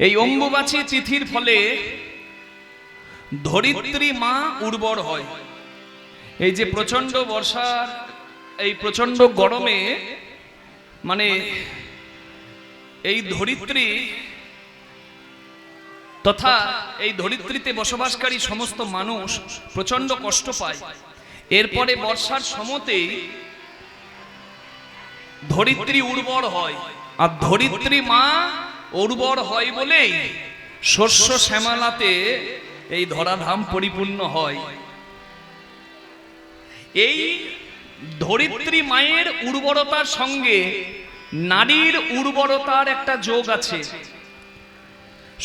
এই অম্বুবাচী তিথির ফলে ধরিত্রী মা উর্বর হয়। এই যে প্রচন্ড বর্ষার এই প্রচন্ড গরমে মানে এই ধরিত্রী তথা এই ধরিত্রীতে বসবাসকারী সমস্ত মানুষ প্রচন্ড কষ্ট পায়। এরপরে বর্ষার সময়তেই ধরিত্রী উর্বর হয়, আর ধরিত্রী মা উর্বর হয় বলেই শস্য শ্যামলাতে এই ধরাধাম পরিপূর্ণ হয়। এই ধরিত্রী মায়ের উর্বরতার সঙ্গে নারীর উর্বরতার একটা যোগ আছে।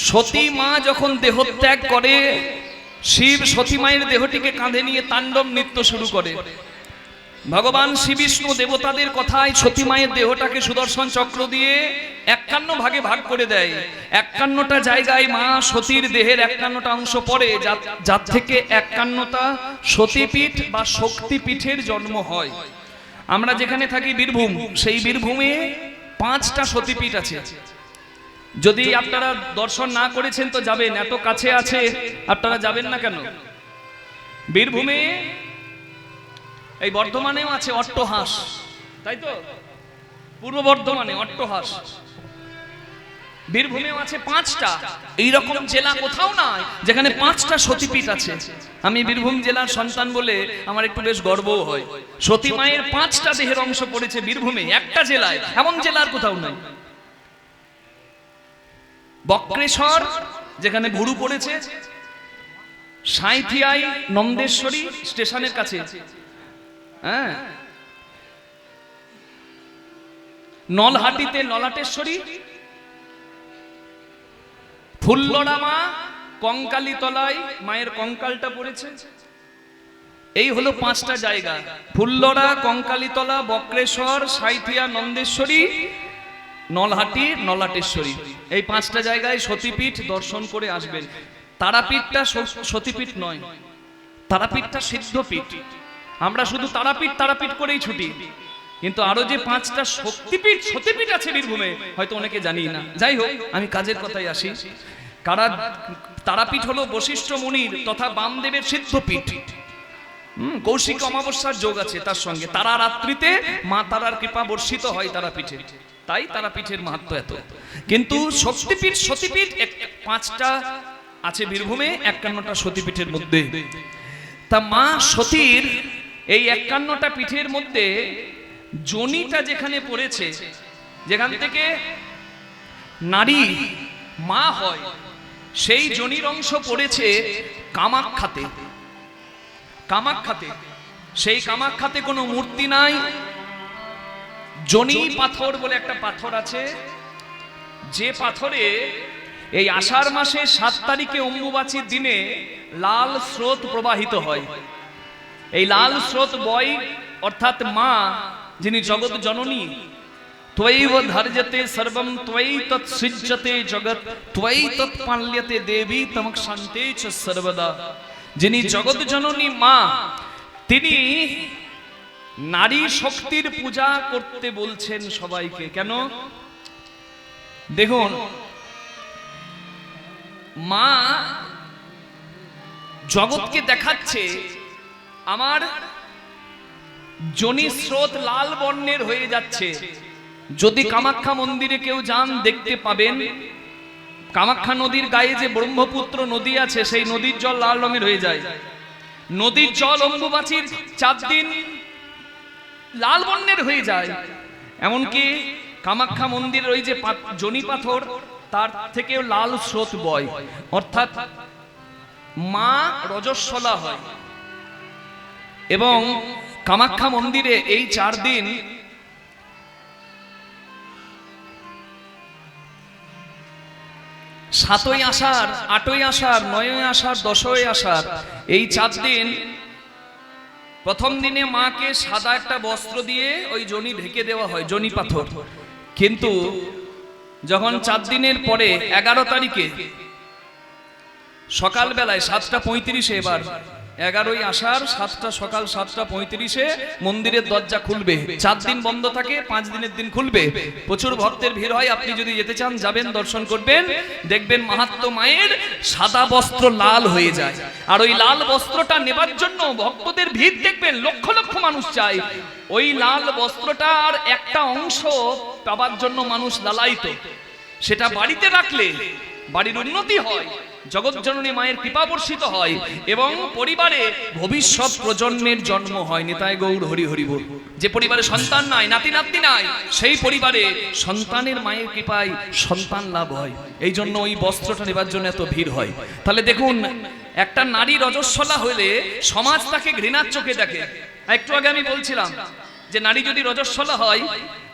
সতী মা যখন দেহত্যাগ করে, শিব সতী মায়ের দেহটিকে কাঁধে নিয়ে তাণ্ডব নৃত্য শুরু করে। ভগবান শ্রী বিষ্ণু দেবতাদের কথায় সতী মায়ের দেহটাকে সুদর্শন চক্র দিয়ে 51 ভাগে ভাগ করে দেয়। 51টা জায়গায় মা সতীর দেহের 51টা অংশ পড়ে, যার থেকে 51টা সতীপীঠ বা শক্তিপীঠের জন্ম হয়। আমরা যেখানে থাকি বীরভূম, সেই বীরভূমে 5টা সতীপীঠ আছে। যদি আপনারা দর্শন না করেছেন তো যাবেন, এত কাছে আছে, আপনারা যাবেন না কেন? বীরভূমে এই বর্ধমানেও আছে অট্টহাস, তাই তো? পূর্ব বর্ধমানে অট্টহাস, বীরভূমেও আছে 5টা। এইরকম জেলা কোথাও নাই যেখানে 5টা সতীপীঠ আছে। আমি বীরভূম জেলার সন্তান বলে আমার একটু বেশ গর্বও হয়। সতী মায়ের 5টা দেহের অংশ পড়েছে বীরভূমে, একটা জেলায়। এমন জেলার কোথাও নাই। বক্রেশ্বর যেখানে ভুরু পড়েছে, সাঁইথিয়ায় নন্দেশ্বরী স্টেশনের কাছে, হ্যাঁ, নলহাটিতে নলাটেশ্বরী, ফুল্লরা মা কঙ্কালী তলায় মায়ের কঙ্কালটা পড়েছে। এই হলো 5টা জায়গা: ফুল্লরা, কঙ্কালীতলা, বক্রেশ্বর, সাঁইথিয়া, নন্দেশ্বরী, নলহাটি, নলাটেশ্বরী। এই 5টা জায়গায় সতীপীঠ দর্শন করে আসবেন। তারাপীঠটা সতীপীঠ নয়, তারাপীঠটা সিদ্ধপীঠ। আমরা শুধু তারাপীঠ তারাপীঠ করেই ছুটি, কিন্তু আরো যে 5টা শক্তিপীঠ সতীপীঠ আছে বীরভূমে হয়তো অনেকে জানি না। যাই হোক, আমি কাজের কথায় আসি। তারাপীঠ হলো বশিষ্ঠ মুনির তথা বামদেবের সিদ্ধপীঠ। কৌশিক অমাবস্যার যোগ আছে তার সঙ্গে। তারা রাত্রিতে মা তারার কৃপা বর্ষিত হয় তারাপীঠে, তাই তারাপীঠের মাহাত্ম্য এত। কিন্তু শক্তিপীঠ সতীপীঠ 5টা আছে বীরভূমে, 51টা সতীপীঠের মধ্যে। তা মা সতীর এই 51টা পীঠের মধ্যে যোনিটা যেখানে পড়েছে, যেখান থেকে নারী মা হয়, সেই যোনির অংশ পড়েছে কামাখ্যাতে। কামাখ্যাতে, সেই কামাখ্যাতে কোনো মূর্তি নাই। যোনি পাথর বলে একটা পাথর আছে, যে পাথরে এই আষাঢ় মাসে 7 তারিখে অম্বুবাচীর দিনে লাল স্রোত প্রবাহিত হয়। এই লাল স্রোত বয়, অর্থাৎ মা যিনি জগৎ জননী, ত্বয়ৈব ধার্যতে সর্বম ত্বয়ি তৎসৃজ্যতে জগৎ ত্বয়ি তৎপাল্যতে দেবী তমক্ষান্তে চ সর্বদা। যিনি জগৎ জননী মা, তিনি নারী শক্তির পূজা করতে বলছেন সবাইকে। কেন? দেখুন, মা জগৎকে দেখাচ্ছে আমার যোনি স্রোত লাল বর্ণের হয়ে যাচ্ছে। যদি কামাখ্যা মন্দিরে কেউ যান দেখতে পাবেন, কামাখ্যা নদীর গায়ে যে ব্রহ্মপুত্র নদী আছে, সেই নদীর জল লাল রঙের হয়ে যায়। নদীর জল অম্বুবাচীর 4 দিন লাল বর্ণের হয়ে যায়। এমনকি কামাখ্যা মন্দিরের ওই যে যোনি পাথর, তার থেকেও লাল স্রোত বয়, অর্থাৎ মা রজস্বলা হয়। এবং কামাখ্যা মন্দিরে এই 4 দিন সাতই আষাঢ়, 8ই আষাঢ়, 9ই আষাঢ়, 10ই আষাঢ়, এই 4 দিন প্রথম দিনে মাকে সাদা একটা বস্ত্র দিয়ে ওই যোনি ঢেকে দেওয়া হয়, যোনি পাথর। কিন্তু যখন 4 দিনের পরে 11 তারিখে সকালবেলায় 7:35 এবার 11ই আষাঢ় 7টা সকাল 7:35 মন্দিরের দরজা খুলবে। 4 দিন বন্ধ থাকে, 5 দিনের দিন খুলবে। প্রচুর ভক্তের ভিড় হয়। আপনি যদি যেতে চান যাবেন, দর্শন করবেন, দেখবেন মাহাত্ম্য মায়ের সাদা বস্ত্র লাল হয়ে যায়। আর ওই লাল বস্ত্রটা নেবার জন্য ভক্তদের ভিড় দেখবেন, লক্ষ লক্ষ মানুষ চায়। ওই লাল বস্ত্রটার একটা অংশ পাবার জন্য মানুষ লালায়িত। সেটা বাড়িতে রাখলে বাড়ির উন্নতি হয়, জগৎজননী মায়ের কৃপা বর্ষিত হয় এবং পরিবারে ভবিষ্যৎ প্রজন্মের জন্ম হয়। নিতাই গৌর হরি হরি বল। যে পরিবারে সন্তান নাই, নাতি নাতনি নাই, সেই পরিবারে সন্তানের মায়ের কৃপায় সন্তান লাভ হয়। এই জন্য ওই বস্ত্রটা নেবার জন্য এত ভিড় হয়। তাহলে দেখুন, একটা নারী রজস্বলা হলে সমাজ তাকে ঘৃণার চোখে দেখে। একটু আগে আমি বলছিলাম যে নারী যদি রজস্বলা হয়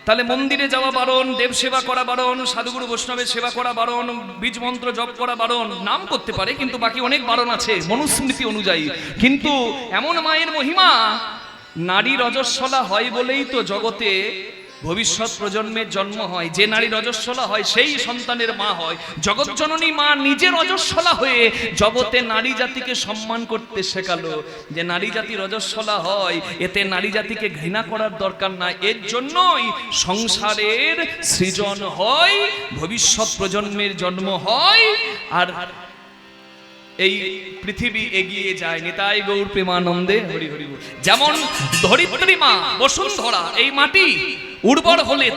তাহলে মন্দিরে যাওয়া বারণ, দেব সেবা করা বারণ, সাধুগুরু বৈষ্ণবের সেবা করা বারণ, বীজ মন্ত্র জপ করা বারণ। নাম করতে পারে কিন্তু বাকি অনেক বারণ আছে মনুস্মৃতি অনুযায়ী। কিন্তু এমন মায়ের মহিমা, নারী রজস্বলা হয় বলেই তো জগতে ভবিষ্যৎ প্রজন্মের জন্ম হয়। যে নারী রজস্বলা হয় সেই সন্তানের মা হয়। জগৎজননী মা নিজে রজস্বলা হয়ে জগতে নারী জাতিকে সম্মান করতে শেখালো। যে নারী জাতি রজস্বলা হয়, এতে নারী জাতিকে ঘৃণা করার দরকার নাই। এর জন্যই সংসারের সৃজন হয়, ভবিষ্যৎ প্রজন্মের জন্ম হয়, আর এই পৃথিবী এগিয়ে যায়। নিতাই গৌর প্রেমানন্দে হরি হরি বল। যেমন ধরিত্রী মা বসুন্ধরা, এই মাটি উর্বর হলে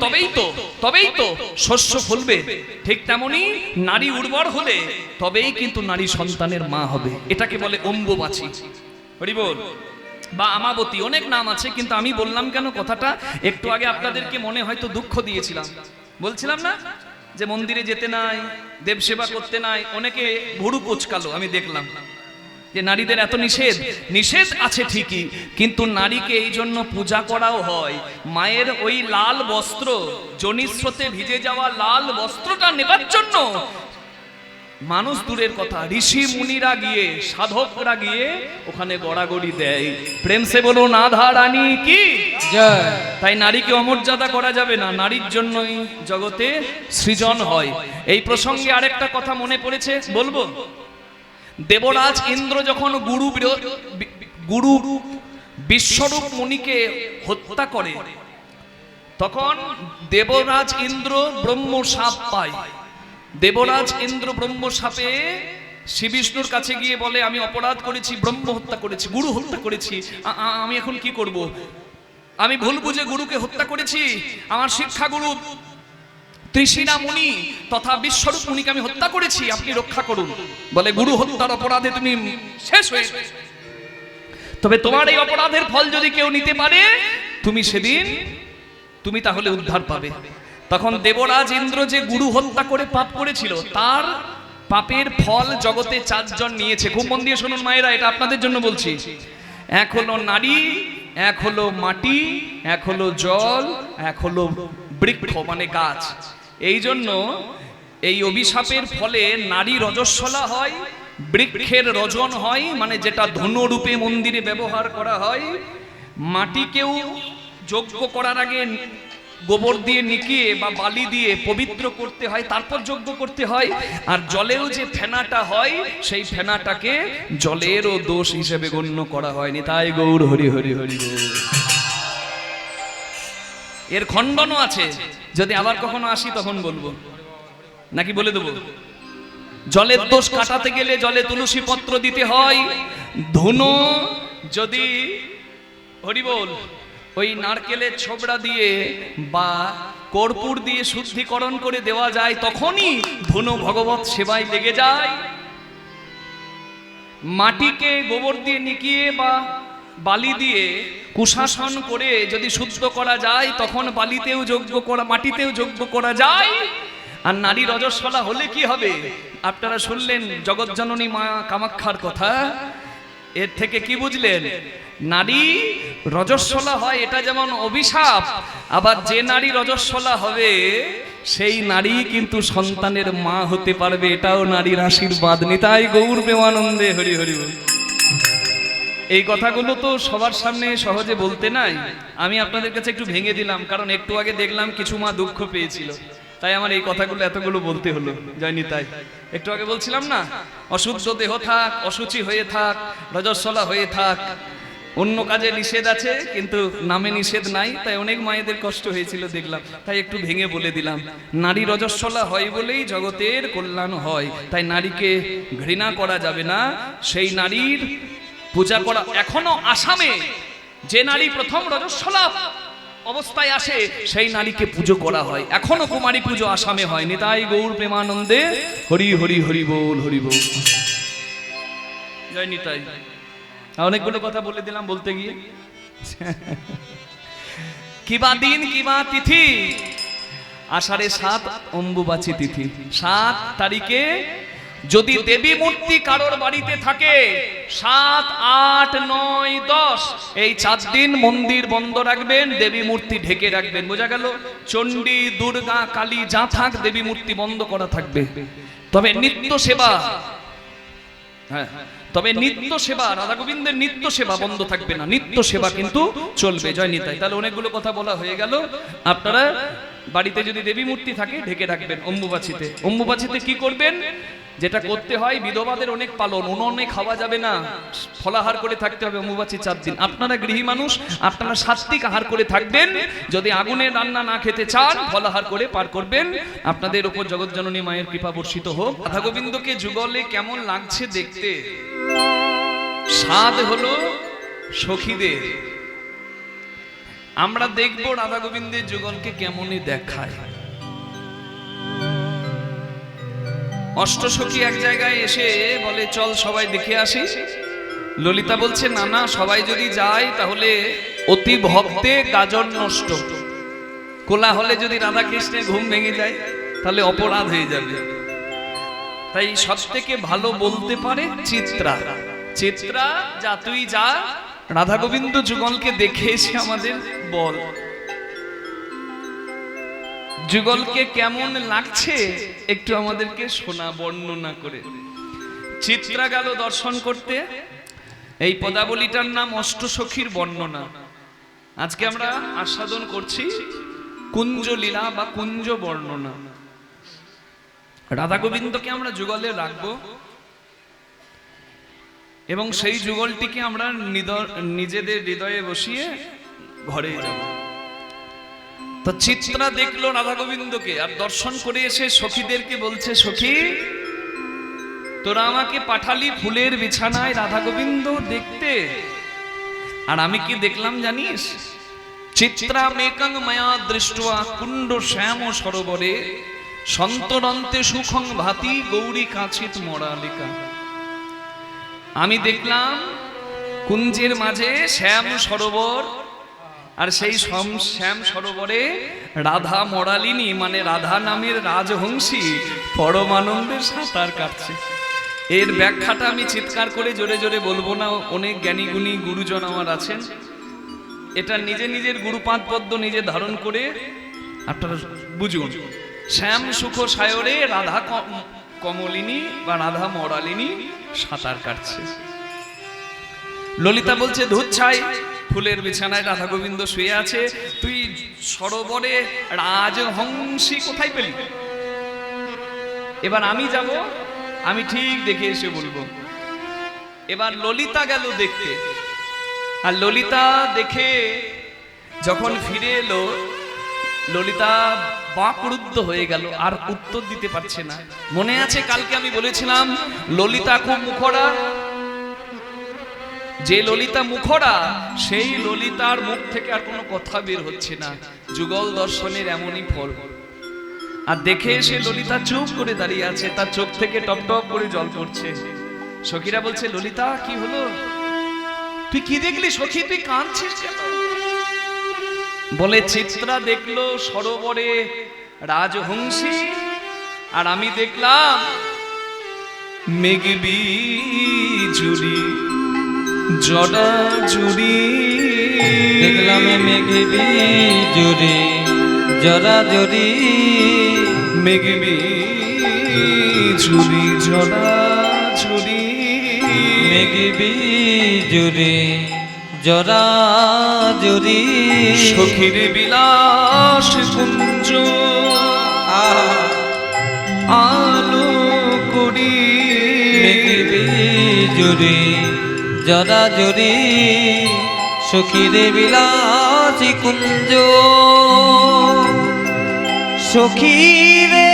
তবেই তো শস্য ফলবে। ঠিক তেমনি নারী উর্বর হলে তবেই কিন্তু নারী সন্তানের মা হবে। এটাকে বলে অম্বুবাচী, হরি বল, বা আমাবতী। অনেক নাম আছে, কিন্তু আমি বললাম কেন কথাটা, একটু আগে আপনাদেরকে মনে হয়তো দুঃখ দিয়েছিলাম। বলছিলাম না যে মন্দিরে যেতে নাই, দেব সেবা করতে নাই, অনেকে ভুরু কোচকালো। আমি দেখলাম যে নারীদের এত নিষেধ আছে ঠিকই, কিন্তু নারীকে এই জন্য পূজা করাও হয়। মায়ের ওই লাল বস্ত্র, জনিস্রোতে ভিজে যাওয়া লাল বস্ত্রটা নেবার জন্য মানুষ দূরের কথা, ঋষি মুনিরা গিয়ে, সাধকরা গিয়ে ওখানে গড়াগড়ি দেয়। প্রেম সে বলুন রাধা রানী কি জয়। তাই নারীকে অমর্যাদা করা যাবে না, নারীর জন্যই জগতে সৃজন হয়। এই প্রসঙ্গে আরেকটা কথা মনে পড়েছে, বলবো। দেবরাজ ইন্দ্র যখন গুরু বিশ্বরূপ মুনিকে হত্যা করে, তখন দেবরাজ ইন্দ্র ব্রহ্ম শাপ পায়। দেবরাজ ইন্দ্র ব্রহ্ম শাপে শ্রী বিষ্ণুর কাছে গিয়ে বলে, আমি অপরাধ করেছি, ব্রহ্ম হত্যা করেছি, গুরু হত্যা করেছি, আমি এখন কি করব? আমি ভুল বুঝে গুরুকে হত্যা করেছি, আমার শিক্ষাগুরু ত্রিশিরা মুনি তথা বিশ্বরূপ মুনিকে আমি হত্যা করেছি, আপনি রক্ষা করুন। বলে, গুরু হত্যার অপরাধে তুমি শেষ হয়ে, তবে তোমার এই অপরাধের ফল যদি কেউ নিতে পারে, তুমি সেদিন তুমি তাহলে উদ্ধার পাবে। তখন দেবরাজ ইন্দ্র যে গুরু হত্যা করে পাপ করেছিল, তার পাপের ফল জগতে 4 জন নিয়েছে। খুব মন দিয়ে শুনুন মায়েরা, এটা আপনাদের জন্য বলছি। এক হলো নারী, এক হলো মাটি, এক হলো জল, এক হলো বৃক্ষ মানে গাছ। এই জন্য এই অভিশাপের ফলে নারী রজস্বলা হয়, বৃক্ষের রজন হয়, মানে যেটা ধনুরূপে মন্দিরে ব্যবহার করা হয়। মাটিকেও যজ্ঞ করার আগে গোবর দিয়ে নিকিয়ে বা বালি দিয়ে পবিত্র করতে হয়, তারপর যজ্ঞ করতে হয়। আর জলেও যে ফেনাটা হয়, সেই ফেনাটাকে জলেরও দোষ হিসেবে গণ্য করা হয়নি। তাই গৌর হরি হরি হরি গৌর। এর খণ্ডনও আছে, যদি আবার কখনো আসি তখন বলবো, নাকি বলে দেবো? জলের দোষ কাটাতে গেলে জলে তুলসী পত্র দিতে হয়। ধুনো যদি হরি বল ওই নারকেলের ছোবড়া দিয়ে বা কর্পূর দিয়ে শুদ্ধিকরণ করে দেওয়া যায়, তখনই ধনু ভগবত সেবায় লেগে যায়। মাটিকে গোবর দিয়ে নিকিয়ে বা বালি দিয়ে কুশাসন করে যদি শুদ্ধ করা যায়, তখন বালিতেও যজ্ঞ করা, মাটিতেও যজ্ঞ করা যায়। আর নারী রজস্বলা হলে কি হবে? আপনারা শুনলেন জগৎজননী মা কামাক্ষার কথা, এর থেকে কি বুঝলেন? নারী রজস্বলা হয় এটা যেমন অভিশাপ, আবার যে নারী রজস্বলা হবে সেই নারী কিন্তু সন্তানের মা হতে পারবে, এটাও নারীর আশীর্বাদ। নিতাই গৌর প্রেমানন্দে হরি হরি বল। এই কথাগুলো তো সবার সামনে সহজে বলতে নাই, আমি আপনাদের কাছে একটু ভেঙে দিলাম, কারণ একটু আগে দেখলাম কিছু মা দুঃখ পেয়েছিল। তাই আমার এই কথাগুলো এতগুলো বলতে হলো, যায়নি তাই। একটু আগে বলছিলাম না, অশুদ্ধ দেহ থাক, অসুচি হয়ে থাক, রজস্বলা হয়ে থাক, অন্য কাজে নিষেধ আছে কিন্তু নামে নিষেধ নাই, তাই অনেক মায়েদের কষ্ট হয়েছিল দেখলাম, তাই একটু ভেঙে বলে দিলাম। নারী রজস্বলা হয় বলেই জগতের কল্যাণ হয়, তাই নারীকে ঘৃণা করা যাবে না, সেই নারীর পূজা করা। এখনো আসামে যে নারী প্রথম রজস্বলা অবস্থায় আসে সেই নারীকে পুজো করা হয়, এখনো কুমারী পুজো আসামে হয়। নিতাই গৌর প্রেমানন্দে হরি হরি হরি বল, হরি বল, জয় নিতাই। অনেকগুলো কথা বলে দিলাম বলতে গিয়ে। কিবা দিন কিবা তিথি, আষাঢ়ে 7 অম্বুবাচী তিথি, 7 তারিখে যদি দেবী মূর্তি কারোর বাড়িতে থাকে, 7, 8, 9, 10 এই 4 দিন মন্দির বন্ধ রাখবেন, দেবী মূর্তি ঢেকে রাখবেন। বোঝা গেল? চণ্ডী, দুর্গা, কালী যা থাক দেবী মূর্তি বন্ধ করা থাকবে। তবে নিত্য সেবা, হ্যাঁ, তবে নিত্য সেবা, রাধা গোবিন্দের নিত্য সেবা বন্ধ থাকবে না, নিত্য সেবা কিন্তু চলবে। জয় নিতাই। তাহলে অনেকগুলো কথা বলা হয়ে গেল। আপনারা বাড়িতে যদি দেবী মূর্তি থাকে ঢেকে রাখবেন অম্বুবাচীতে। অম্বুবাচীতে কি করবেন? যেটা করতে হয়, বিধবাদের অনেক পালন, উনুনে খাওয়া যাবে না, ফলাহার করে থাকতে হবে অম্বুবাচী 4 দিন। আপনারা গৃহী মানুষ, আপনারা সাত্বিক আহার করে থাকবেন। যদি আগুনে রান্না না খেতে চান, ফলাহার করে পার করবেন। আপনাদের উপর জগৎজননী মায়ের কৃপা বর্ষিত হোক। রাধা গোবিন্দকে যুগলে কেমন লাগছে দেখতে, স্বাদ হলো সখীদের। আমরা দেখব রাধা গোবিন্দের যুগলকে কেমনই দেখায়। অষ্টসখী এক জায়গায় এসে বলে, চল সবাই দেখে আসি। ললিতা বলছে, না না, সবাই যদি যায় তাহলে অতি ভক্তে গাজন নষ্ট, কোলা হলে যদি রাধা কৃষ্ণের ঘুম ভেঙে যায় তাহলে অপরাধ হয়ে যাবে। তাই সব থেকে ভালো বলতে পারে চিত্রা। চিত্রা, যা তুই যা, রাধা গোবিন্দ যুগলকে দেখে এসে আমাদের বল, যুগলকে কেমন লাগছে একটু আমাদেরকে শোনা, বর্ণনা করে। চিত্রা গেল দর্শন করতে। এই পদাবলীটার নাম অষ্টসখীর বর্ণনা। আজকে আমরা আস্বাদন করছি কুঞ্জ লীলা বা কুঞ্জ বর্ণনা। রাধা গোবিন্দকে আমরা যুগলে রাখবো এবং সেই যুগলটিকে আমরা নিজেদের হৃদয়ে বসিয়ে ঘরে যাব। তো চিত্রা দেখলো রাধা গোবিন্দকে, আর দর্শন করে এসে সখীদেরকে বলছে, সখী তোরা আমাকে পাঠালি ফুলের বিছানায় রাধা গোবিন্দ দেখতে, আর আমি কি দেখলাম জানিস? চিত্রা মেকং মায়া দৃষ্ট্বা কুণ্ড শ্যাম সরোবরে সন্তরন্তে সুখং ভাতি গৌরী কাছিত মরালিকা। আমি দেখলাম কুঞ্জের মাঝে শ্যাম সরোবর, আর সেই শ্যাম সরোবরে রাধা মরালিনী মানে রাধা নামের রাজহংসী পরমানন্দের সাঁতার কাটছে। এর ব্যাখ্যাটা আমি চিৎকার করে জোরে জোরে বলবো না, অনেক জ্ঞানী গুণী গুরুজন আমার আছেন, এটা নিজে নিজের গুরুপাদ পদ্ম নিজে ধারণ করে আপনারা বুঝুন। শ্যাম সুখ সায়রে রাধা কমলিনী বা রাধা মরালিনী সাঁতার কাটছে। ললিতা বলছে, ধূত ছাই, ফুলের বিছানায় রাধা গোবিন্দ শুয়ে আছে, তুই সরোবরে রাজহংসী কোথায় পেলি? এবার আমি যাব, আমি ঠিক দেখে এসে বলবো। এবার ললিতা গেল দেখতে, আর ললিতা দেখে যখন ফিরে এলো, ললিতা বাকরুদ্ধ হয়ে গেল, আর উত্তর দিতে পারছে না। মনে আছে কালকে আমি বলেছিলাম ললিতা খুব মুখরা, যে ললিতা মুখরা, সেই ললিতার মুখ থেকে আর কোনো কথা বের হচ্ছে না। যুগল দর্শনের এমনই ফল। আর দেখে এসে ললিতা চুপ করে দাঁড়িয়ে আছে, তার চোখ থেকে টপ টপ করে জল পড়ছে। সখীরা বলছে, ললিতা কি হলো, তুই কি দেখলি সখী, তুই কাঁদছিস কেন? বলে, চিত্রা দেখলো সরোবরে রাজহংসী, আর আমি দেখলাম মেঘবিজুরি জড়া জুড়ি। দেখলাম মেঘবিজুরি জড়া জুড়ি, মেঘবিজুরি জড়া জুড়ি, মেঘবিজুরি জড়া জুড়ি। সখীর বিলাস কুঞ্জ আলো করি মেঘে জুড়ে জরা জরি সখীরে বিলাসী কুঞ্জ সখীরে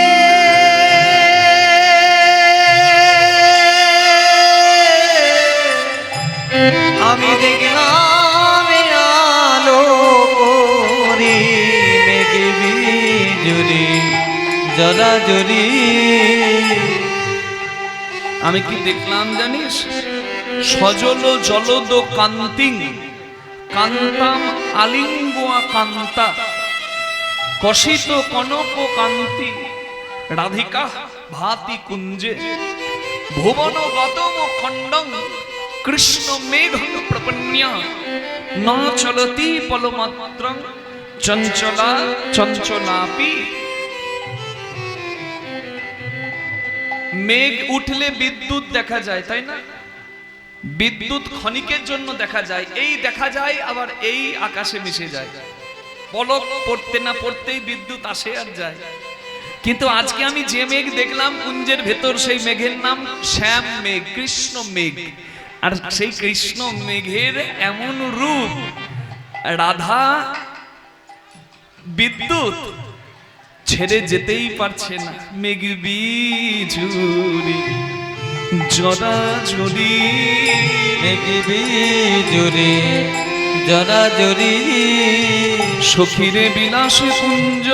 আমি দেখলাম আলো করি মেঘে জুড়ে জরা জরি আমি কি দেখলাম জানিস? সজল জলদ কান্তিং কান্তাম আলিঙ্গোয়া কান্তা কষিত কনক কান্তি রাধিকা ভাতি কুঞ্জে ভুবন গতম খণ্ডং কৃষ্ণ মেঘং প্রপন্যা ন চলতি পলমাত্রং চঞ্চলা চঞ্চলাপি। মেঘ উঠলে বিদ্যুৎ দেখা যায়, তাই না? বিদ্যুৎ ক্ষণিকের জন্য দেখা যায়, এই দেখা যায় আবার এই আকাশে মিশে যায়, পলক পড়তে না পড়তেই বিদ্যুৎ আসে আর যায়। কিন্তু আজকে আমি যে মেঘ দেখলাম কুঞ্জের ভেতর, সেই মেঘের নাম শ্যাম মেঘ, কৃষ্ণ মেঘ। আর সেই কৃষ্ণ মেঘের এমন রূপ, রাধা বিদ্যুৎ ছেড়ে যেতেই পারছে না। মেঘ বিজুরি জরা জরি মেঘে জুড়ে জরা জরি সখীরে বিলাস কুঞ্জ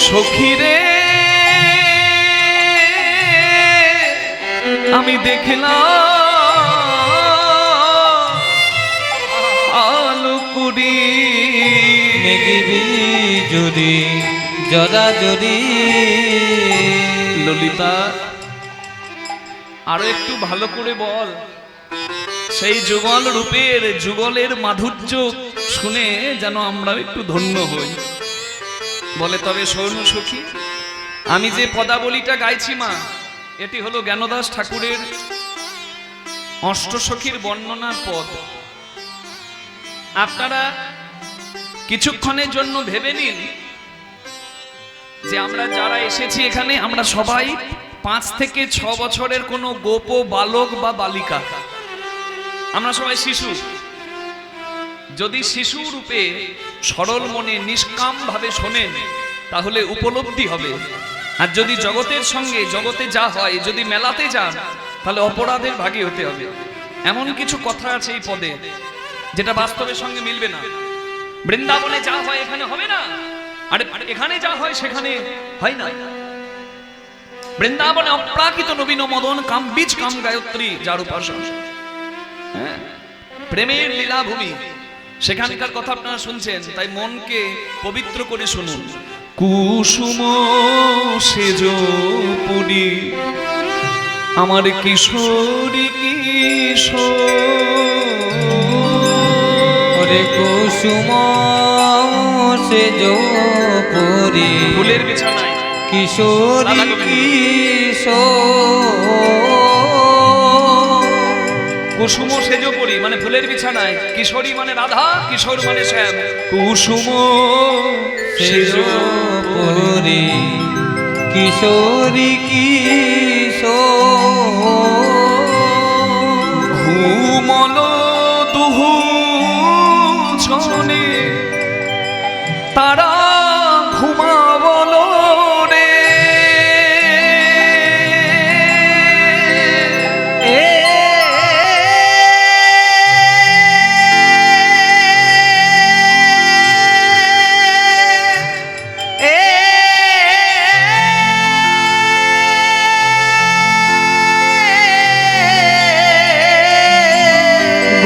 সখীরে আমি দেখলাম আলো করি মেঘে জুড়ে জরা জরি। ললিতা আরো একটু ভালো করে বল। সেই যুগল রূপের যুগলের মাধুর্য শুনে যেন আমরা একটু ধন্য হই। বলে তবে শোন সখী, আমি যে পদাবলীটা গাইছি মা, এটি হলো জ্ঞানদাস ঠাকুরের অষ্টসখীর বর্ণনার পদ। আপনারা কিছুক্ষণের জন্য ভেবে নিন যে আমরা যারা এসেছি এখানে, আমরা সবাই 5 থেকে 6 বছরের কোনো গোপ বালক বা বালিকা, আমরা সবাই শিশু। যদি শিশু রূপে সরল মনে নিষ্কাম ভাবে শোনেন তাহলে উপলব্ধি হবে। আর যদি জগতের সঙ্গে জগতে যা হয় যদি মেলাতে যান তাহলে অপরাধের ভাগী হতে হবে। এমন কিছু কথা আছে এই পদে যেটা বাস্তবের সঙ্গে মিলবে না। বৃন্দাবনে যা হয় এখানে হবে না, আর এখানে যা হয় সেখানে হয় না। বৃন্দাবনে অপ্রাকৃত নবীন মদন কাম বীজ কাম গায়ত্রী যার উপাসন, হ্যাঁ, প্রেমের লীলাভূমি, সেখানকার কথা আপনারা শুনছেন। তাই মনকে পবিত্র করে শুনুন। কুসুম সেজ পুরি আমার কিশোরী কিশোর কুসুম সেজ পুরি ফুলের বিছানায় কিশোরী কুসুম সেজ পরি মানে ফুলের বিছানায়, কিশোরী মানে রাধা, কিশোর মানে শ্যাম। কুসুম সেজ পুরি কিশোরী ঘুমল দুহু ছনে তারা ঘুমাবল রে,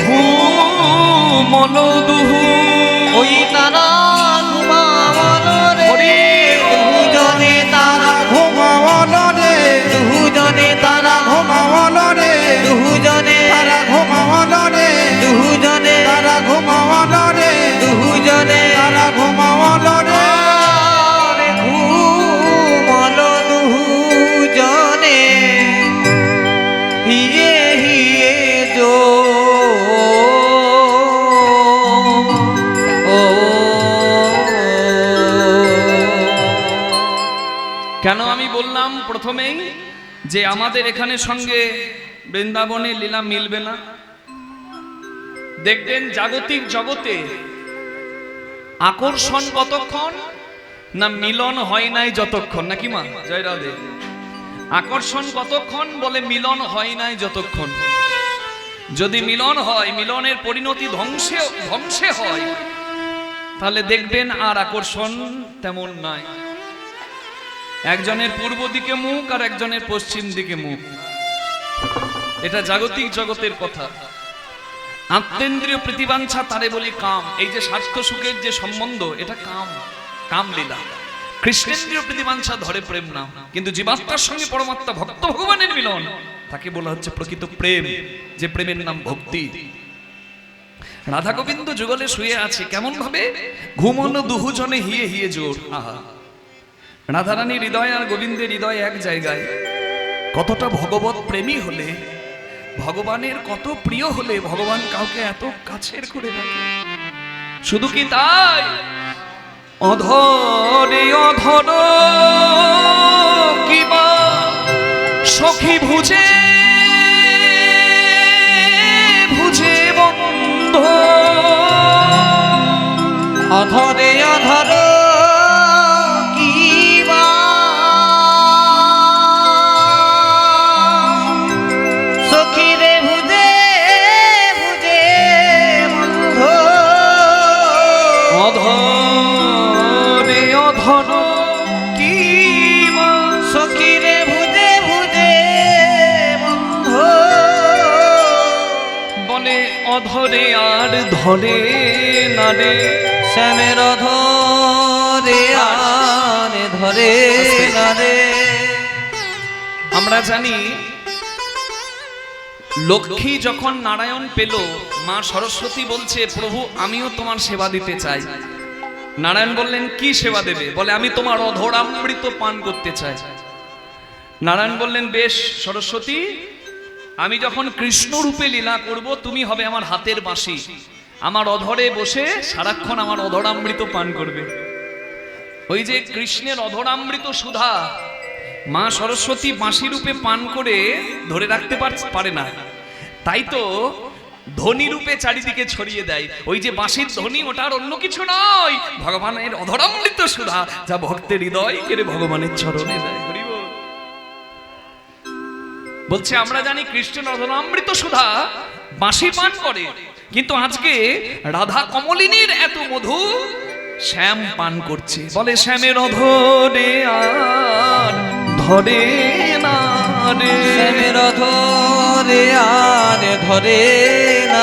ঘুমল দুহু ওই তারা ঘুমাবল রে, দুজনে তারা ঘুমাবল রে, দুজনে তারা ঘুমাবল রে, দুজনে তারা ঘুমাবল রে, দুজনে তারা ঘুমাবল রে, দুজনে তারা ঘুমাবল রে, ঘুমল দুজনে হিয়ে হিয়ে জো প্রথমেই যে আমাদের এখানে সঙ্গে বৃন্দাবনে লীলা মিলবে না। দেখবেন জাগতিক জগতে আকর্ষণ কতক্ষণ না মিলন হয় নাই যতক্ষণ, নাকি মা? জয় রাধে। আকর্ষণ কতক্ষণ? বলে মিলন হয় নাই যতক্ষণ। যদি মিলন হয়, মিলনের পরিণতি ধ্বংসে হয়, তাহলে দেখবেন আর আকর্ষণ তেমন নাই। একজনের পূর্ব দিকে মুখ আর একজনের পশ্চিম দিকে মুখ, এটা জাগতিক জগতের কথা। আত্মেন্দ্রিয় প্রীতিবাঞ্ছা তারে বলি কাম। এই যে স্বার্থ সুখের যে সম্বন্ধ, এটা কাম লীলা। কৃষ্ণেন্দ্রীয় প্রীতিবাঞ্ছা ধরে প্রেম নাম, কিন্তু জীবাত্মার সঙ্গে পরমাত্মা ভক্ত ভগবানের মিলন, তাকে বলা হচ্ছে প্রকৃত প্রেম, যে প্রেমের নাম ভক্তি। রাধা গোবিন্দ যুগলে শুয়ে আছে, কেমন ভাবে? ঘুমনো দুহুজনে হিয়ে হিয়ে জোর। আহা, রাধারানীর হৃদয় আর গোবিন্দের হৃদয় এক জায়গায়। কতটা ভগবত প্রেমী হলে, ভগবানের কত প্রিয় হলে ভগবান কাউকে এত কাছের করে রাখে। শুধু কি তাই? অধরে অধর কিবা সখী ভুজে ভুজে বন্ধ, অধরে অধর কিবা সখীরে ভুজে ভুজে বন্ধ, অধরে অধর কিবা সখীরে ভুজে ভুজে বন্ধ, বলে অধরে আর ধরে না রে শ্যামের ধরে আর ধরে না রে। আমরা জানি লক্ষ্মী যখন নারায়ণ পেল, মা সরস্বতী বলছে, প্রভু আমিও তোমার সেবা দিতে চাই। নারায়ণ বললেন, কি সেবা দেবে? বলে, আমি তোমার অধরামৃত পান করতে চাই। নারায়ণ বললেন, বেশ সরস্বতী, আমি যখন কৃষ্ণ রূপে লীলা করব, তুমি হবে আমার হাতের বাঁশি, আমার অধরে বসে সারাক্ষণ আমার অধরামৃত পান করবে। ওই যে কৃষ্ণের অধরামৃত সুধা মা সরস্বতী বাঁশি রূপে পান করে ধরে রাখতে পারে না, তাই তো ধ্বনি রূপে চারিদিকে ছড়িয়ে দেয়। ওই যে বাঁশির ধ্বনি, ওটার অন্য কিছু নয়, ভগবানের অধরামৃত সুধা, যা ভক্তের হৃদয় কেড়ে ভগবানের চরণে দেয়। হরি বল। বলছে, আমরা জানি কৃষ্ণের অধরামৃত সুধা বাঁশি পান করে, কিন্তু আজকে রাধা কমলিনীর এত মধু শ্যাম পান করছে। বলে, শ্যামের অধরে আর ধরে না রে, শ্যামের ধরে আর ধরে না।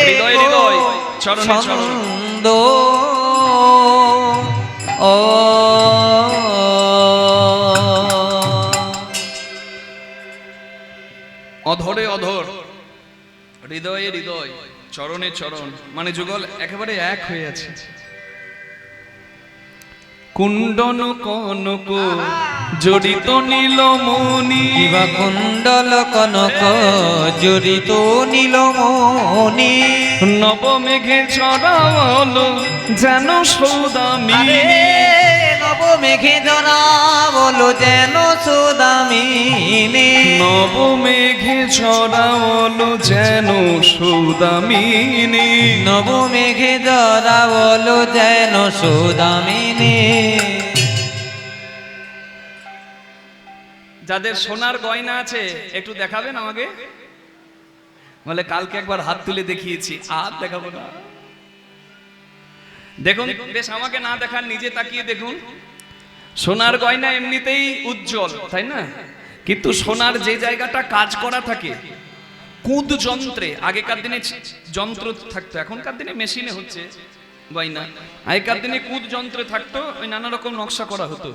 হৃদয় হৃদয় চরণে চরণ। ছন্দ ও অধরে অধর, হৃদয়ে হৃদয়, চরণে চরণ, মানে যুগল একেবারে এক হয়ে আছে। কুণ্ডন কনক জড়িত নীলমণি, কিবা কুণ্ডল কনক জড়িত নীলমণি, নবমেঘে চড়াল যেন সৌদামি, নবমেঘে জরা বলো যেন সুদামিনী, নবমেঘে চড়াল যেন সৌদামিনী, নবমেঘে জরা বলো যেন সুদামিনী। যাদের সোনার গয়না আছে একটু দেখাবেন আমাকে? বলে, কালকে একবার হাত তুলে দেখিয়েছি, আর দেখাবো না। দেখুন বেশ, আমাকে না দেখান, নিজে তাকিয়ে দেখুন। সোনার গয়না এমনিতেই উজ্জ্বল, তাই না? কিন্তু সোনার যে জায়গাটা কাজ করা থাকে কুদ যন্ত্রে, আগেকার দিনে যন্ত্র থাকতো, এখনকার দিনে মেশিনে হচ্ছে গয়না, আগেকার দিনে কুদ যন্ত্রে থাকতো, ওই নানা রকম নকশা করা হতো।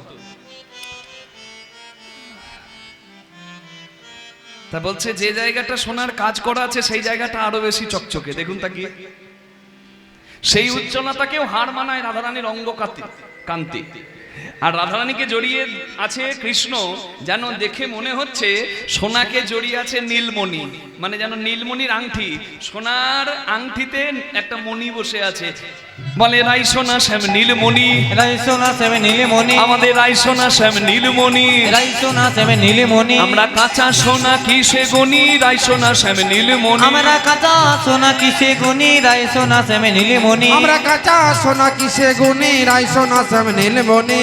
তা বলছে যে জায়গাটা সোনার কাজ করা আছে সেই জায়গাটা আরো বেশি চকচকে, দেখুন তাকিয়ে। সেই উজ্জ্বলতাকেও হার মানায় রাধারানীর অঙ্গ কান্তি। আর রাধারানীকে জড়িয়ে আছে কৃষ্ণ, যেন দেখে মনে হচ্ছে সোনাকে জড়িয়ে আছে নীলমণি, মানে যেন নীলমণির আংটি, সোনার আংটিতে একটা মণি বসে আছে। বলে রাই সোনা শ্যাম নীলমণি, রাই সোনা শ্যাম নীলমণি, আমাদের রাই সোনা শ্যাম নীলমণি, রাই সোনা শ্যাম নীলমণি, আমরা কাঁচা সোনা কিসে গনি, রাই সোনা শ্যাম নীলমণি, আমরা কাঁচা সোনা কিসে গুনি, রাই সোনা শ্যাম নীলমণি, আমরা কাঁচা সোনা কিসে গুনি, রাই সোনা শ্যাম নীলমণি।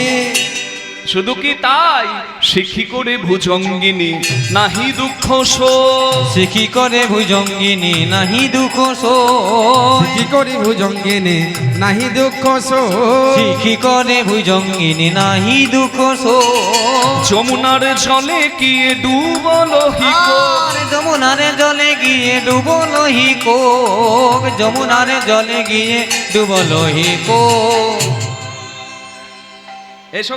শুধু কি তাই, শিখি করে ভুজঙ্গিনী নাহি দুঃখ শোক, শিখি করে ভুজঙ্গিনী নাহি দুঃখ শোক, কি করি ভুজঙ্গিনী নাহি দুঃখ শোক, শিখি করে ভুজঙ্গিনী নাহি দুঃখ শোক, যমুনার জলে গিয়ে ডুবলো হিকো, আর যমুনার জলে গিয়ে ডুবলো হিকোক, যমুনার জলে গিয়ে ডুবলো হিকোক। এসো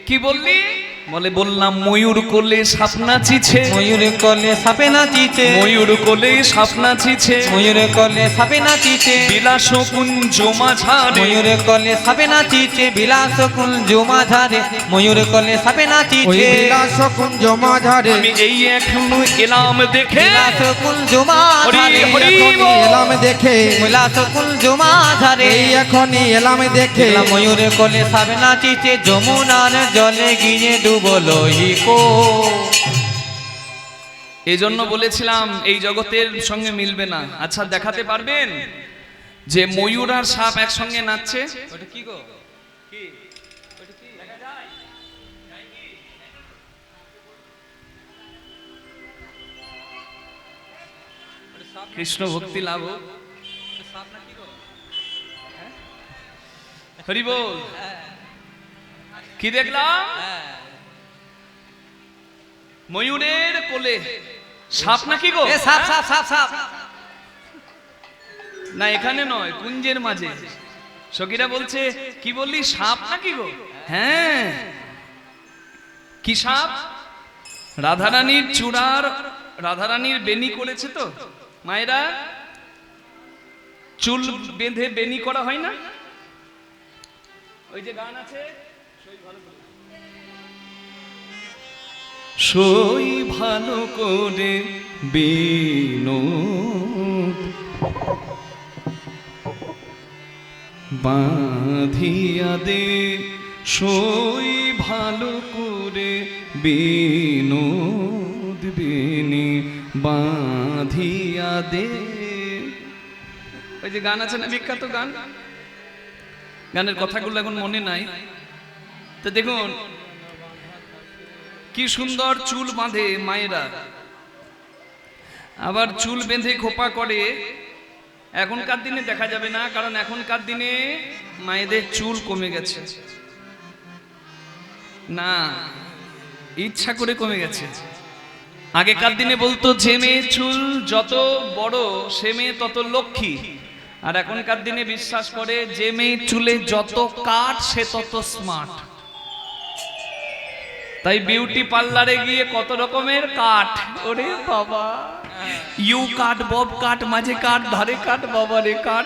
কি বললি? বলে বললাম ময়ূর কোলে সাপ নাচিছে, ময়ূর কলে সাপে নাচিছে, ময়ূর কোলে সাপ নাচিছে, ময়ূর কলে সাপে নাচিছে, বিলাস কুঞ্জ মাঝারে, ময়ূর কলে সাপে নাচিছে, বিলাস কুঞ্জ মাঝারে, ময়ূর কলে সাপে ওই নাচিছে, বিলাস কুঞ্জ মাঝারে, আমি এই এখনো এলাম দেখে, বিলাস কুঞ্জ মাঝারে, হরি এখনই এলাম দেখে, বিলাস কুঞ্জ মাঝারে, এই এখনই এলাম দেখে, ময়ূর কলে সাপে নাচিছে, যমুনার জলে গিয়ে ডুবলো হিকো। এই জন্য বলেছিলাম এই জগতের সঙ্গে মিলবে না। আচ্ছা দেখাতে পারবেন যে ময়ূর আর সাপ একসঙ্গে নাচছে? কৃষ্ণ ভক্তি লাভ হোক। হরি বল। কি দেখলাম? ময়ূরের কোলে সাপ নাকি গো? সাপ সাপ সাপ সাপ না এখানে নয়, কুঞ্জের মাঝে। সখীরা বলছে কি বললি, সাপ নাকি গো? হ্যাঁ, কি সাপ? রাধারানীর চূড়ার, রাধারানীর বেনি করেছে তো মায়েরা, চুল বেঁধে বেনি করা হয় না? ওই যে গান আছে, সই ভালো করে বিনোদ বাঁধিয়া দে, সই ভালো করে বিনোদ বেনি বাঁধিয়া দে। ওই যে গান আছে না, বিখ্যাত গান, গানের কথাগুলো এখন মনে নাই। তো দেখুন কি সুন্দর চুল বাঁধে মায়েরা, আবার চুল বেঁধে খোপা করে। এখনকার দিনে দেখা যাবে না, কারণ এখনকার দিনে মায়েদের চুল কমে গেছে, না ইচ্ছা করে কমে গেছে। আগেকার দিনে বলতো যে মেয়ে চুল যত বড় সে মেয়ে তত লক্ষ্মী, আর এখনকার দিনে বিশ্বাস করে যে মেয়ে চুলে যত কাট সে তত স্মার্ট। তাই বিউটি পার্লারে গিয়ে কত রকমের কাট, ওরে বাবা, ইউ কাট, বব কাট, মাঝে কাট, ধারে কাট, বাবা রে কাট।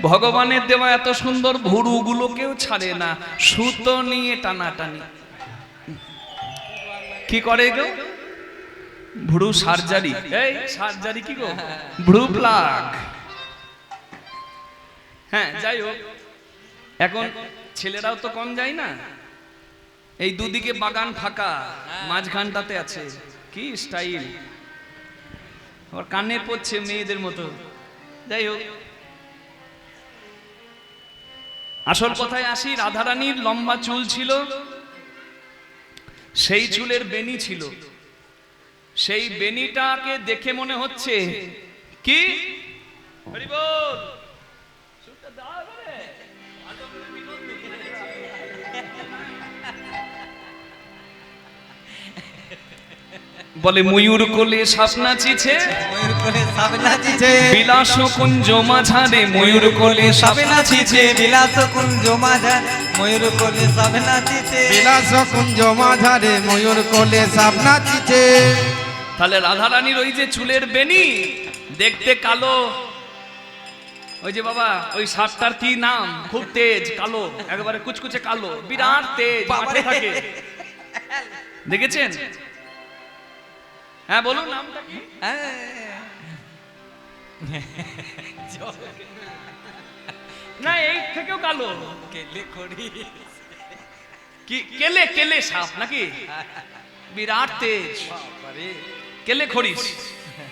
ভগবানের দেওয়া এত সুন্দর ভুরু গুলোকেও ছাড়ে না, সুতো নিয়ে টানাটানি। কি করে গো? ভ্রু সার্জারি। এই সার্জারি কি গো? ভ্রু প্লাগ। হ্যাঁ যাই হোক, এখন ছেলেরাও তো কম যায় না। এই দুদিকে বাগান ফাঁকা, মাঝখানটাতে আছে কি স্টাইল, ওর কানে পড়ছে মেয়েদের মতো। যাই হোক, আসল কথায় আসি, রাধারানীর লম্বা চুল ছিল, সেই চুলের বেনি ছিল, সেই বেনিটাকে দেখে মনে হচ্ছে কি, হরি বল, চুলটা দাও রে। বলে ময়ূর কোলে সাপ নাচিছে, ময়ূর কোলে সাপ নাচিছে, বিলাস কুঞ্জ মাঝারে ময়ূর কোলে সাপ সাপ নাচিছে, বিলাস কুঞ্জ মাঝারে ময়ূর কোলে সাপ নাচিছে। বিলাস কুঞ্জ মাঝারে ময়ূর কোলে সাপ নাচিছে। তাহলে রাধারানীর ওই যে চুলের বেনি দেখতে কালো, ওই যে বাবা ওই সাপটার কি নাম, খুব তেজ কালো, একেবারে কুচকুচে কালো, বিরাট তেজ মাঠে থাকে, দেখেছেন? হ্যাঁ বলুন নামটা কি? না এই থেকেও কালো, কেলে খড়ি, কি কেলে কেলে সাপ নাকি, বিরাট তেজ, কেলে খড়িস।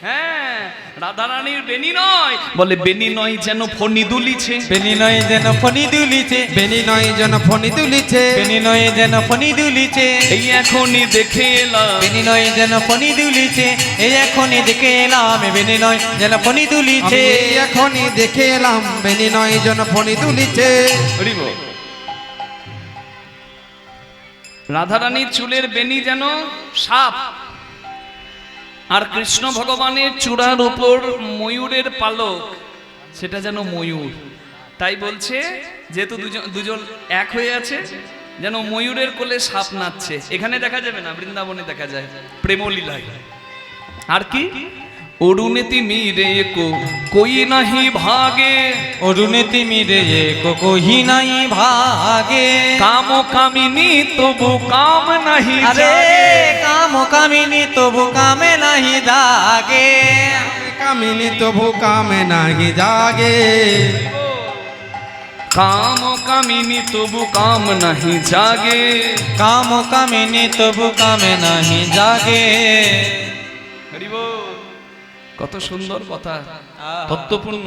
হ্যাঁ রাধারানীর বেনি নয়, বলে বেনি নয় যেন ফণি দুলিছে, বেনি নয় যেন ফণি দুলিছে, বেনি নয় যেন ফণি তুলিছে, বেনি নয় যেন ফণি দুলিছে, এই এখনই দেখে এলাম, বেনি নয় যেন ফণি দুলিছে, এই এখনই দেখে এলাম, বেনি নয় যেন ফণি দুলিছে। আমি এখনই দেখে এলাম, বেনি নয় যেন ফণি তুলিছে। হরিব। রাধারানীর চুলের বেনি যেন সাপ, আর কৃষ্ণ ভগবানের চূড়ার উপর ময়ূরের পালক, সেটা যেন ময়ূর। তাই বলছে যেহেতু দুজন এক হয়ে আছে, যেন ময়ূরের কোলে সাপ নাচছে। এখানে দেখা যাবে না, বৃন্দাবনে দেখা যায় প্রেমলীলায়। আর কি অরুণে তিমিরে কই নাহি ভাগে, অরুণে তিমিরে কহি নাই ভাগে, কাম কামিনী তবু কাম নাহি আরে জাগে। কাম কামিনী তবু কামে নাহি জাগে, কামিনী তবু কামে নাহি জাগে, কাম কামিনী তবু কাম নাহি জাগে। কাম কামিনী তবু কামে নাহি জাগে। হরি বল। কত সুন্দর কথা, তত্ত্বপূর্ণ।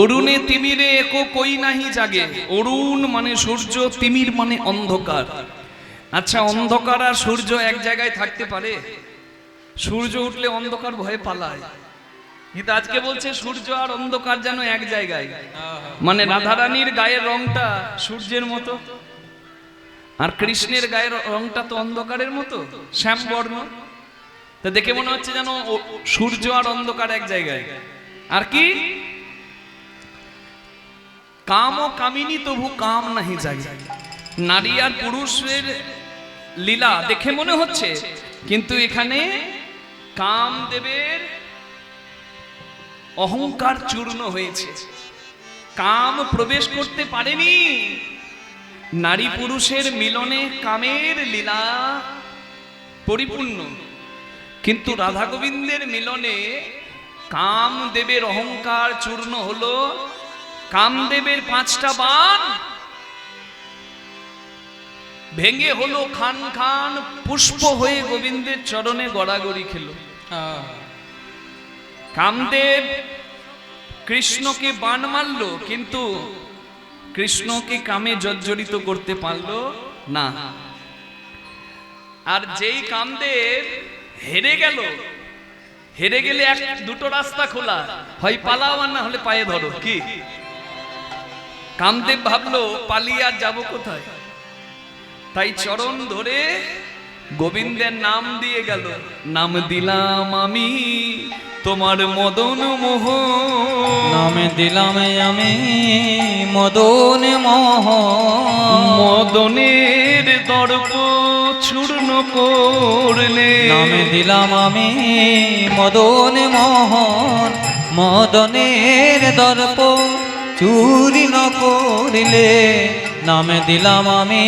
অরুণে তিমিরে কই নাহি জাগে। অরুণ মানে সূর্য, তিমির মানে অন্ধকার। আচ্ছা অন্ধকার আর সূর্য এক জায়গায় থাকতে পারে? সূর্য উঠলে অন্ধকার ভয়ে পালায়, কিন্তু আজকে বলছে সূর্য আর অন্ধকার যেন এক জায়গায়। মানে রাধারানীর গায়ের রংটা সূর্যের মতো, আর কৃষ্ণের গায়ের রংটা তো অন্ধকারের মতো, শ্যামবর্ণ। তা দেখে মনে হচ্ছে যেন সূর্য আর অন্ধকার এক জায়গায়। আর কি কাম ও কামিনী তবু কাম নাহি জাগে। নারী আর পুরুষের লীলা দেখে মনে হচ্ছে, কিন্তু এখানে কামদেবের অহংকার চূর্ণ হয়েছে, কাম প্রবেশ করতে পারেনি। নারী পুরুষের মিলনে কামের লীলা পরিপূর্ণ, কিন্তু রাধা গোবিন্দের মিলনে কামদেবের অহংকার চূর্ণ হলো। কামদেবের 5টা বাণ ভেঙে হলো খান খান, পুষ্প হয়ে গোবিন্দের চরণে গড়াগড়ি খেল। কামদেব কৃষ্ণকে বাণ মারল, কিন্তু কৃষ্ণকে কামে জর্জরিত করতে পারল না। আর যেই কামদেব হেরে গেলে দুটো রাস্তা খোলা, হয় পালাও আর না হলে পায়ে ধরো। কি কামদেব ভাবলো পালিয়ে আর যাবো কোথায়, তাই চরণ ধরে গোবিন্দের নাম দিয়ে গেল। নাম দিলাম আমি তোমার মদন মোহ, নাম দিলাম আমি মদন মোহ, মদনের দর্প চূর্ণ করলে। নাম দিলাম আমি মদন মোহন, মদনের দর্প চূর্ণ করিলে। নাম দিলাম আমি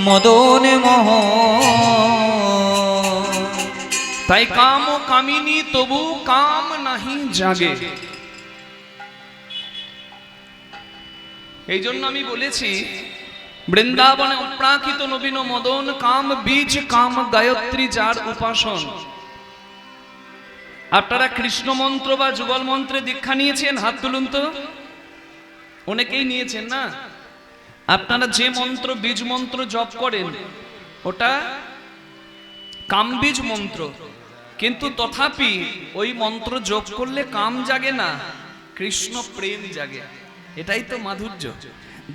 মদন মোহন। তাই কাম ও কামিনী তবু কাম নাহি জাগে। এই জন্য আমি বলেছি বৃন্দাবনে অপ্রাকৃত নবীন মদন, কাম বীজ কাম গায়ত্রী যার উপাসন। আপনারা কৃষ্ণ মন্ত্র বা যুগল মন্ত্রে দীক্ষা নিয়েছেন? হাত তুলুন তো। অনেকেই নিয়েছেন না? আপনারা যে মন্ত্র বীজ মন্ত্র জপ করেন ওটা কামবীজ মন্ত্র, কিন্তু তথাপি ওই মন্ত্র জপ করলে কাম জাগে না, কৃষ্ণ প্রেম জাগে। এটাই তো মাধুর্য।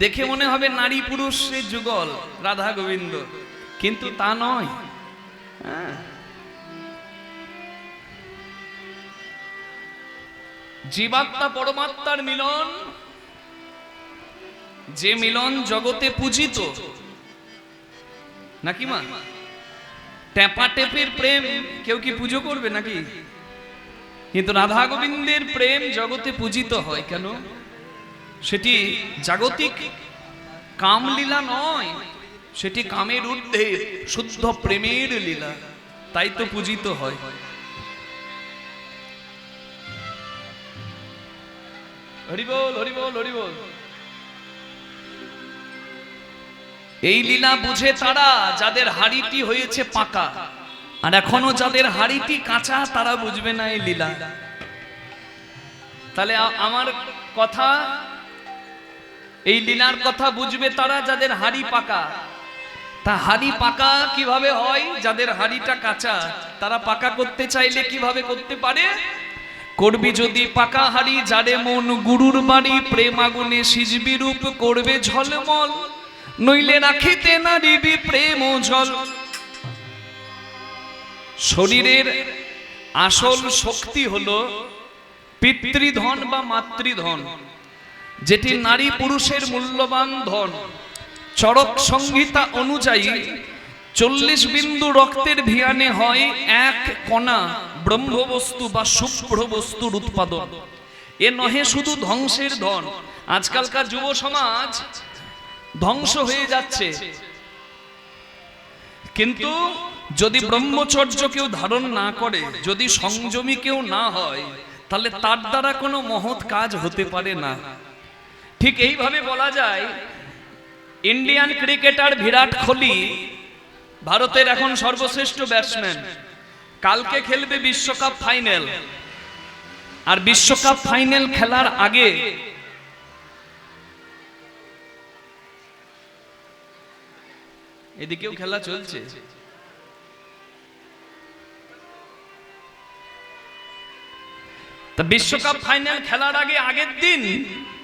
দেখে মনে হবে নারী পুরুষের যুগল রাধা গোবিন্দ, কিন্তু তা নয়। হ্যাঁ, জীবাত্মা পরমাত্মার মিলন, যে মিলন জগতে পূজিত, নাকি মা? টেপা টেপের প্রেম কেউ কি পুজো করবে নাকি? কিন্তু রাধা গোবিন্দের প্রেম জগতে পূজিত হয় কেন? সেটি জাগতিক কামলীলা নয়, সেটি কামের ঊর্ধ্বে শুদ্ধ প্রেমের লীলা, তাই তো পূজিত হয়। হরি বল, হরি বল, হরি বল। এই লীলা বুঝে তারা যাদের হাড়িটি হয়েছে পাকা, আর এখনো যাদের হাড়িটি কাঁচা তারা বুঝবে না এই লীলা। তাহলে আমার কথা, এই লীলার কথা বুঝবে তারা যাদের হাড়ি পাকা। তা হাড়ি পাকা কিভাবে হয়? যাদের হাড়িটা কাঁচা তারা পাকা করতে চাইলে কিভাবে করতে পারে? করবি যদি পাকা হাড়ি, যারে মন গুরুর বাড়ি, প্রেম আগুনে সিজবি রূপ করবে ঝলমল, নইলে রাখিতে না দিবি প্রেম ও জল। শরীরের আসল শক্তি হলো পিতৃধন বা মাতৃধন, যেটি নারী পুরুষের মূল্যবান ধন। চরক সংহিতা অনুযায়ী 40 বিন্দু রক্তের ভিয়ানে হয় এক কণা ব্রহ্মবস্তু বা শুভ্র বস্তুর উৎপাদন। এ নহে শুধু ধ্বংসের ধন। আজকালকার যুব সমাজ ধ্বংস হয়ে যাচ্ছে, কিন্তু যদি ব্রহ্মচর্য কেউ ধারণ না করে, যদি সংযমী কেউ না হয়, তাহলে তার দ্বারা কোনো মহৎ কাজ হতে পারে না। ঠিক এইভাবে বলা যায়, ইন্ডিয়ান ক্রিকেটার বিরাট কোহলি ভারতের এখন সর্বশ্রেষ্ঠ ব্যাটসম্যান। কালকে খেলবে বিশ্বকাপ ফাইনাল, আর বিশ্বকাপ ফাইনাল খেলার আগে এদিকেও খেলা চলছে। তা বিশ্বকাপ ফাইনাল খেলার আগে আগের দিন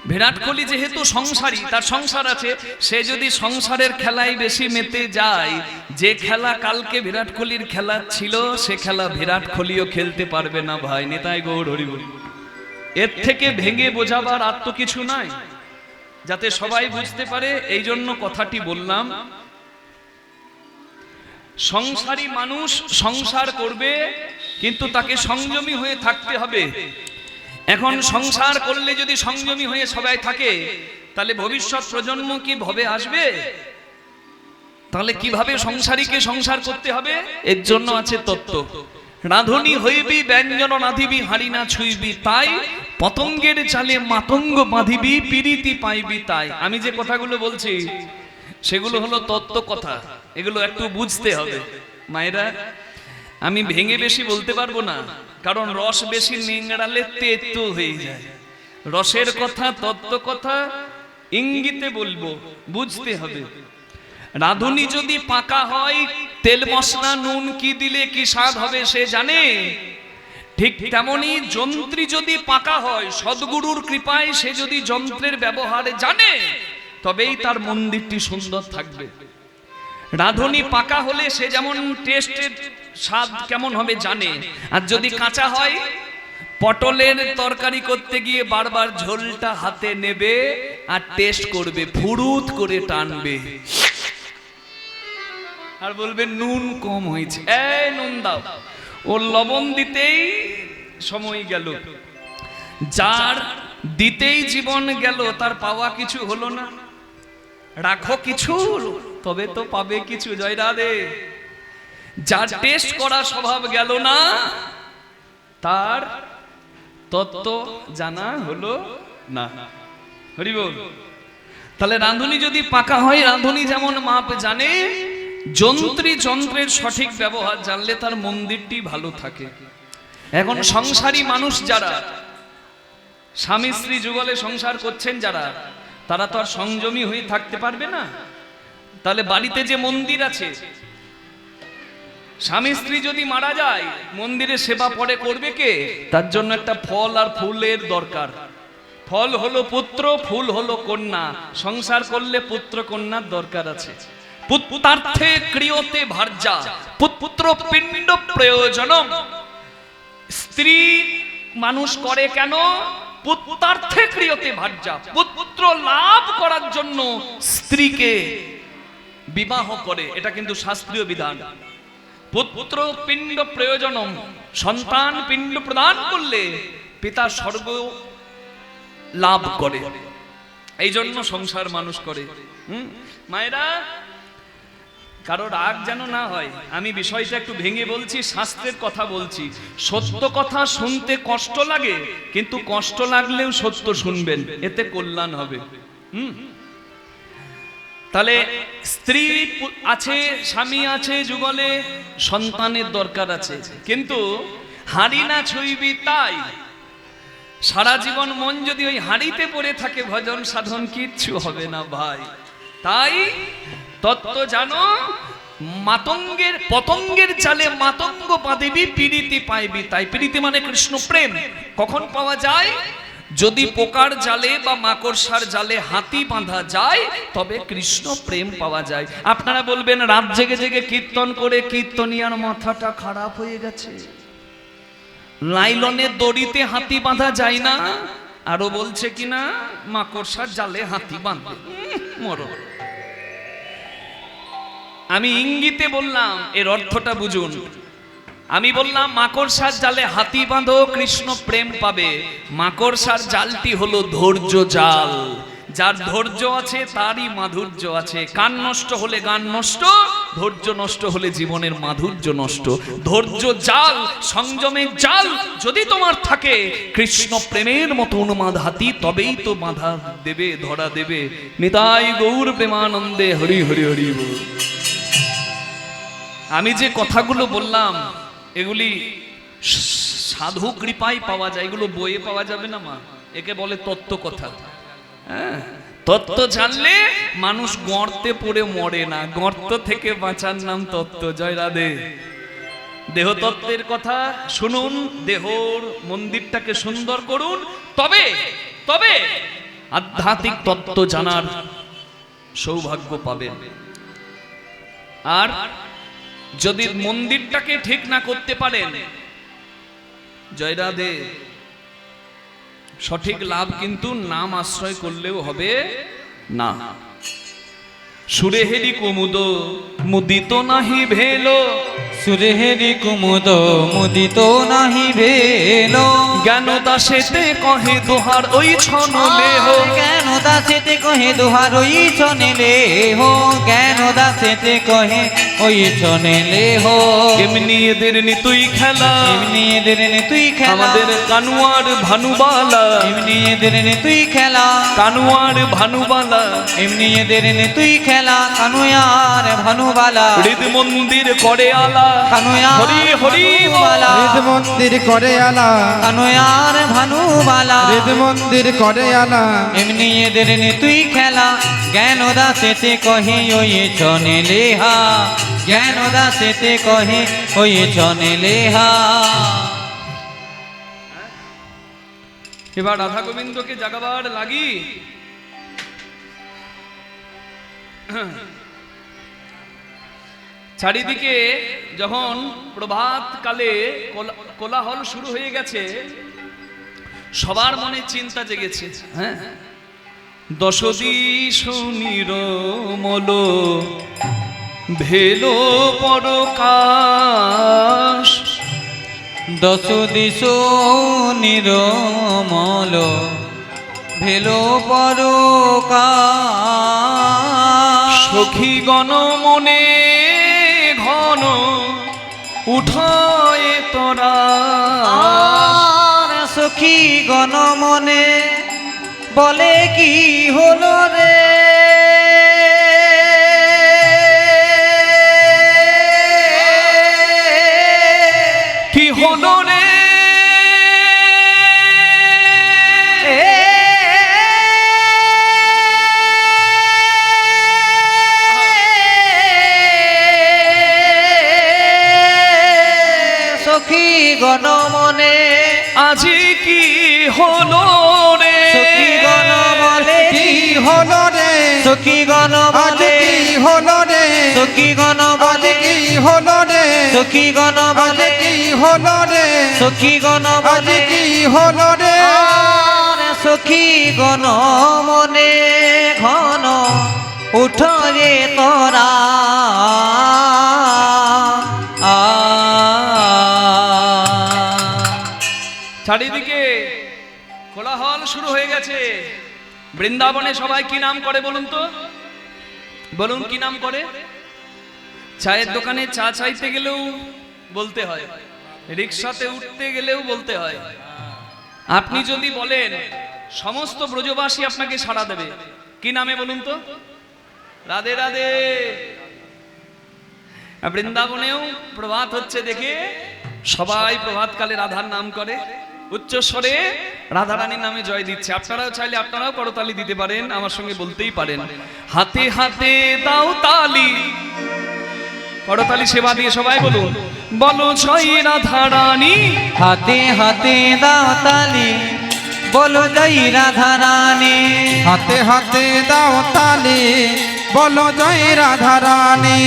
বিরাট কোহলি যেহেতু সংসারী, তার সংসার আছে, সে যদি সংসারের খেলায় বেশি মেতে যায়, যে খেলা কালকে বিরাট কোহলির খেলা ছিল সে খেলা বিরাট কোহলিও খেলতে পারবে না। ভাই নেতাই গৌর হরি বল। এর থেকে ভেঙে বোঝাবার আর তো কিছু নাই, যাতে সবাই বুঝতে পারে, এই জন্য কথাটি বললাম। সংসারী মানুষ সংসার করবে, কিন্তু তাকে সংযমী হয়ে থাকতে হবে। এখন সংসার করলে যদি সংযমী হয়ে সবাই থাকে, তাহলে ভবিষ্যৎ প্রজন্ম কি ভবে আসবে? তাহলে কিভাবে সংসারীকে সংসার করতে হবে, এর জন্য আছে তত্ত্ব। রাঁধুনি হইবি ব্যঞ্জন রাঁধিবি, হাড়ি না ছুঁইবি তাই, পতঙ্গের চালে মাতঙ্গ বাঁধিবি, পিরিতি পাইবি তাই। আমি যে কথাগুলো বলছি সেগুলো হলো তত্ত্ব কথা, এগুলো একটু বুঝতে হবে মায়েরা। আমি ভেঙে বেশি বলতে পারবো না, কারণ রস বেশি নিংড়ালে তেতো হয়ে যায়। রসের কথা, তত্ত্ব কথা ইঙ্গিতে বলবো, বুঝতে হবে। রাঁধুনি যদি পাকা হয়, তেল মশলা নুন কি দিলে কি স্বাদ হবে সে জানে। ঠিক তেমনি যন্ত্রী যদি পাকা হয়, সদ্গুরুর কৃপায় সে যদি যন্ত্রের ব্যবহারে জানে, তবেই তার মন্দিরটি সুন্দর থাকবে। রাঁধুনি পাকা হলে সে যেমন টেস্টের স্বাদ কেমন হবে জানে। আর যদি কাঁচা হয়, পটলের তরকারি করতে গিয়ে বারবার ঝোলটা হাতে নেবে আর টেস্ট করবে, ফুরুত করে টানবে আর বলবে নুন কম হয়েছে, এই নুন দাও। ও লবণ দিতেই সময় গেল, যার দিতেই জীবন গেল তার পাওয়া কিছু হলো না। রাখো কিছু তবে তো পাবে কিছু। জয় রাধে। যার টেস্ট করা স্বভাব গেল না, তার তত্ত্ব জানা হলো না। হরি বল। তাহলে রাঁধুনি যদি পাকা হয়, রাঁধুনি যেমন মাপ জানে, যন্ত্রী যন্ত্রের সঠিক ব্যবহার জানলে তার মন্দিরটি ভালো থাকে। এখন সংসারী মানুষ যারা, স্বামী স্ত্রী যুগলে সংসার করছেন যারা, তারা তো আর সংযমী হয়ে থাকতে পারবে না। তাহলে বাড়িতে যে মন্দির আছে, স্বামী স্ত্রী যদি মারা যায়, মন্দিরে সেবা পরে করবে কে? তার জন্য একটা ফল আর ফুলের দরকার। ফল হলো পুত্র, ফুল হলো কন্যা। সংসার করলে পুত্র কন্যার দরকার আছে। পুত্রার্থে ক্রিয়তে ভার্যা পুত্র পিণ্ড প্রয়োজনম। স্ত্রী মানুষ করে কেন? পুত্রার্থে ক্রিয়তে ভার্যা, পুত্র লাভ করার জন্য স্ত্রীকে বিবাহ করে, এটা কিন্তু শাস্ত্রীয় বিধান। পুত্র পিণ্ড প্রয়োজনম, সন্তান পিণ্ড প্রদান করলে পিতা স্বর্গ লাভ করে, এই জন্য সংসার মানুষ করে। মায়েরা, কারো রাগ যেন না হয়, আমি বিষয়টা একটু ভেঙে বলছি, শাস্ত্রের কথা বলছি। সত্য কথা শুনতে কষ্ট লাগে, কিন্তু কষ্ট লাগলেও সত্য শুনবেন, এতে কল্যাণ হবে। তাহলে স্ত্রী আছে, স্বামী আছে, যুগলে সন্তানের দরকার আছে, কিন্তু হাঁড়ি না ছুঁইবি তাই। সারা জীবন মন যদি ওই হাঁড়িতে পড়ে থাকে, ভজন সাধন কিচ্ছু হবে না ভাই। তাই তত্ত্ব জানো, মাতঙ্গের পতঙ্গের চালে মাতঙ্গ পাদিবি, পীড়িতি পাইবি তাই। পীড়িতি মানে কৃষ্ণ প্রেম। কখন পাওয়া যায়? যদি পোকার জালে বা মাকড়সার জালে হাতি বাঁধা যায়, তবে কৃষ্ণ প্রেম পাওয়া যায়। আপনারা বলবেন, রাত জেগে জেগে কীর্তন করে কীর্তনিয়ার মাথাটা খারাপ হয়ে গেছে, লাইলনের দড়িতে হাতি বাঁধা যায় না, আরো বলছে কিনা মাকড়সার জালে হাতি বাঁধবে। মরো, আমি ইঙ্গিতে বললাম, এর অর্থটা বুঝুন। আমি বললাম মাকড়সার জালে হাতি বাঁধো, কৃষ্ণ প্রেম পাবে। মাকড়সার জালটি হলো ধৈর্য জাল। যার ধৈর্য আছে তারই মাধুর্য আছে। কান নষ্ট হলে গান নষ্ট, ধৈর্য নষ্ট হলে জীবনের মাধুর্য নষ্ট। ধৈর্য জাল, সংযমের জাল যদি তোমার থাকে, কৃষ্ণ প্রেমের মতো উন্মাদ হাতি তবেই তো বাঁধা দেবে, ধরা দেবে। নিতাই গৌর প্রেমানন্দে, হরি হরি হরি বল। আমি যে কথাগুলো বললাম, এগুলি সাধু কৃপায় পাওয়া যায়, এগুলো বইয়ে পাওয়া যাবে না মা। একে বলে তত্ত্ব কথা। হ্যাঁ, তত্ত্ব জানলে মানুষ গর্তে পড়ে মরে না, গর্ত থেকে বাঁচার নাম তত্ত্ব। জয় রাধে। দেহতত্ত্বের কথা শুনুন, দেহর মন্দিরটাকে সুন্দর করুন, তবে তবে আধ্যাত্মিক তত্ত্ব জানার সৌভাগ্য পাবেন। আর যদি মন্দিরটাকে ঠিক না করতে পারেন, জয় রাধে, সঠিক লাভ কিন্তু নাম আশ্রয় করলেও হবে না। সুরেহেরি কুমুদ মুদিত নাহি ভেলো, সুরেহেরি কুমুদ মুদিত নাহি ভেলো। জ্ঞান দাসেতে কহে দোহার ওই ছন লেহ, জ্ঞান দাসেতে কহে দোহার ওই ছনে লেহ। জ্ঞান দাসেতে কহে ওই ছনে লেহ। এমনি এদের নিতুই খেলা, এমনি এদের তুই খেলা, আমাদের কানুয়ার ভানুবালা। এমনি এদের তুই খেলা, কানুয়ার ভানুবালা, এমনি এদের তুই খেলা। কানুয়ার ভানুবালা, হৃদ মন্দির করে আলা, কানুয়ার হরি হরি ভানুবালা। হৃদ মন্দির করে আলা, কানুয়ার ভানুবালা, হৃদ মন্দির করে আলা। এমনি এদের তুই খেলা। জ্ঞান দাসেতে কহে ওই ছনে লেহা, জ্ঞান দাসেতে কহে ওই ছনে লেহা। এবার রাধা গোবিন্দকে জাগাবার লাগি চারিদিকে যখন প্রভাত কালে কোলাহল শুরু হয়ে গেছে, সবার মনে চিন্তা জেগেছে। হ্যাঁ, দশদিশ নিরমল ভেলো পরকাশ, দশ দিশ নিরমল ভেলো পরকাশ। সখীগণ মনে ঘন উঠায় তোরা, আর সখী গণ মনে বলে কি হলো রে। কি হলো রে, সখী গণ মনে আজি কি হলো রে, সখী গণ বলে কি হলো রে, সখী গণ আজ বলে কি হলো রে, সখীগণ আজ বলে কি হলো রে সখীগণ আজ বলে কি হলো রে সখীগণ আজ বলে কি হলো রে আর সখীগণ মনে ঘন উঠ রে তোরা চারিদিকে কোলাহল শুরু হয়ে গেছে। বৃন্দাবনে সবাই কি নাম করে বলুন তো, বলুন কি নাম করে? চায়ের দোকানে চা চাইতে গেলেও বলতে হয়, রিক্সাতে উঠতে গেলেও বলতে হয়। আপনি যদি বলেন সমস্ত ব্রজবাসী আপনাকে সাড়া দেবে। কি নামে বলুন তো? রাধে রাধে। বৃন্দাবনেও প্রভাত হচ্ছে দেখে সবাই প্রভাতকালে রাধার নাম করে, উচ্চস্বরে রাধারানীর নামে জয় দিচ্ছে। আপনারাও চাইলে আপনারাও করতালি দিতে পারেন, আমার সঙ্গে বলতেই পারেন, হাতে হাতে দাও তালি। করতালি সেবা দিয়ে সবাই বলুন, বলো জয় রাধারানী। হাতে হাতে দাও তালি, বলো জয় রাধা রানী। হাতে হাতে দাও তালি, বলো জয় রাধা রানী।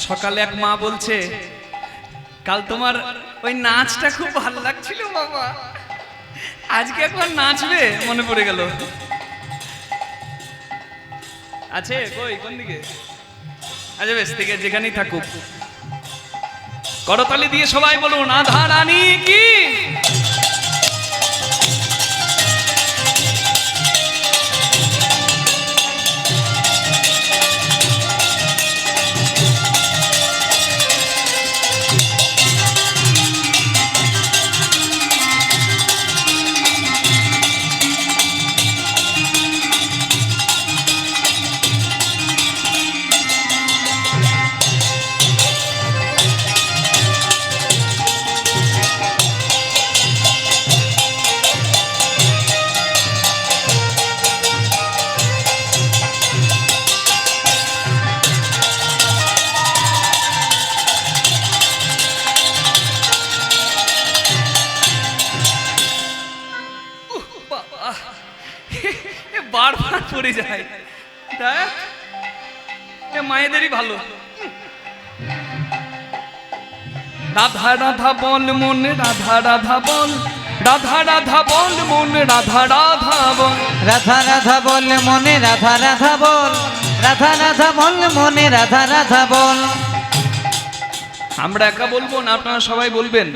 সকালে এক মা বলছে, কাল তোমার ওই নাচটা খুব ভালো লাগছিল বাবা, আজকে একবার নাচবে? মনে পড়ে গেল। আছে কই, কোন দিকে? আচ্ছা বেশ, থেকে যেখানেই থাকুক করতালি দিয়ে সবাই বলুন, রাধা রানী কি। বারবার পড়ে যায়, দেখ এ মায়েদেরই ভালো। রাধা রাধা বল মন, রাধা রাধা বল, রাধা রাধা বল মন, রাধা রাধা বল। রাধা রাধা বল মনে রাধা রাধা বল, রাধা রাধা বল মনে রাধা রাধা বল। আমরা একা বলবো না, আপনারা সবাই বলবেন।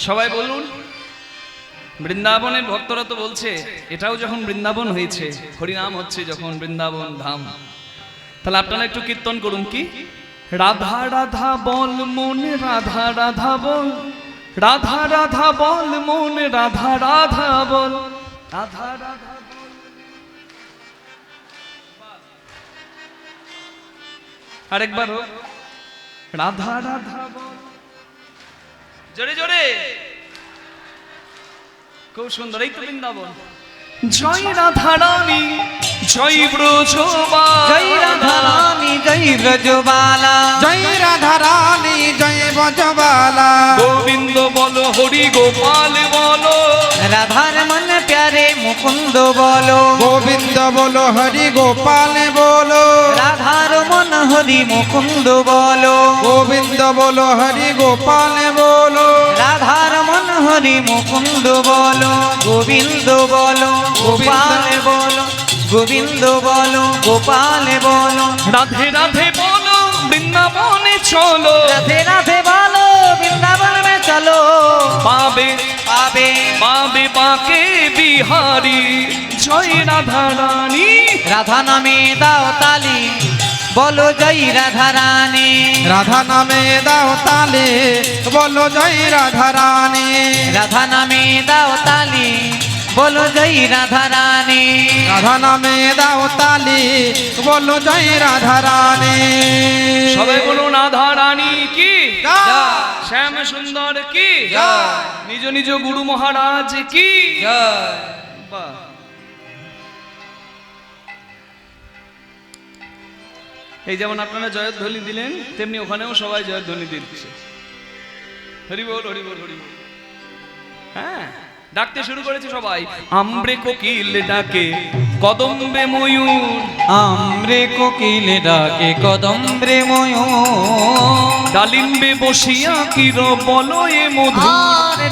সবাই বলুন। বৃন্দাবনের ভক্তরা তো বলছে, এটাও যখন বৃন্দাবন হয়েছে, হরিনাম হচ্ছে যখন বৃন্দাবন ধাম, তাহলে আপনারা একটু কীর্তন করুন। কি? রাধা রাধা বল মন, রাধা রাধা বল, রাধা রাধা বল মন, রাধা রাধা বল, রাধা রাধা বল। আরেকবার হোক, রাধা রাধা বল, জোরে জোরে, খুব সুন্দর। এই তো বৃন্দাবন। জয় রাধা রানী, জয় ব্রজবালা, জয় রাধা রানী জয় ব্রজবালা, জয় রাধা রানী জয় ব্রজবালা। গোবিন্দ বলো, হরি গোপাল বলো, রাধার মন প্যারে মুকুন্দ বলো। গোবিন্দ বলো, হরি গোপাল বলো, রাধার মন হরি মুকুন্দ বলো। গোবিন্দ বলো, হরি গোপাল বলো, রাধার মন হরি মুকুন্দ বলো। গোবিন্দ বলো, গোপাল বলো, গোবিন্দ বলো, গোপাল বলো। রাধে রাধে বলো, বৃন্দাবনে চলো, রাধে রাধে বলো, বৃন্দাবন মে চলো। পাবে পাবে পাবে বাকে বিহারি, জয় রাধা রানী। রাধা নামে দাও তালি, বলো জয় রাধা রানী। রাধা নামে দাও তালে, বলো জয় রাধা রানী। রাধা নামে দাও তালি, বলো জয় রাধা রানী। রাধা নামে দাও তালি, বলো জয় রাধা রানী। সবাই বলুন রাধা রানী কি, জয়। শ্যাম সুন্দর কি, জয়। নিজ নিজ গুরু মহারাজ কি। জয়। বাহ। এই যেমন আপনারা জয়ধ্বনি দিলেন, তেমনি ওখানেও সবাই জয়ধ্বনি দিচ্ছে। হরি বল হরি বল হরি বল। হ্যাঁ, ডাকতে শুরু করেছে সবাই। আমরে কোকিল ডাকে কদম্বে ময়ূর, আমরে কোকিল ডাকে কদম্বে ময়ূর। ডালিম্বে বসিয়া কির বলো এ মধু,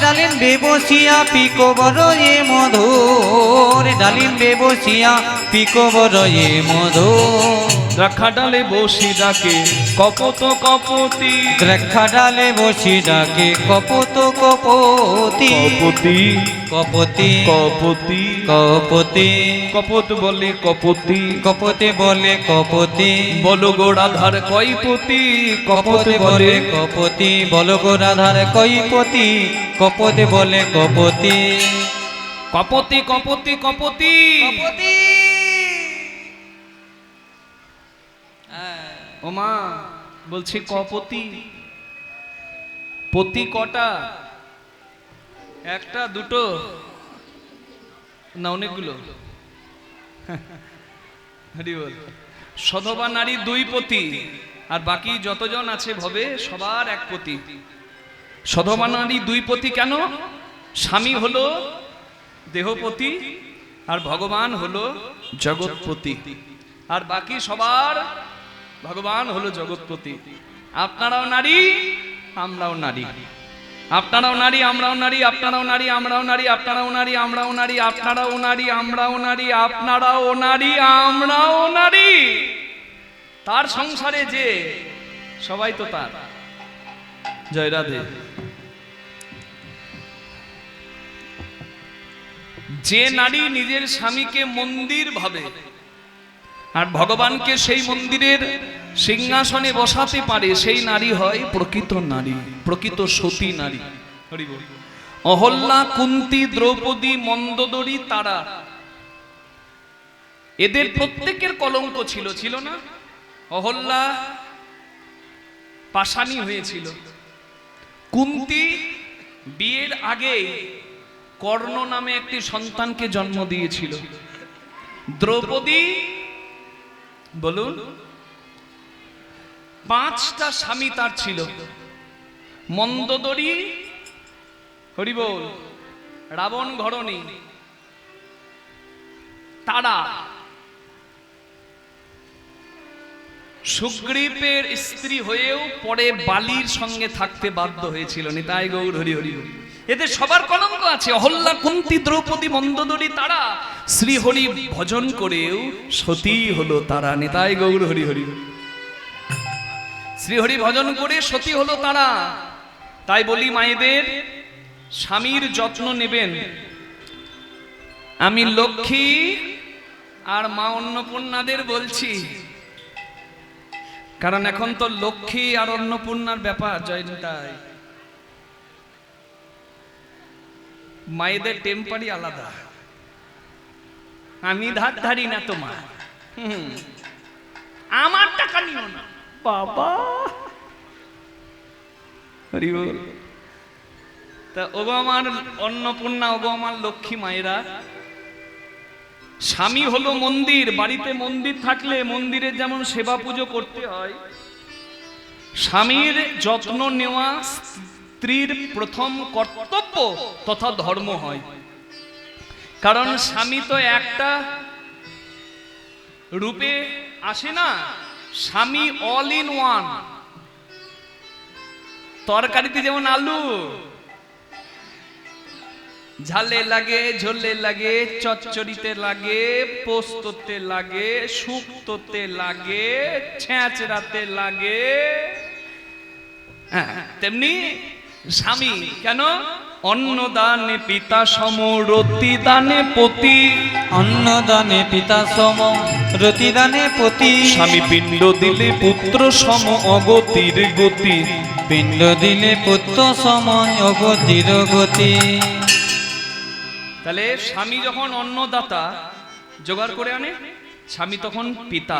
ডালিম্বে বসিয়া পিকো বরয়ে মধুর। ডালিম্বে বসিয়া পিকো বরয়ে মধুর। দ্রাক্ষা ডালে বসি ডাকে কপত কপতি, দ্রাক্ষা ডালে বসি ডাকে কপত কপতি। কপতি কপতি কপতি কপতি কপত বলে কপতি, কপতি বলে কপতি। বলো গোড়াধার কয়পতি, কপতি বলে কপতি, বলো গো রাধার কইপতি। কপতি বলে কপতি। কপতি কপতি কপতি। ও মা বলছি কপতি, পতি কটা? একটা দুটো না অনেকগুলো? হরি বল। সধবা নারী দুই পতি, আর বাকি যতজন আছে ভবে সবার এক পতি। সধবা নারী দুই পতি কেন? স্বামী হলো দেহপতি, আর ভগবান হলো জগৎপতি, আর বাকি সবার ভগবান হলো জগৎপতি। আপনারাও নারী আমরাও নারী, আপনারাও নারী আমরাও নারী, আপনারাও নারী আমরাও নারী, আপনারাও নারী আমরাও নারী, আপনারাও নারী আমরাও নারী, আপনারাও নারী আমরাও নারী। তার সংসারে যে সবাই তো তার। জয় রাধে। যে নারী নিজের স্বামীকে মন্দির ভাবে আর ভগবানকে সেই মন্দিরের সিংহাসনে বসাতে পারে, সেই নারী হয় প্রকৃত নারী, প্রকৃত সতী নারী। হরি বল। অহল্যা, কুন্তী, দ্রৌপদী, মন্দোদরী, তারা, এদের প্রত্যেকের কলঙ্ক ছিল, ছিল না? অহল্যা পাশানি হয়েছিল, কুন্তী বিয়ের আগে কর্ণ নামে একটি সন্তানকে জন্ম দিয়েছিল, দ্রৌপদী বলুন 5টা স্বামী তার ছিল, মন্দোদরী হরি বল রাবণ ঘরণী, তারা সুগ্রীবের স্ত্রী হয়েও পরে বালির সঙ্গে থাকতে বাধ্য হয়েছিল। নিতাই গৌর হরি হরি বল। এদের সবার কলঙ্ক আছে। অহল্যা, কুন্তী, দ্রৌপদী, মন্দোদরী, তারা শ্রীহরি ভজন করেও সতী হলো তারা। নিতাই গৌর হরি হরি বল। শ্রীহরি ভজন করে সতী হলো তারা। তাই বলি মায়েদের স্বামীর যত্ন নেবেন। আমি লক্ষ্মী আর মা অন্নপূর্ণাদের বলছি, কারণ এখন তো লক্ষ্মী আর অন্নপূর্ণার ব্যাপার। জয় নিতাই। মায়েদের টেম্পারি আলাদা। আমি ধার ধারি না তোমার, আমার টাকা নিও না বাবা। হরি বল। তা ওগো আমার অন্নপূর্ণা, ওগো আমার লক্ষ্মী মায়েরা, স্বামী হলো মন্দির। বাড়িতে মন্দির থাকলে মন্দিরের যেমন সেবা পুজো করতে হয়, স্বামীর যত্ন নেওয়া স্ত্রীর প্রথম কর্তব্য তথা ধর্ম হয়। কারণ স্বামী তো একটা রূপে আসে না, স্বামী অল ইন ওয়ান। তরকারিতে যেমন আলু ঝালে লাগে, ঝোলে লাগে, চচ্চড়িতে লাগে, পোস্ততে লাগে, শুক্তোতে লাগে, ছেঁচড়াতে লাগে, তেমনি স্বামী কেন? অন্নদানে পিতা সম, রতিদানে পতি। অন্নদানে পিতা সম, রতিদানে পতি। স্বামী পিণ্ড দিলে পুত্র সম, অগতির গতি। পিণ্ড দিলে পুত্র সম, অগতির গতি। তাহলে স্বামী যখন অন্নদাতা জোগাড় করে আনে, স্বামী তখন পিতা।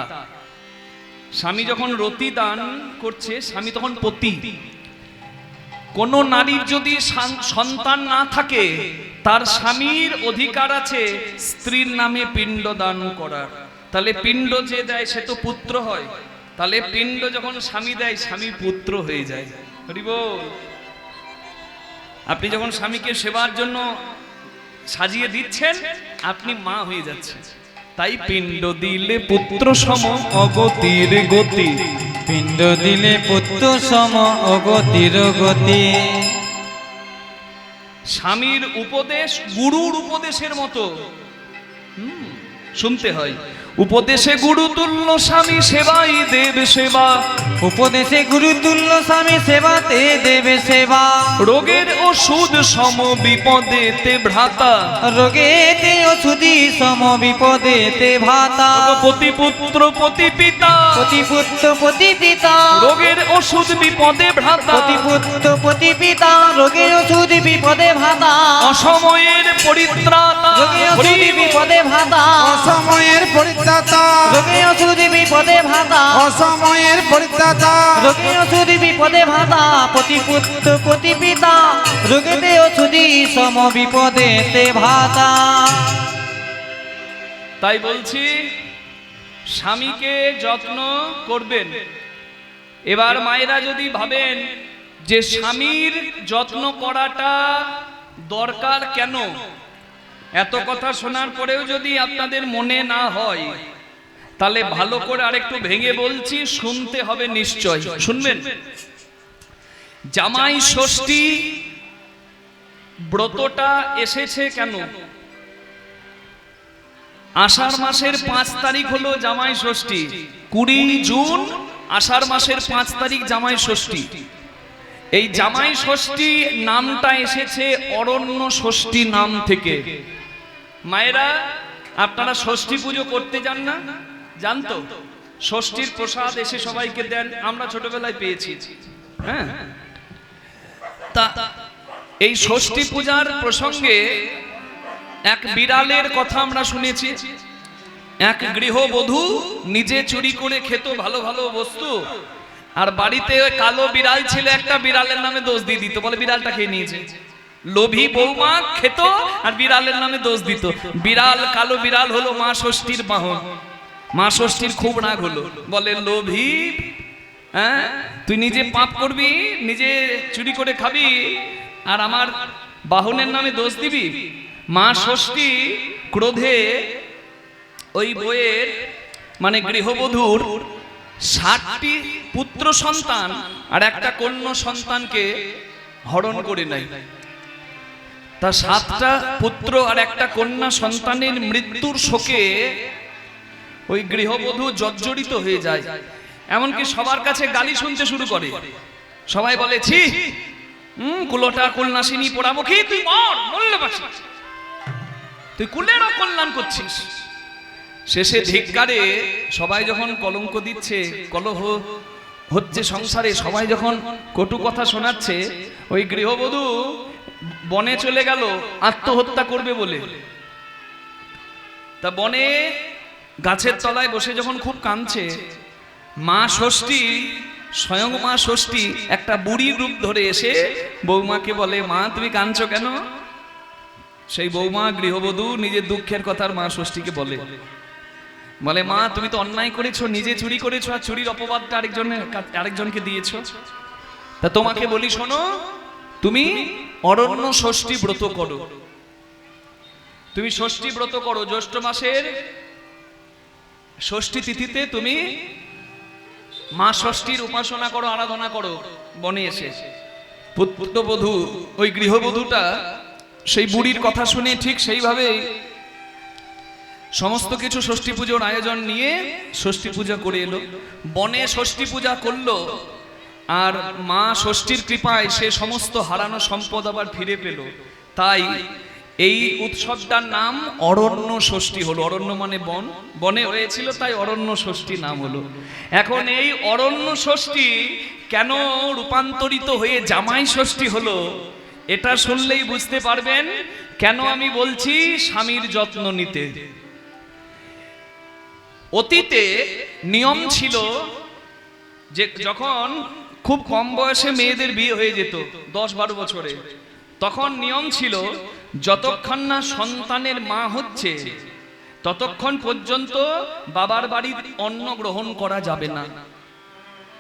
স্বামী যখন রতি দান করছে, স্বামী তখন পতি। কোন নারীর যদি সন্তান না থাকে, তার স্বামীর অধিকার আছে স্ত্রীর নামে পিণ্ড দান করার। তাহলে পিণ্ড যে দেয় সে তো পুত্র হয়। তাহলে পিণ্ড যখন স্বামী দেয়, স্বামী পুত্র হয়ে যায়। হরি বল। আপনি যখন স্বামীকে সেবার জন্য সাজিয়ে দিচ্ছেন, আপনি মা হয়ে যাচ্ছেন। তাই পিণ্ড দিলে পুত্র সম অগতির গতি। পিণ্ড দিলে পুত্র সম অগতির গতি। স্বামীর উপদেশ গুরুর উপদেশের মতো শুনতে হয়। উপদেশে গুরু তুল্য স্বামী, সেবাই দেব সেবা। উপদেশে গুরু তুল্য স্বামী, সেবাতে দেবে সেবা। রোগের ওষুধ সম বিপদেতে ভ্রাতা। রোগেতে ওষুধি সম বিপদেতে ভাতা। পতি পুত্র পতি পিতা। পতি পুত্র পতি পিতা। রোগের ওষুধ বিপদে ভ্রাতা। পতি পুত্র পতি পিতা। রোগের ওষুধ বিপদে ভাতা। অসময়ের পরিত্রাতা। রোগের ওষুধ বিপদে ভাতা। অসময়ের পরিত্রাতা। রোগের ওষুধ বিপদে ভাতা। অসময়ের পরিত্রাতা। রোগের ওষুধ বিপদে ভাতা। পতি পুত্র পতি পিতা। রোগেতে ওষুধি সম বিপদেতে ভাতা। তাই বলছি, স্বামীকে যত্ন করবেন। এবার মায়েরা যদি ভাবেন যে স্বামীর যত্ন করাটা দরকার কেন, এত কথা শোনার পরেও যদি আপনাদের মনে না হয়, তাহলে ভালো করে আরেকটু ভেঙে বলছি, শুনতে হবে নিশ্চয়। শুনবেন। জামাই ষষ্ঠী ব্রতটা এসেছে কেন? আষাঢ় মাসের 5 তারিখ হলো জামাই ষষ্ঠী। 20 জুন আষাঢ় মাসের 5 তারিখ জামাই ষষ্ঠী। এই জামাই ষষ্ঠী নামটা এসেছে অরণ্য ষষ্ঠী নাম থেকে। মায়েরা, আপনারা ষষ্ঠী পুজো করতে যান না? জানতো ষষ্ঠীর প্রসাদ এসে সবাইকে দেন, আমরা ছোটবেলায় পেয়েছি। হ্যাঁ, তা এই ষষ্ঠী পূজার প্রসঙ্গে এক বিড়ালের কথা আমরা শুনেছি। এক গৃহবধূ নিজে চুরি করে খেত ভালো ভালো বস্তু, আর বাড়িতে কালো বিড়াল ছিল একটা, বিড়ালের নামে দোষ দিয়ে দিত, বলে বিড়ালটা খেয়ে নিয়েছে। লোভী বৌমা খেত আর বিড়ালের নামে দোষ দিত। বিড়াল, কালো বিড়াল হলো মা ষষ্ঠীর বাহন। মা ষষ্ঠীর খুব রাগ হলো, বলে লোভী, হ্যাঁ তুই নিজে পাপ করবি, নিজে চুরি করে খাবি, আর আমার বাহনের নামে দোষ দিবি। মা ষষ্ঠী ক্রোধে ওই বইয়ের মানে গৃহবধূর 60টি পুত্র সন্তান আর একটা কন্যা সন্তানকে হরণ করে নেয়। তা 7টা পুত্র আর একটা কন্যা সন্তানের মৃত্যুর শোকে ওই গৃহবধূ জর্জরিত হয়ে যায়। এমনকি সবার কাছে গালি শুনতে শুরু করে। সবাই বলে, ছি, কুলোটা কুলনাশিনী পোড়ামুখী, তুই মর, মরলে বাঁচি, তুই কুলের অকল্যাণ করছিস। শেষে ধিক্কারে সবাই যখন কলঙ্ক দিচ্ছে, কলহ হচ্ছে সংসারে, সবাই যখন কটু কথা শোনাচ্ছে, ওই গৃহবধূ বনে চলে গেল আত্মহত্যা করবে বলে। তা বনে গাছের তলায় বসে যখন খুব কাঁদছে, মা ষষ্ঠী, স্বয়ং মা ষষ্ঠী একটা বুড়ির রূপ ধরে এসে বৌমাকে বলে, মা তুমি কাঁদছো কেন? সেই বৌমা গৃহবধূ নিজের দুঃখের কথা মা ষষ্ঠীকে বলে, মা তুমি তো অন্যায় করেছো, নিজে চুরি করেছো, আর চুরির অপবাদটা আরেকজনকে দিয়েছো। তা তোমাকে বলি, শোনো, তুমি অরণ্য ষষ্ঠী ব্রত করো। তুমি ষষ্ঠী ব্রত করো, জ্যৈষ্ঠ মাসের ষষ্ঠী তিথিতে তুমি মা ষষ্ঠীর উপাসনা করো, আরাধনা করো বনে এসে। পুত্রবধূ ওই গৃহবধূটা সেই বুড়ির কথা শুনে ঠিক সেইভাবে সমস্ত কিছু ষষ্ঠী পুজোর আয়োজন নিয়ে ষষ্ঠী পূজা করে এলো। বনে ষষ্ঠী পূজা করলো, আর মা ষষ্ঠীর কৃপায় সে সমস্ত হারানো সম্পদ আবার ফিরে পেল। তাই এই উৎসবটার নাম অরণ্য ষষ্ঠী হলো। অরণ্য মানে বন, বনে হয়েছিল তাই অরণ্য ষষ্ঠী নাম হলো। এখন এই অরণ্য ষষ্ঠী কেন রূপান্তরিত হয়ে জামাই ষষ্ঠী হলো, এটা শুনলেই বুঝতে পারবেন কেন আমি বলছি স্বামীর যত্ন নিতে? অতীতে নিয়ম ছিল যে যখন খুব কম বয়সে মেয়েদের বিয়ে হয়ে যেত 10-12 বছরে, তখন নিয়ম ছিল যতক্ষণ না সন্তানের মা হচ্ছে ততক্ষণ পর্যন্ত বাবার বাড়ির অন্ন গ্রহণ করা যাবে না।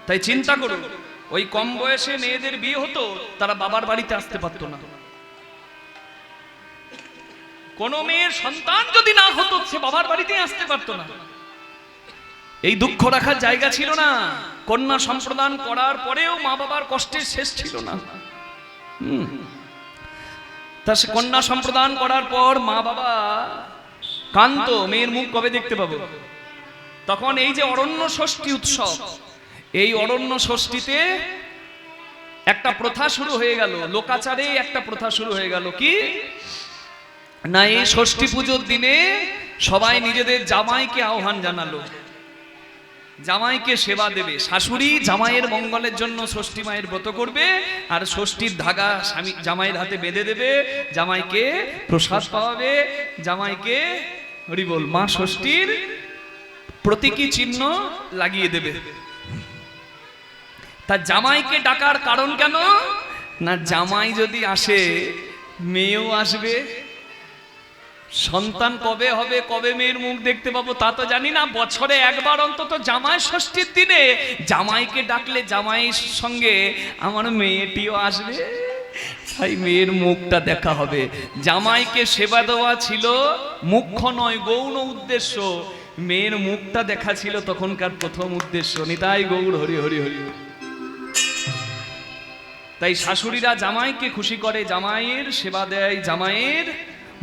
তাই চিন্তা করুন, ওই কম বয়সে মেয়েদের বিয়ে হতো, তারা বাবার বাড়িতে আসতে পারতো না। কোন মেয়ের সন্তান যদি না হতো সে বাবার বাড়িতে আসতে পারতো না। এই দুঃখ রাখার জায়গা ছিল না। কন্যা সম্প্রদান করার পরেও মা বাবার কষ্টের শেষ ছিল না। তা সে কন্যা সম্প্রদান করার পর মা বাবা কান্ত, মেয়ের মুখ কবে দেখতে পাবো। তখন এই যে অরণ্য ষষ্ঠী উৎসব, এই অরণ্য ষষ্ঠীতে একটা প্রথা শুরু হয়ে গেল, লোকাচারে একটা প্রথা শুরু হয়ে গেল। কি না, এই ষষ্ঠী পুজোর দিনে সবাই নিজেদের জামাইকে আহ্বান জানালো, জামাইকে সেবা দেবে। শাশুড়ি জামাইয়ের মঙ্গলের জন্য ষষ্ঠী মায়ের ব্রত করবে, আর ষষ্ঠীর ধাগা স্বামী জামাইয়ের হাতে বেঁধে দেবে, জামাইকে প্রসাদ পাওয়াবে, জামাইকে হরি বল মা ষষ্ঠীর প্রতীকী চিহ্ন লাগিয়ে দেবে। তা জামাইকে ডাকার কারণ কেন না, জামাই যদি আসে মেয়েও আসবে। সন্তান কবে হবে, কবে মেয়ের মুখ দেখতে পাবো তা তো জানি না। বছরে একবার অন্তত জামাই ষষ্ঠীর দিনে জামাইকে ডাকলে জামাইয়ের সঙ্গে আমার মেয়েটিও আসবে, তাই মেয়ের মুখটা দেখা হবে। জামাইকে সেবা দেওয়া ছিল মুখ্য নয়, গৌণ উদ্দেশ্য। মেয়ের মুখটা দেখা ছিল তখনকার প্রথম উদ্দেশ্য। নিতাই গৌর হরি হরি হরি। তাই শাশুড়িরা জামাইকে খুশি করে, জামাইয়ের সেবা দেয়, জামাইয়ের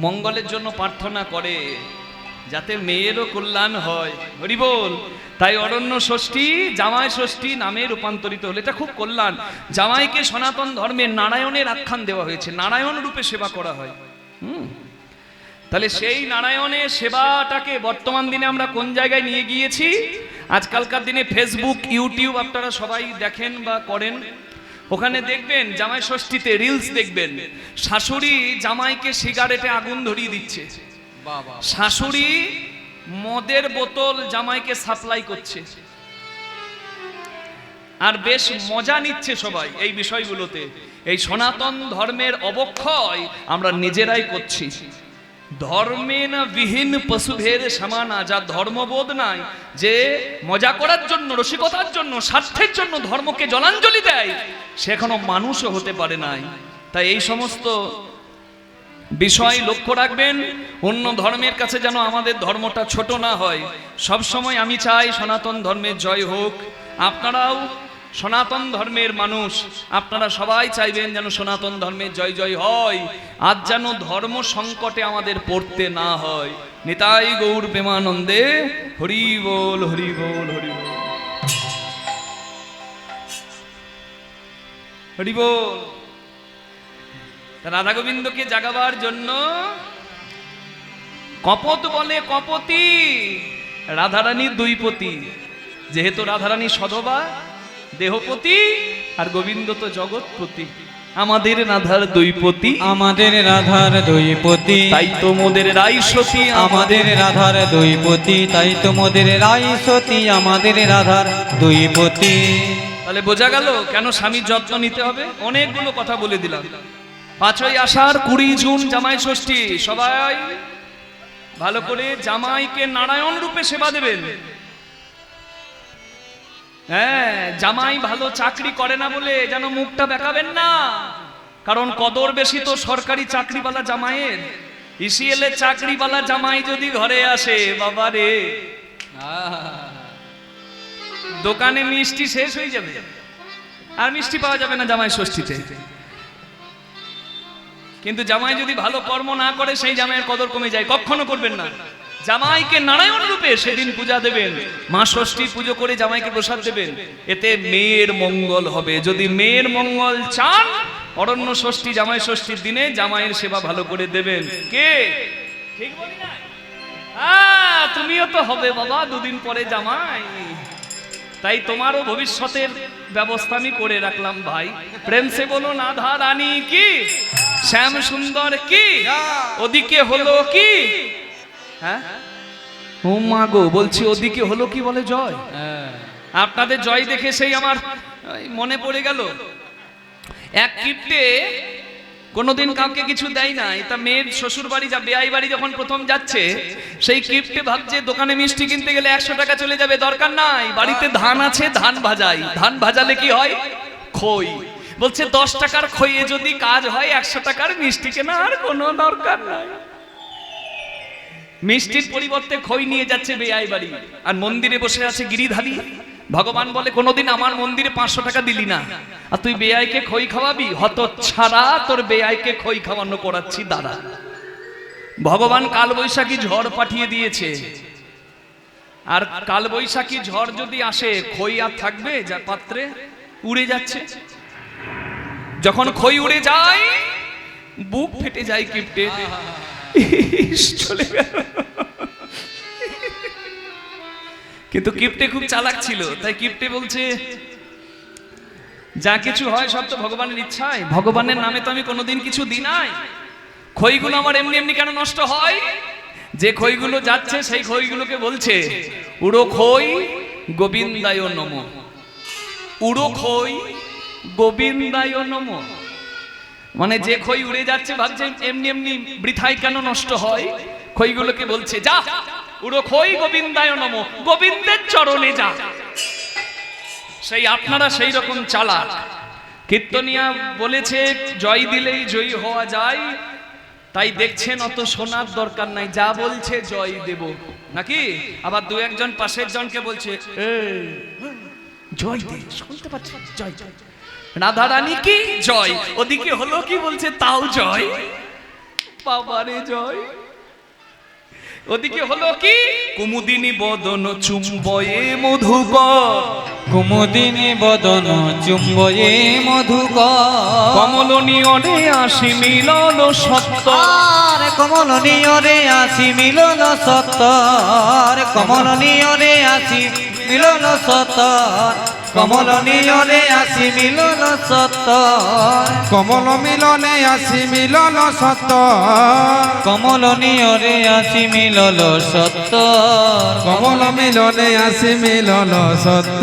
মঙ্গলের জন্য প্রার্থনা করে যাতে মেয়েরও কল্যাণ হয়। হরি বল। তাই অরণ্য ষষ্ঠী জামাই ষষ্ঠী নামে রূপান্তরিত হলো। এটা খুব কল্যাণ। জামাইকে সনাতন ধর্মে নারায়ণের আখ্যান দেওয়া হয়েছে, নারায়ণ রূপে সেবা করা হয়। তাহলে সেই নারায়ণের সেবাটাকে বর্তমান দিনে আমরা কোন জায়গায় নিয়ে গিয়েছি? আজকালকার দিনে ফেসবুক, ইউটিউব আপনারা সবাই দেখেন বা করেন, ওখানে দেখবেন জামাই ষষ্ঠীতে রিলস দেখবেন, শাশুড়ি জামাইকে সিগারেটে আগুন ধরিয়ে দিচ্ছে, শাশুড়ি মদের বোতল জামাইকে সাপ্লাই করছে, আর বেশ মজা নিচ্ছে সবাই এই বিষয়গুলোতে। এই সনাতন ধর্মের অবক্ষয় আমরা নিজেরাই করছি। ধর্মে না বিহীন পশুভের সমানা, যা ধর্মবোধ নাই, যে মজা করার জন্য, রসিকতার জন্য, স্বার্থের জন্য ধর্মকে জলাঞ্জলি দেয়, সে এখনো মানুষও হতে পারে নাই। তাই এই সমস্ত বিষয় লক্ষ্য রাখবেন। অন্য ধর্মের কাছে যেন আমাদের ধর্মটা ছোট না হয়। সব সময় আমি চাই সনাতন ধর্মের জয় হোক। আপনারাও সনাতন ধর্মের মানুষ, আপনারা সবাই চাইবেন যেন সনাতন ধর্মের জয় জয় হয়। আজ যেন ধর্ম সংকটে আমাদের পড়তে না হয়। নিতাই গৌর প্রেমানন্দে হরি বল হরি বল হরি বল হরি বল। রাধা গোবিন্দকে জাগাবার জন্য কপত বলে কপতি, রাধারানীর দুই পতি। যেহেতু রাধারানী সধবা দেহপতি, আর গোবিন্দ তো জগৎপতি। আমাদের রাধার দুই পতি, আমাদের রাধার দুই পতি, তাই তো মোদের রাই সতী। আমাদের রাধার দুই পতি, তাই তো মোদের রাই সতী, আমাদের রাধার দুই পতি। তাহলে বোঝা গেল কেন স্বামীর যত্ন নিতে হবে। অনেকগুলো কথা বলে দিলাম। 5ই আষাঢ় 20 জুন জামাই ষষ্ঠী। সবাই ভালো করে জামাইকে নারায়ণ রূপে সেবা দেবেন। হ্যাঁ, জামাই ভালো চাকরি করে না বলে যেন মুখটা বেঁকাবেন না, কারণ কদর বেশি তো সরকারি চাকরিওয়ালা জামাইয়ের। ইসিএল এর চাকরিওয়ালা জামাই যদি ঘরে আসে, বাবা রে, দোকানে মিষ্টি শেষ হয়ে যাবে, আর মিষ্টি পাওয়া যাবে না জামাই ষষ্ঠীতে। কিন্তু জামাই যদি ভালো কর্ম না করে, সেই জামাইয়ের কদর কমে যায়। কখনো করবেন না। জামাইকে নারায়ণ রূপে সেদিন পূজা দেবেন, মা ষষ্ঠী পুজো করে জামাইকে প্রসাদ দেবেন, এতে মেয়ের মঙ্গল হবে। যদি মেয়ের মঙ্গল চান, অরণ্য ষষ্ঠী জামাই ষষ্ঠীর দিনে জামাইয়ের সেবা ভালো করে দেবেন। কে ঠিক বলি না? তুমিও তো হবে বাবা 2 দিন পরে জামাই। তাই তোমারও ভবিষ্যতের ব্যবস্থা আমি করে রাখলাম ভাই। প্রেম সে বলো রাধা রানী কি। শ্যাম সুন্দর কি, ওদিকে হলো কি, হ্যাঁ ও মা গো, বলছি ওদিকে হলো কি বলে জয়। আপনাদের জয় দেখে সেই আমার মনে পড়ে গেল, এক কিপ্টে কোনোদিন কাউকে কিছু দেয় না, এটা মেয়ের শ্বশুর বাড়ি যা বেয়াই বাড়ি যখন প্রথম যাচ্ছে, সেই কিপ্টে ভাবছে দোকানে মিষ্টি কিনতে গেলে 100 টাকা চলে যাবে, দরকার নাই, বাড়িতে ধান আছে, ধান ভাজাই, ধান ভাজালে কি হয়, খই। বলছে 10 টাকার খইয়ে যদি কাজ হয় 100 টাকার মিষ্টি কেনার কোনো দরকার নাই। মিষ্টির পরিবর্তে খই নিয়ে যাচ্ছে বেয়াই বাড়ি, আর মন্দিরে বসে আছে গিরিধারী। ভগবান বলে কোনোদিন আমার মন্দিরে 500 টাকা দিলি না, আর তুই বেয়াইকে খই খাওয়াবি, হতচ্ছাড়া, তোর বেয়াইকে খই খাওয়ানো করাচ্ছি দাদা। ভগবান কালবৈশাখী ঝড় পাঠিয়ে দিয়েছে, আর কালবৈশাখী ঝড় যদি আসে খই আর থাকবে যা পাত্রে, উড়ে যাচ্ছে। যখন খই উড়ে যায় বুক ফেটে যায় কিপ্টে, চলে গেল। কিন্তু কিপ্টে খুব চালাক ছিল, তাই কিপ্টে বলছে যা কিছু হয় সব তো ভগবানের ইচ্ছায়, ভগবানের নামে তো আমি কোনোদিন কিছু দিই নাই, খইগুলো আমার এমনি এমনি কেন নষ্ট হয়। যে খইগুলো যাচ্ছে সেই খইগুলোকে বলছে উড়ো খই গোবিন্দায় নমঃ, উড়ো খই গোবিন্দায় নমঃ। মানে যে খই উড়ে যাচ্ছে ভাবছে এমনি এমনি বৃথায় কেন নষ্ট হয়, খইগুলোকে বলছে যা উড়ো খই গোবিন্দায় নমঃ, গোবিন্দের চরণে যা। সেই আপনারা সেই রকম চালাক। কীর্তনিয়া বলেছে জয় দিলেই জয়ী হওয়া যায়, তাই দেখছেন অত শোনার দরকার নাই, যা বলছে জয় দেব নাকি। আবার দু একজন পাশের জনকে বলছে জয় দে, শুনতে পাচ্ছি জয় জয়, রাধা রানী কি জয়, ওদিকে হলো কি বলছে তাও জয়, বাবারে জয়। ওদিকে হলো কি কুমুদিনী বদন চুম্বয়ে মধুকর, কুমুদিনী বদন চুম্বয়ে মধুকর, কমল নিয়নে আসি মিলন সত্য, কমল নিয়রে আসি মিলন সত্তর, কমল নিয়রে আসি মিলন সত্তর, কমল নিয়রে আসি মিলন সত্তর, কমল মিলনে আসি মিলন সত্য, কমল নিয়রে আসি মিলন সত্তর, কমল মিলনে আসি মিলন সত্য।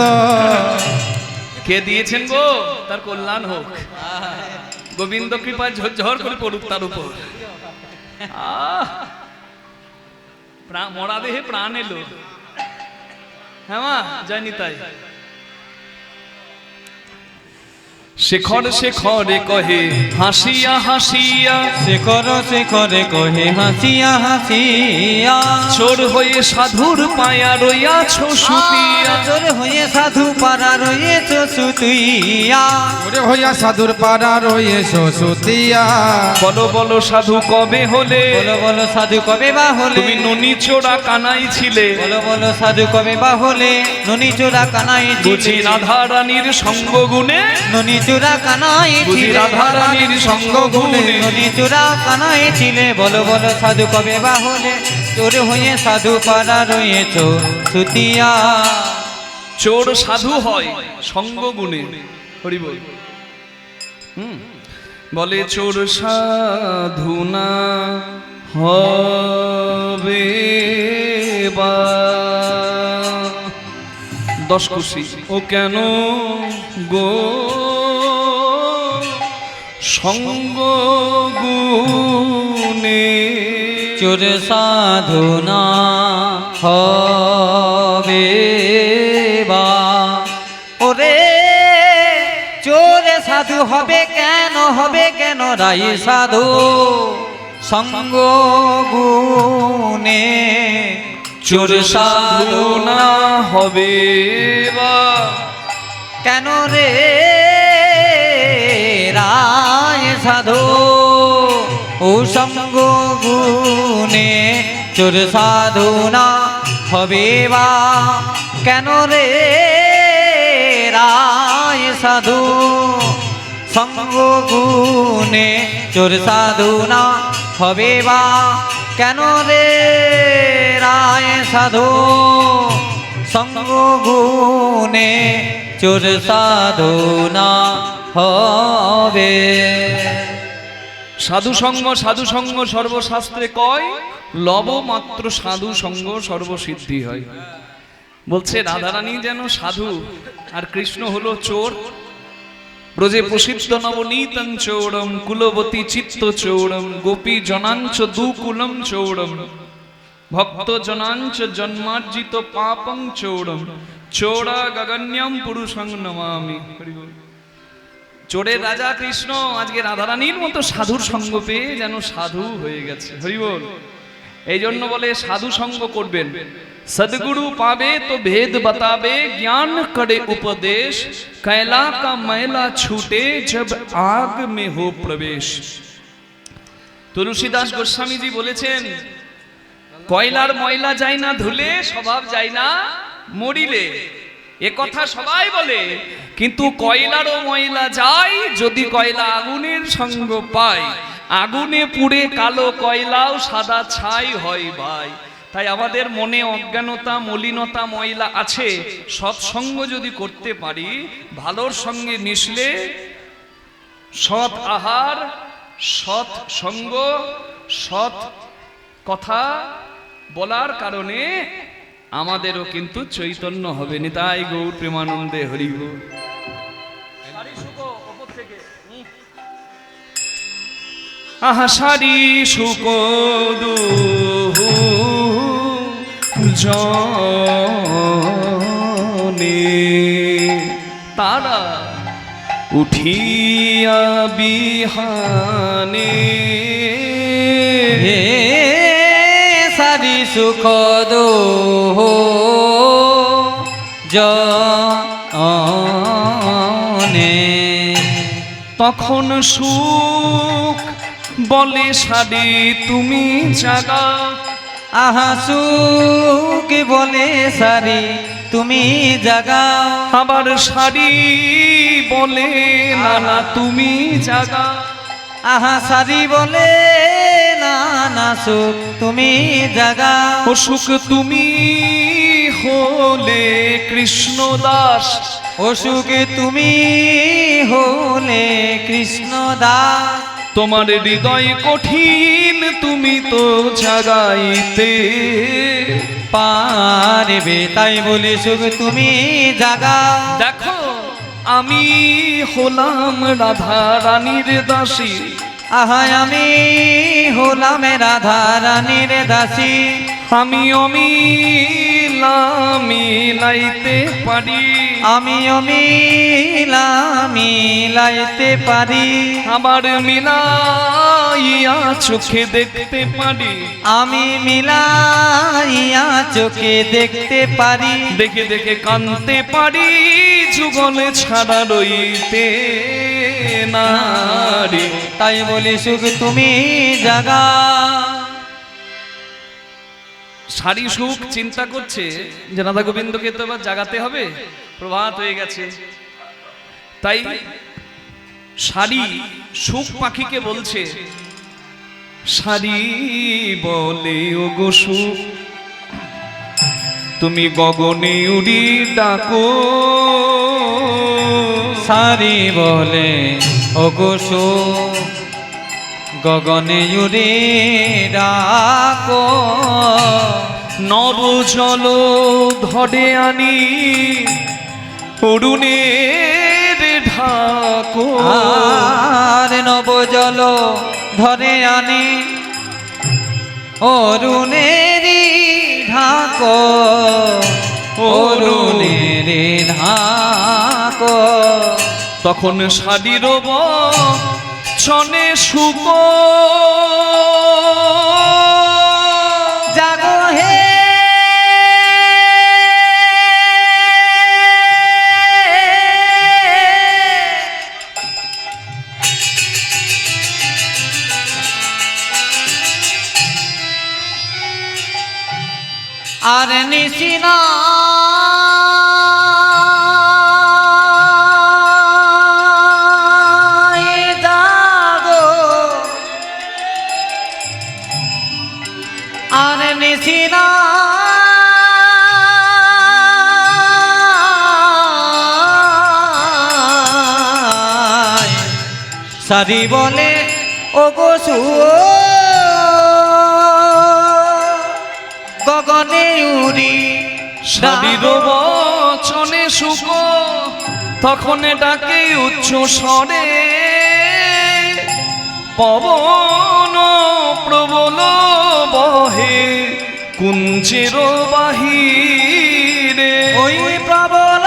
কে দিয়েছেন গো, তার কল্যাণ হোক, গোবিন্দ কৃপায় ঝরঝর করে পড়ুক তার উপর। মরা দেহে প্রাণ এলো, হ্যাঁ মা জানি তাই। শেখর শেখরে কহে হাসিয়া হাসিয়া, শেখর শেখরে কহে হাসিয়া হাসিয়া, চোর হয়ে সাধুর পায়া রইয়াছ সুতিয়া, চোর হয়ে সাধু পাড়া রয়েছ সুতুইয়া, ওরে হইয়া সাধুর পাড়া রয়েছো সুতিয়া, বলো বলো সাধু কবে হলে, বলো বলো সাধু কবে বা হলে, তুমি ননি চোরা কানাই ছিলে, বলো বলো সাধু কবে বা হলে, ননি চোরা কানাই বুঝি রাধা রানীর সঙ্গ গুণে, ননি চোরা কানাই বুঝি ছিলে, রাধা রানীর সঙ্গ গুণে, ননি চোরা কানাই ছিলে, বলো বলো সাধু কবে বা হলে, চোর হয়ে সাধু পাড়া রয়েছ সুতিয়া। চোর সাধু হয় সঙ্গ গুণে, হরি বল। বলে চোর সাধু না হবে বা 10 খুশি ও কেন গো সঙ্গ গুণে, চোর সাধু না হবে বা, ওরে চোর সাধু হবে কেন, হবে কেন রাই সাধু সঙ্গ গুণে, চোর সাধু না হবে বা, কেন রে রায় সাধু ও সঙ্গ গুণে, চোর সাধু না হবে বা, কেন রে রায় সাধু সঙ্গ গুণে, চোর সাধু না হবে বা, কেন রে রায় সাধু সঙ্গ গুণে, চোর সাধু না হবে। সাধু সঙ্গ সর্বশাস্ত্রে কয়, লব মাত্র সাধু সঙ্গ সর্বসিদ্ধি হয়। বলছে রাধারানী যেন সাধু আর কৃষ্ণ হলো চোর। ব্রজে প্রসিদ্ধ নবনীতং চৌরম কুলবতী চিত্ত চৌরম গোপী জনাঞ্চ দুকুলম চৌরম ভক্ত জনাঞ্চ জন্মার্জিত পাপং চৌরম চৌরা গগন্যম পুরুষং নমামি। চোরের রাজা কৃষ্ণ আজকে রাধারানীর মতো সাধুর সঙ্গ পেয়ে যেন সাধু হয়ে গেছে। হরিবল। এই জন্য বলে সাধু সঙ্গ করবেন। सदगुरु पावे तो भेद बतावे ज्ञान करे उपदेश कैला का मैला छूटे जब आग में हो प्रवेश। তুলসীদাস গোস্বামীজি বলেছেন, কয়লার ময়লা যায় না ধুলে, স্বভাব যায় না মরিলে। এ কথা সবাই বলে, কিন্তু কয়লারও ময়লা যায় যদি কয়লা আগুনের সঙ্গ পায়। আগুনে পুড়ে কালো কয়লাও সাদা ছাই হয় ভাই। তাই আমাদের মনে অজ্ঞানতা মলিনতা ময়লা আছে, সৎসঙ্গ যদি করতে পারি, ভালোর সঙ্গে মিশলে, সৎ আহার, সৎ সঙ্গ, সৎ কথা বলার কারণে আমাদেরও কিন্তু চৈতন্য হবে। নিতাই গৌর প্রেমানন্দে হরি গৌর। আহা সারি শুকদু জনে তারা উঠিয়া বিহানে হে সারি সুখ দো জনে তখন সুখ বলে সারি তুমি জাগা। আহা সুখ বলে সারি তুমি জাগাও। আবার সারি বলে নানা তুমি জাগা। আহা সারি বলে না সুখ তুমি জাগাও। ও সুখ তুমি হলে কৃষ্ণ দাস। ও সুখ তুমি হলে কৃষ্ণ দাস। তোমার হৃদয় কঠিন তুমি তো জাগাইতে পারবে, তাই বলে সুখ তুমি জাগাও। দেখো আমি হলাম রাধা রানীর দাসী। আহা আমি হলাম রাধা রানীর দাসী। আমি মিলাইতে পারি। আমি মিলাইতে পারি। আবার মিলাইয়া চোখে দেখতে পারি। আমি মিলাইয়া চোখে দেখতে পারি। দেখে দেখে কানতে পারি, যুগলে ছাড়া রইতে নারী। তাই বলি সুখ তুমি জাগা। সারি সুখ চিন্তা করছে যে রাধা গোবিন্দকে তো এবার জাগাতে হবে, প্রভাত হয়ে গেছে। তাই সারি সুখ পাখিকে বলছে, সারি বলে ও গো সুখ তুমি গগনে উড়ি ডাকো। সারি বলে ও গো সুখ গগনে উড়ে ডাকো। নব জল ধরে আনি অরুণের ঢাকো। আর নব জল ধরে আনি অরুণেরি ঢাকো। অরুণেরি ঢাকো। তখন সারির ছনে শুক জাগো হে আর নিশিনা জাগো। আর নিশিনা সারি বলে ও গো গগনে উড়ি শারীর বচনে সুখ তখন ডাকে উচ্চ স্বরে পবন প্রবল বহে কুঞ্জের বাহিরে ওই প্রবল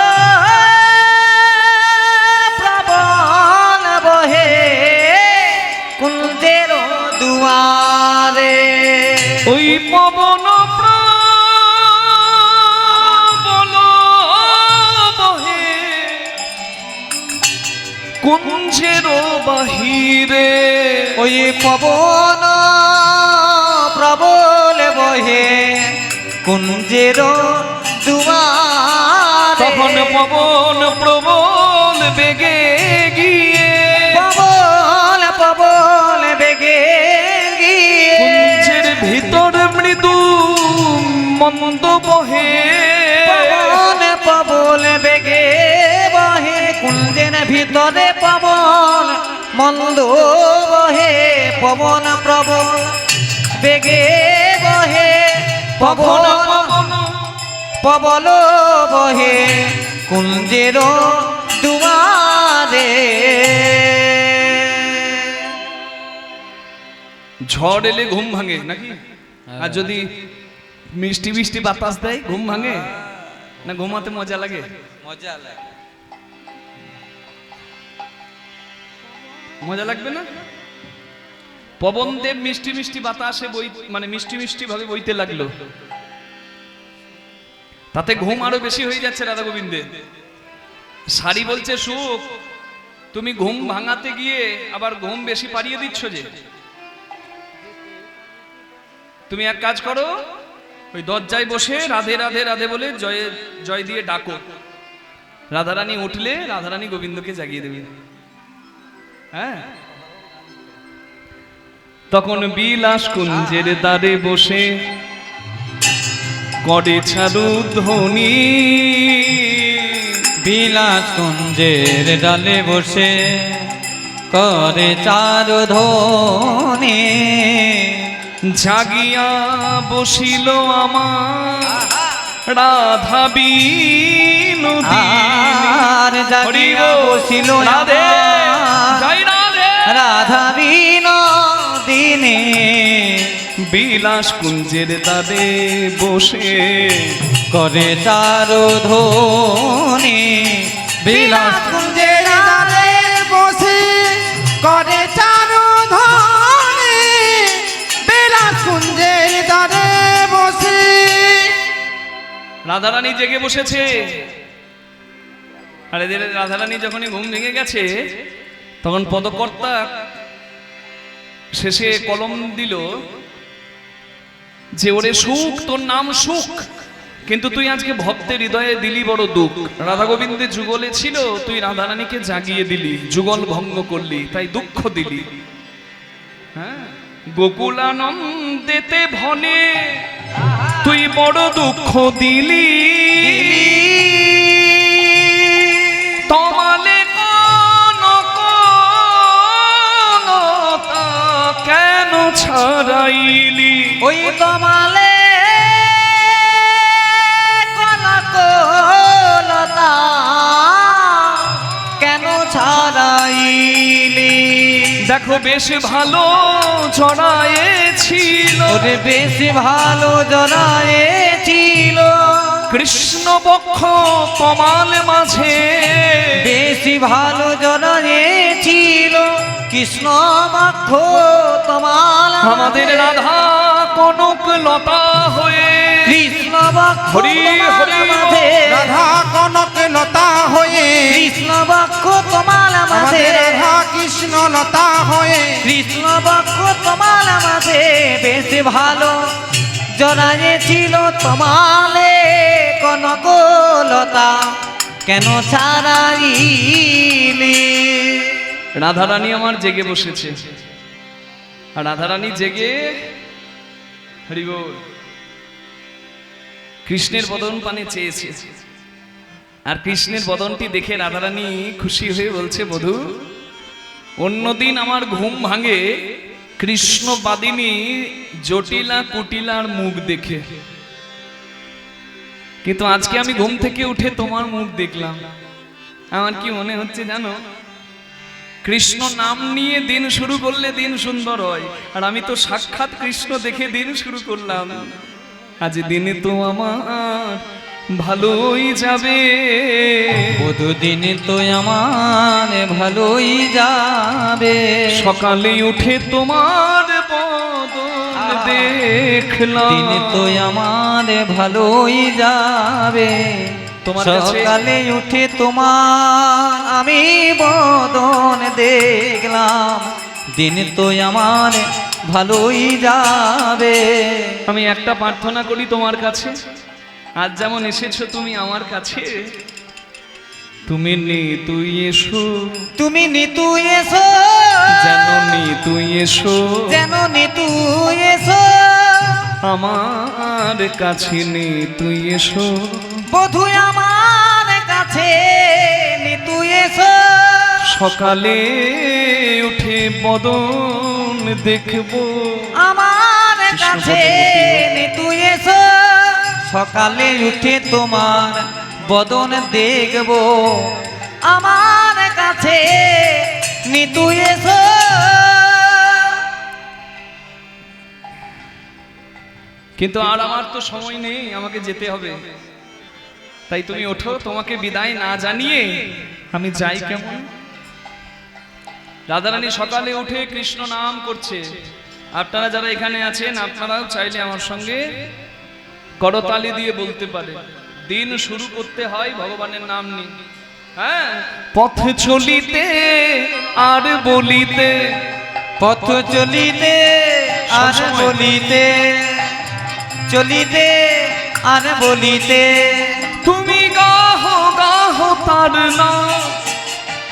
প্রবল বহে কুঞ্জের দুয়ারে ওই পবন প্রবল বহে কুঞ্জের বাহিরে ওই পবন প্রবল বহে কুঞ্জের দুয়ারে তখন পবন প্রবল বেগে গিয়ে প্রবল প্রবল বেগে গিয়ে কুঞ্জের ভিতর মৃদু মন্দ বহে পবন প্রবল বেগে বহে কুঞ্জের ভিতরে পবন মন্দ বহে পবন প্রবল বেগে বহে পবন পবন পবন প্রবল বহে কুঞ্জের দুয়ারে ঝড় এলে ঘুম ভাঙে নাকি আর যদি মিষ্টি মিষ্টি বাতাস দেয় ঘুম ভাঙে না ঘুমাতে মজা লাগে মজা লাগে মজা লাগবে না পবন দেব মিষ্টি মিষ্টি বাতাসে বই মানে মিষ্টি মিষ্টি ভাবে বইতে লাগলো তাতে ঘুম আরো বেশি হয়ে যাচ্ছে রাধা গোবিন্দে শাড়ি বলছে সুখ তুমি ঘুম ভাঙাতে গিয়ে আবার ঘুম বেশি পাড়িয়ে দিচ্ছ যে তুমি এক কাজ করো ওই দরজায় বসে রাধে রাধে রাধে বলে জয় জয় দিয়ে ডাকো রাধারানী উঠলে রাধারানী গোবিন্দকে জাগিয়ে দেবে হ্যাঁ তখন বিলাস কুঞ্জের দ্বারে বসে করে ছাড়ু ধ্বনি বিলাস কুঞ্জের ডালে বসে করে চারু ধ্বনি জাগিয়া বসিল আমার রাধা বিনোদিনী আর জাগিয়া বসিল রাধে আমার জয় রাধে রাধা বিনোদিনী বিলাস কুঞ্জের দ্বারে বসে করে চারু ধ্বনি বিলাস কুঞ্জের দ্বারে বসে করে চারু ধ্বনি বিলাস কুঞ্জের দ্বারে বসে রাধারানী জেগে বসেছে আর এদের রাধারানী যখনই ঘুম ভেঙে গেছে তখন পদকর্তা শেষে কলম দিল যে ওরে সুখ তোর নাম সুখ কিন্তু তুই আজকে ভক্তের হৃদয়ে দিলি বড় দুঃখ রাধা গোবিন্দের যুগলে ছিল তুই রাধারানীকে জাগিয়ে দিলি যুগল ভঙ্গ করলি তাই দুঃখ দিলি হ্যাঁ গোকুলানন্দেতে ভনে তুই বড় দুঃখ দিলি তমালে কনকলতা কেন ছাড়াইলি ওই কমালে কনকলতা কেন ছাড়াইলি দেখো বেশ ভালো জড়ায়েছিল ওরে বেশ ভালো জড়ায়েছিল কৃষ্ণ বক্ষ কমাল মাঝে বেশি ভালো জড়ায়েছিল কৃষ্ণ বক্ষ তোমার আমাদের রাধা কনক লতা হয়ে কৃষ্ণ বক্ষ হরি তোমার হরি মাঝে রাধা কনক লতা হয়ে কৃষ্ণ বক্ষ তোমার মাঝে আমাদের রাধা কৃষ্ণ লতা হয়ে কৃষ্ণ বক্ষ তোমার মাঝে বেশ ভালো জড়াইছিল তোমালে কনকলতা কেন ছাড়াইলি রাধারানী আমার জেগে বসেছে আর রাধারানী জেগে হরি বল কৃষ্ণের বদন পানে চেয়েছে আর কৃষ্ণের বদনটি দেখে রাধারানী খুশি হয়ে বলছে বধূ অন্যদিন আমার ঘুম ভাঙে কৃষ্ণ বাদিনী জটিলা কুটিলার মুখ দেখে, কিন্তু আজকে আমি ঘুম থেকে উঠে তোমার মুখ দেখলাম, আমার কি মনে হচ্ছে জানো? কৃষ্ণ নাম নিয়ে দিন শুরু করলে দিন সুন্দর হয়, আর আমি তো সাক্ষাৎ কৃষ্ণ দেখে দিন শুরু করলাম। আজ দিনে তো আমার ভালোই যাবে, প্রতিদিন তো আমার ভালোই যাবে। সকালে উঠে তোমার বদন দেখলাম, দিন তো আমার ভালোই যাবে। তোমার কাছে সকালে উঠে তোমার আমি বদন দেখলাম, দিন তো আমার ভালোই যাবে। আমি একটা প্রার্থনা করি তোমার কাছে, আজ যেমন এসেছো তুমি আমার কাছে, তুমি নে তুই এসো, তুমি নিতু এসো, যেন নে তুই এসো, যেন নিতু এসো, আমার কাছে নে তুই এসো, বধু আমার কাছে নিতু এসো। সকালে উঠে বদন দেখবো, আমার কাছে নিতু এসো, সকালে উঠে তোমার বদন দেখব, আমার কাছে নিতু এসো। কিন্তু আর আমার তো সময় নেই, আমাকে যেতে হবে, তাই তুমি ওঠো, তোমাকে বিদায় না জানিয়ে আমি যাই কেমন? রাধারানী সকালে উঠে কৃষ্ণ নাম করছে, আপনারা যারা এখানে আছেন আপনারাও চাইলে আমার সঙ্গে করতালি দিয়ে বলতে পারে, দিন শুরু করতে হয় ভগবানের নাম নিয়ে। হ্যাঁ, পথ চলিতে আর বলিতে, পথ চলিতে আর বলিতে, চলিতে আর বলিতে, তুমি গাহো গাহো তার নাম,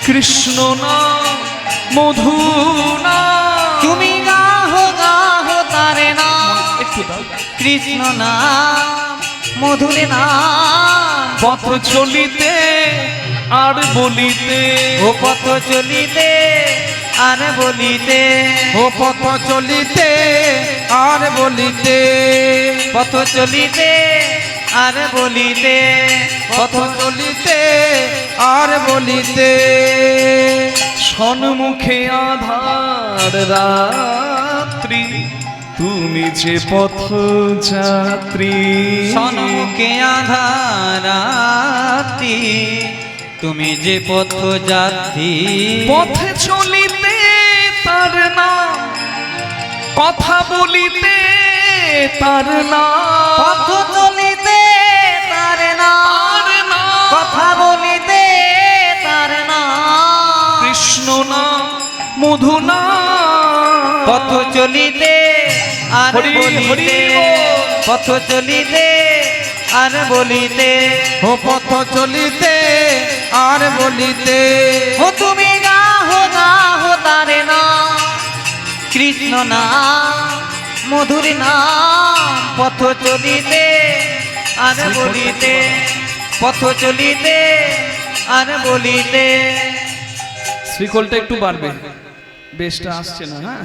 কৃষ্ণ নাম মধু নাম, তুমি গাহো গাহো তারে নাম, একটু দাও। কৃষ্ণ নাম মধুর নাম। পথ চলিতে আর বলিতে, ও পথ চলিতে আর বলিতে, ও পথ চলিতে আর বলিতে, পথ চলিতে আর বলিতে, পথ চলিতে আর বলিতে, সন্মুখে আধার রাত্রি, তুমি যে পথ যাত্রী, সন্মুখে আধারাতি, তুমি যে পথ যাত্রী। পথে চলিতে তার নাম, কথা বলিতে তার নাম, পথ চলিতে তার নাম, তার নাম, কথা বলিতে তার নাম, কৃষ্ণ নাম মধু নাম, পথ চলিতে আর হরি হরি বলিতে, বল। পথ চলিতে আর বলিতে, ও পথ চলিতে আর বলিতে, ও তুমি গাহো গাহো তারে নাম, কৃষ্ণ নাম মধুর নাম। পথ চলিতে আর বলিতে, পথ চলিতে আর বলিতে। শ্রীকলটা একটু বাড়বে, বেশটা আসছে না। হ্যাঁ,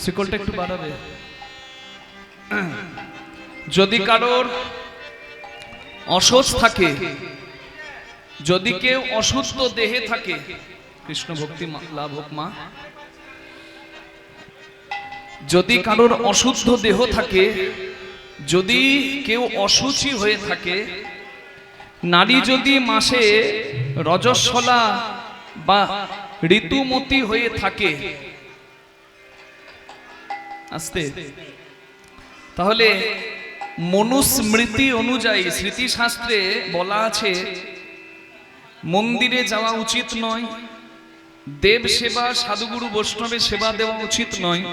শ্রীকলটা একটু বাড়াবে। যদি কারোর অসুস্থ থাকে, যদি কেউ অসুস্থ দেহে থাকে, কৃষ্ণ ভক্তি লাভ হোক মা, যদি কারোর অশুদ্ধ দেহ থাকে, যদি কেউ অসুচি হয়ে থাকে, নারী যদি মাসে রজস্বলা বা ঋতুমতি হয়ে থাকে, আস্তে, তাহলে মনুস্মৃতি অনুযায়ী স্মৃতিশাস্ত্রে বলা আছে মন্দিরে যাওয়া উচিত নয়, দেব সেবা সাধুগুরু বৈষ্ণবের সেবা দেওয়া উচিত নয়,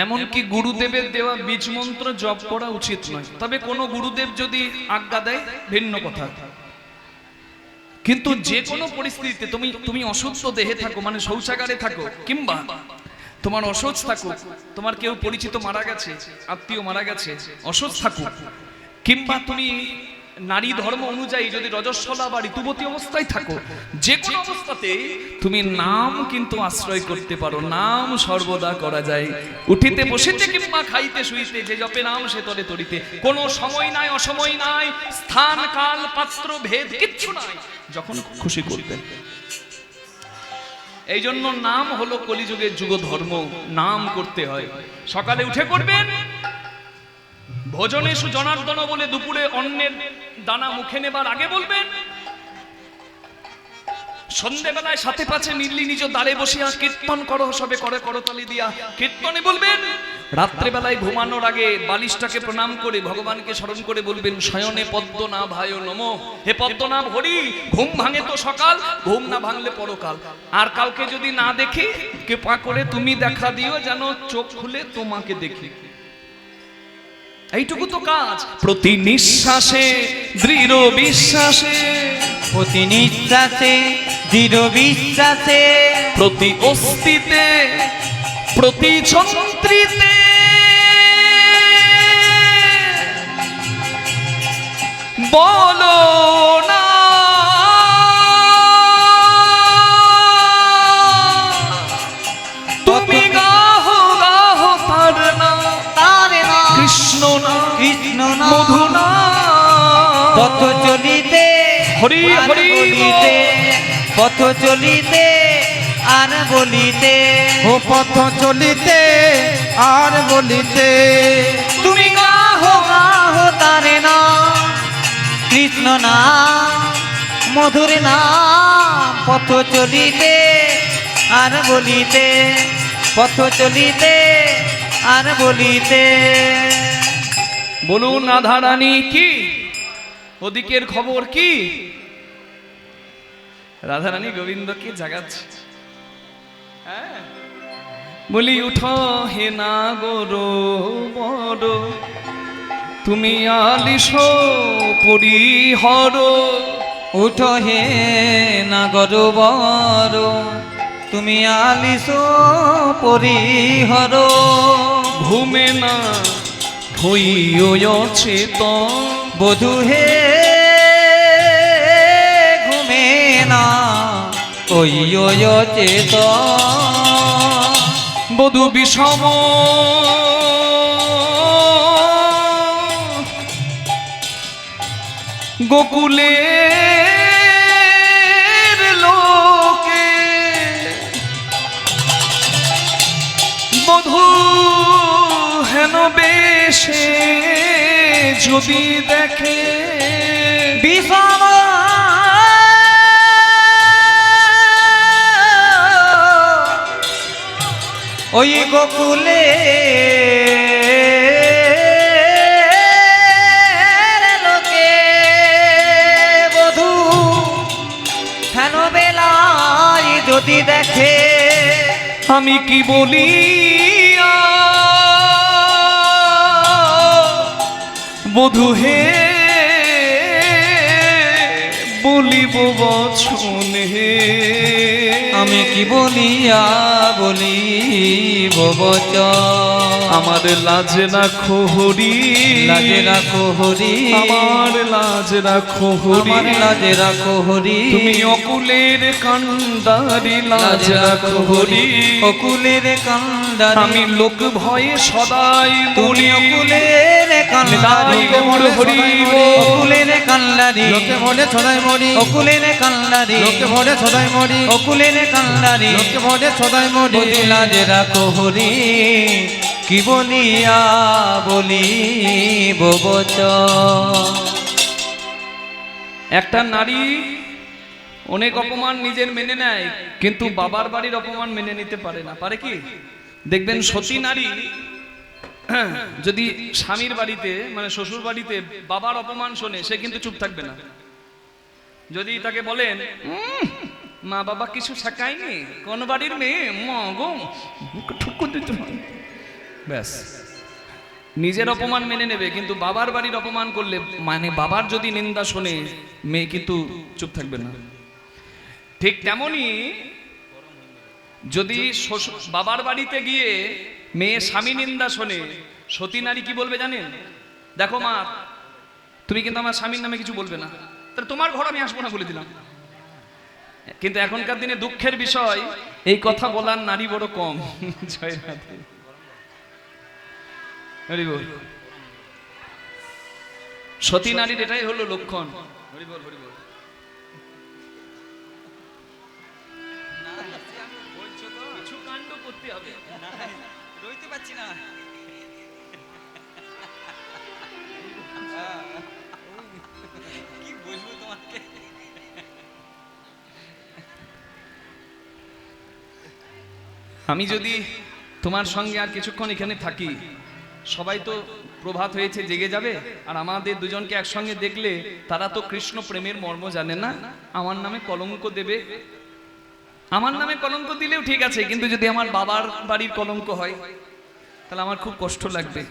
এমনকি গুরুদেবের দেওয়া বীজ মন্ত্র জপ করা উচিত নয়। তবে কোনো গুরুদেব যদি আজ্ঞা দেয় ভিন্ন কথা, কিন্তু যে কোনো পরিস্থিতিতে তুমি অসুস্থ দেহে থাকো, মানে শৌচাগারে থাকো, কিংবা তোমার অসুস্থ থাকো, তোমার কেউ পরিচিত মারা গেছে, আত্মীয় মারা গেছে, অসুস্থ থাকো, কিংবা তুমি নারী ধর্ম অনুযায়ী যদি রজস্বলা বা ঋতুবতী অবস্থায় থাকো, যে কোনো অবস্থাতে তুমি নাম কিন্তু আশ্রয় করতে পারো। নাম সর্বদা করা যায়, উঠিতে বসিতে কিংবা খাইতে শুইতে, যে জপে নাম সে তরে তরিতে। কোনো সময় নাই, অসময় নাই, স্থান কাল পাত্র ভেদ কিচ্ছু নাই, যখন খুশি করবেন। এই জন্য নাম হলো কলিযুগের যুগ ধর্ম, নাম করতে হয়। সকালে উঠে করবেন, ভোজনে সুজনার্দন বলে দুপুরে অন্নের দানা মুখে নেবার আগে বলবেন। সন্ধ্যেবেলায় সাথে পাছে নির্লি নিজ দ্বারে বসিয়া কীর্তন করো, সবে করে করতালি দিয়া কীর্তনে বলবেন। রাত্রেবেলায় ঘুমানোর আগে বালিশটাকে প্রণাম করে ভগবানকে স্মরণ করে বলবেন, শয়নে পদ্মনাভায় নমঃ। হে পদ্মনাভ হরি, ঘুম ভাঙে তো সকাল, ঘুম না ভাঙলে পরকাল। আর কাউকে যদি না দেখি, কৃপা করে তুমি দেখা দিও, যেন চোখ খুলে তোমাকে দেখি। এইটুকু তো কাজ। প্রতি নিঃশ্বাসে দৃঢ় বিশ্বাসে, প্রতি নিঃশ্বাসে দৃঢ় বিশ্বাসে, প্রতি অস্তিতে প্রতি ছন্ত্রিতে, বলো না তুমি গাহো গাহো তার নাম, কৃষ্ণ না কৃষ্ণ না মধু না, পথ চলিতে হরি আর হরি বলিতে, পথ চলিতে আর বলিতে, ও পথ চলিতে আর বলিতে, তুমি গাহো গাহো তারে না, কৃষ্ণ না মধুর না, পথ চলিতে আর বলিতে, পথ চলিতে আর বলিতে। বলুন রাধারানী কি, ওদিকের খবর কি? রাধারানী গোবিন্দকে জাগাচ্ছে। হ্যাঁ, বলি উঠো হে না গরো বড়, তুমি আলিস পরিহর। উঠো হে নাগর বর, তুমি আলিস পরিহর। ঘুমে না হইও চেতন, বধূ হে ঘুমে না ওই চেত, বধূ বিষম গোকুলের লোকে, বধূ হেন বেশে যদি দেখে, বিষম ওই গোকুলে লোকে, বধূ হেন বেলায় যদি দেখে, আমি কি বলি বধূ হে বলিব বচন হে, আমি কি বলিয়া বলিব বচন, আমার লাজ রাখো হরি, লাজে রাখো হরি, আমার লাজ রাখো হরি, আমার লাজে রাখো হরি, তুমি অকুলের কান্ডারি লাজ রাখো হরি, অকুলের কান্ডারি, আমি লোক ভয়ে সদাই তুমি মরি, অকুলের কান্ডারি, নিতাই গৌর হরি অকুলের কান্ডারি, লোকে মনে ছড়াই মরি, অকুলের কান্ডারি, লোকে মনে ছড়াই মরি, অকুলের কান্ডারি, লোকে মনে ছড়াই মরি, বলি লাজে রাখো হরি, কি বলিয়া বলিব বচন। একটা নারী অনেক অপমান নিজের মেনে নেয়, কিন্তু বাবার বাড়ির অপমান মেনে নিতে পারে না। পারে কি? দেখবেন সতী নারী যদি স্বামীর বাড়িতে মানে শ্বশুর বাড়িতে বাবার অপমান শোনে, সে কিন্তু চুপ থাকবে না। যদি তাকে বলেন মা বাবা কিছু শেখায়নি, কোন বাড়ির মেয়ে মগো ঠুকুর দিতে হয়, ব্যাস নিজের অপমান মেনে নেবে, কিন্তু বাবার বাড়ির অপমান করলে মানে বাবার যদি নিন্দা শোনে, মেয়ে কিন্তু চুপ থাকবে না। ঠিক তেমনি যদি বাবার বাড়িতে গিয়ে মেয়ে স্বামী নিন্দা শোনে, সতী নারী কি বলবে জানেন? দেখো মা, তুমি কিন্তু আমার স্বামীর নামে কিছু বলবে না, তাহলে তোমার ঘর আমি আসবো না বলে দিলাম। কিন্তু এখনকার দিনে দুঃখের বিষয়, এই কথা বলার নারী বড় কম। জয় রাধে, হরি বল। সতী নারীর এটাই হলো লক্ষণ। হরি বল, হরি বল। কিছু কাণ্ড করতে হবে, রইতে পারছি না। কি বলবো তোমাকে? আমি যদি তোমার সঙ্গে আর কিছুক্ষণ এখানে থাকি, সবাই তো প্রভাত হয়েছে জেগে যাবে, আর আমাদের দুজনকে একসঙ্গে দেখলে তারা তো কৃষ্ণ প্রেমের মর্ম জানে না, আমার নামে কলঙ্ক দেবে। আমার নামে কলঙ্ক দিলেও ঠিক আছে, কিন্তু যদি আমার বাবার বাড়ির কলঙ্ক হয় তাহলে আমার খুব কষ্ট লাগবে।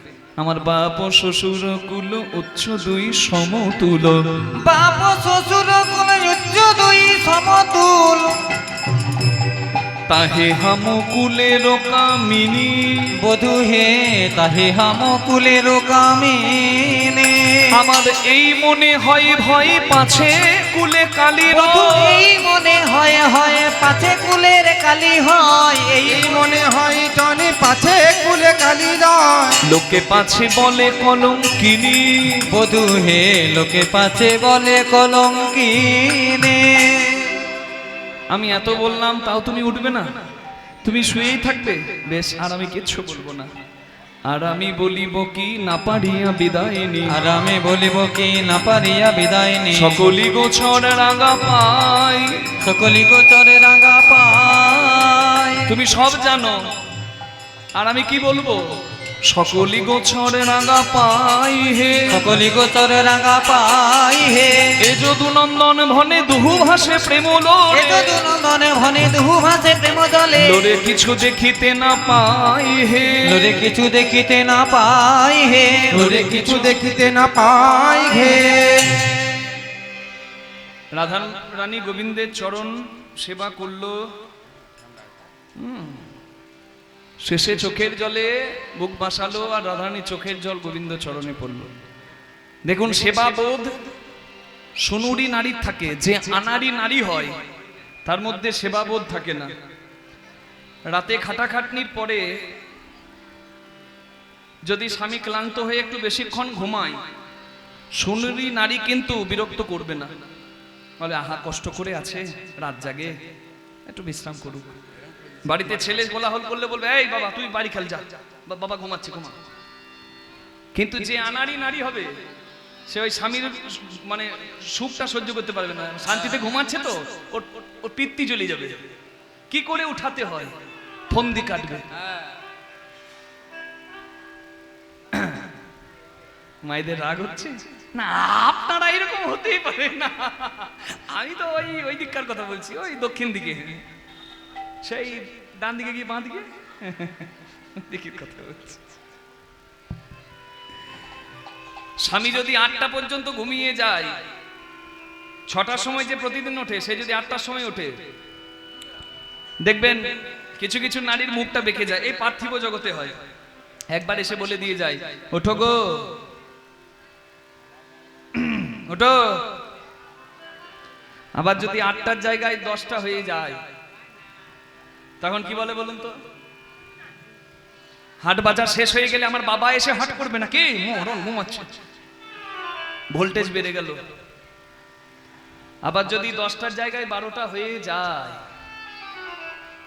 আমার বাপ শ্বশুর কুল উচ্চ দুই সমতুল, বাপ শ্বশুর কোন উচ্চ দুই সমতুল, তাহে হাম কুলের কামিনী, বধূ হে তাহে হাম কুলের কামিনী। আমার এই মনে হয় ভয় পাছে কুলে কালির, বধূ এই মনে হয় হয় পাছে কুলের কালি হয়, এই এই মনে হয় জনে পাছে কুলে কালি যায়। লোকে পাছে বলে কলঙ্কিনী, বধূ হে লোকে পাছে বলে কলঙ্কিনী। আমি এত বললাম তাও তুমি উঠবে না, তুমি শুয়েই থাকবে। বেশ, আর আমি কিচ্ছু বলবো না। আর আমি বলিব কি না পারিয়া বিদায় নি, আর আমি বলিব কি না পারিয়া বিদায় নি, সকলি গোছর রাঙা পাই, সকলি গোচরে রাঙা পাই। তুমি সব জানো, আর আমি কি বলবো? সকলি গোছর রাঙা পাই হে, সকলি গোচরে রাঙা পাই হে। এ যদু নন্দন ভনে দুহু ভাসে প্রেম এ লোরে, যদু নন্দনে ভনে দুহু ভাসে প্রেম জলে, লোরে কিছু দেখিতে না পাই হে, লোরে কিছু দেখিতে না পাই হে, ওরে কিছু দেখিতে না পাই হে। রাধা রানী গোবিন্দের চরণ সেবা করলো, শেষে চোখের জলে বুক বাসালো, আর রাধারানী চোখের জল গোবিন্দ চরণে পড়লো। দেখুন, সেবা বোধ সুনুরি নারীর থাকে, যে আনারি নারী হয় তার মধ্যে সেবা বোধ থাকে না। রাতে খাটাখাটনির পরে যদি স্বামী ক্লান্ত হয়ে একটু বেশিক্ষণ ঘুমায়, সুনুরি নারী কিন্তু বিরক্ত করবে না, বলে আহা কষ্ট করে আছে, রাত জাগে, একটু বিশ্রাম করুক। বাড়িতে ছেলে কোলাহল করলে বলবে এই বাবা তুই বাড়ি খেল যা, বাবা ঘুমাচ্ছে ঘুমা। কিন্তু যে আনাড়ি নারী হবে, সে ওই স্বামীর মানে সুখটা সহ্য করতে পারবে না, শান্তিতে ঘুমাচ্ছে তো ওর পিত্তি জ্বলে যাবে, কি করে উঠাতে হয়, ফন্দি কাটবে। মায়েদের রাগ হচ্ছে না, আপনারা এরকম হতেই পারে না। আমি তো ওই দিককার কথা বলছি, ওই দক্ষিণ দিকে, সেই ডান দিকে গিয়ে বাঁ দিকে দিকের কথা বলছি। স্বামী যদি 8টা পর্যন্ত ঘুমিয়ে যায়, 6টার সময় যে প্রতিদিন ওঠে, সে যদি 8টার সময় ওঠে, দেখবেন কিছু কিছু নারীর মুখটা বেঁকে যায়। এই পার্থিব জগতে হয়, একবার এসে বলে দিয়ে যায় ওঠো গো, ওঠো। আবার যদি 8টার জায়গায় 10টা হয়ে যায়, তখন কি বলে বলুন তো? হাট বাজার শেষ হয়ে গেলে আমার বাবা এসে হাট করবে না, কি মরণ ঘুমাচ্ছে, ভোল্টেজ বেড়ে গেল। আবার যদি 10টার জায়গায় 12টা হয়ে যায়,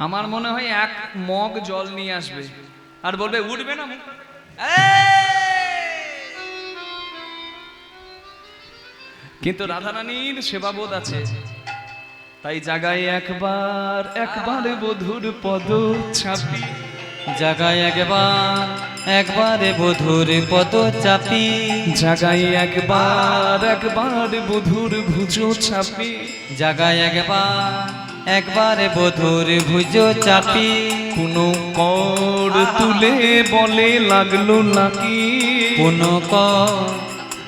আমার মনে হয় 1 মগ জল নিয়ে আসবে আর বলবে উঠবে না। কিন্তু রাধারানীর সেবাবোধ আছে, তাই জাগায় একবার বধুর পদ ছাপি, জাগায় একবারে বধুর পদ চাপি, জাগায় একবার বধুর ভুজ ছাপি, জাগায় একবারে বধুর ভুজ চাপি। কোনো কর তুলে বলে লাগলো নাকি, কোনো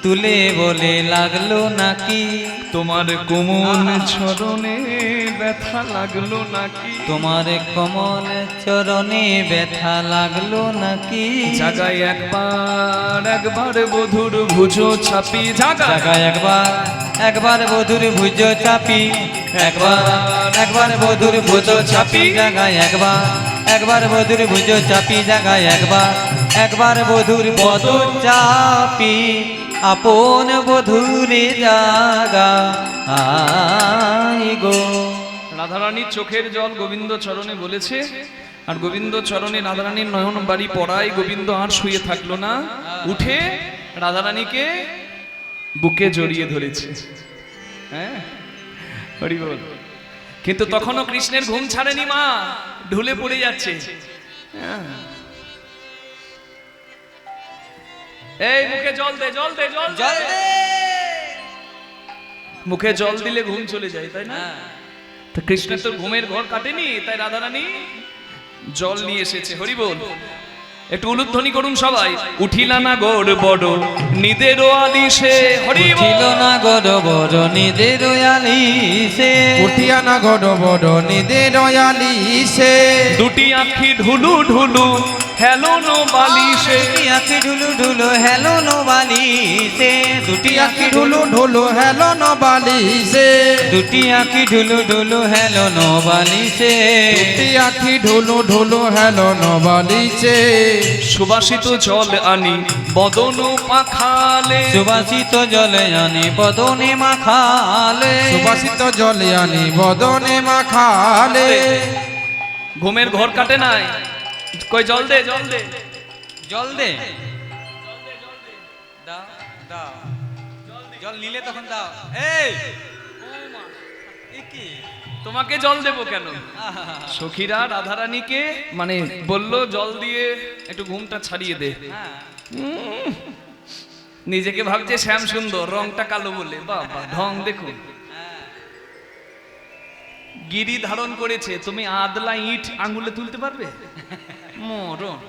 তুলে বলে লাগলো নাকি, তোমার কোমল চরণে ব্যথা লাগলো নাকি, তোমার কমল চরণে ব্যথা লাগলো নাকি, জাগায় একবার একবার বধুর ভুজো ছাপি, জাগায় একবার একবার বধুর ভুজ চাপি, একবার একবার বধুর ভুজ চাপি, জাগায় একবার একবার বধুর ভুজ চাপি, জাগায় একবার একবার বধুর পদ চাপি, আপন বধুরে জাগা আই গো। রাধারানীর চোখের জল গোবিন্দ চরণে বলেছে, আর গোবিন্দ চরণে রাধারানীর নয়ন বাড়ি পড়ায় গোবিন্দ আর শুয়ে থাকলো না, উঠে রাধারানীকে বুকে জড়িয়ে ধরেছে। হ্যাঁ, হরি বল। কিন্তু তখনও কৃষ্ণের ঘুম ছাড়েনি, মা ঢুলে পড়ে যাচ্ছে। হ্যাঁ। এই মুখে জল দে, জল দে, জল জল দে। দে। মুখে জল দিলে ঘুম চলে যায়, তাই না? তো কৃষ্ণের তো ঘুমের ঘর কাটেনি, তাই রাধারানী জল নিয়ে এসেছে। হরি বল। একটু উলুধ্বনি করুন সবাই। উঠিলা না গড় বড় নিদের আলিশে, হরি বল। উঠিল না গড় বড় নিদের আলিশে, উঠিয়া না গড় বড় নিদের আলিশে, দুটি আঁখি ঢুলু ঢুলু হেলোনো বালিশে, দুটি আঁখি ঢুলু ঢুলু হেলো নো বালিশে, দুটি আঁখি ঢুলু ঢুলু হেলো ন বালিশে, দুটি আঁখি ঢুলু ঢুলু হেলো নো বালিশে, দুটি আখি ঢুলু ঢুলু হেলো ন বালিশে, সুবাসিত জল আনি বদন পাখালে, সুবাসিত জলে আনি বদনে মাখালে, সুবাসিত জলে আনি বদনে মাখালে, ঘুমের ঘর কাটে নাই, কই জল দে, জল দে। জল দে, দাও দাও, জল নিলে তখন দাও। এই কি তোমাকে জল দেবো কেন? সখীরা রাধারানীকে মানে বলল জল দিয়ে একটু ঘুমটা ছাড়িয়ে দে। নিজেকে ভাবছে শ্যাম সুন্দর, রংটা কালো বলে, বাবা ঢং দেখুন। গিরি ধারণ করেছে, তুমি আদলা ইট আঙ্গুলে তুলতে পারবে? মরণ।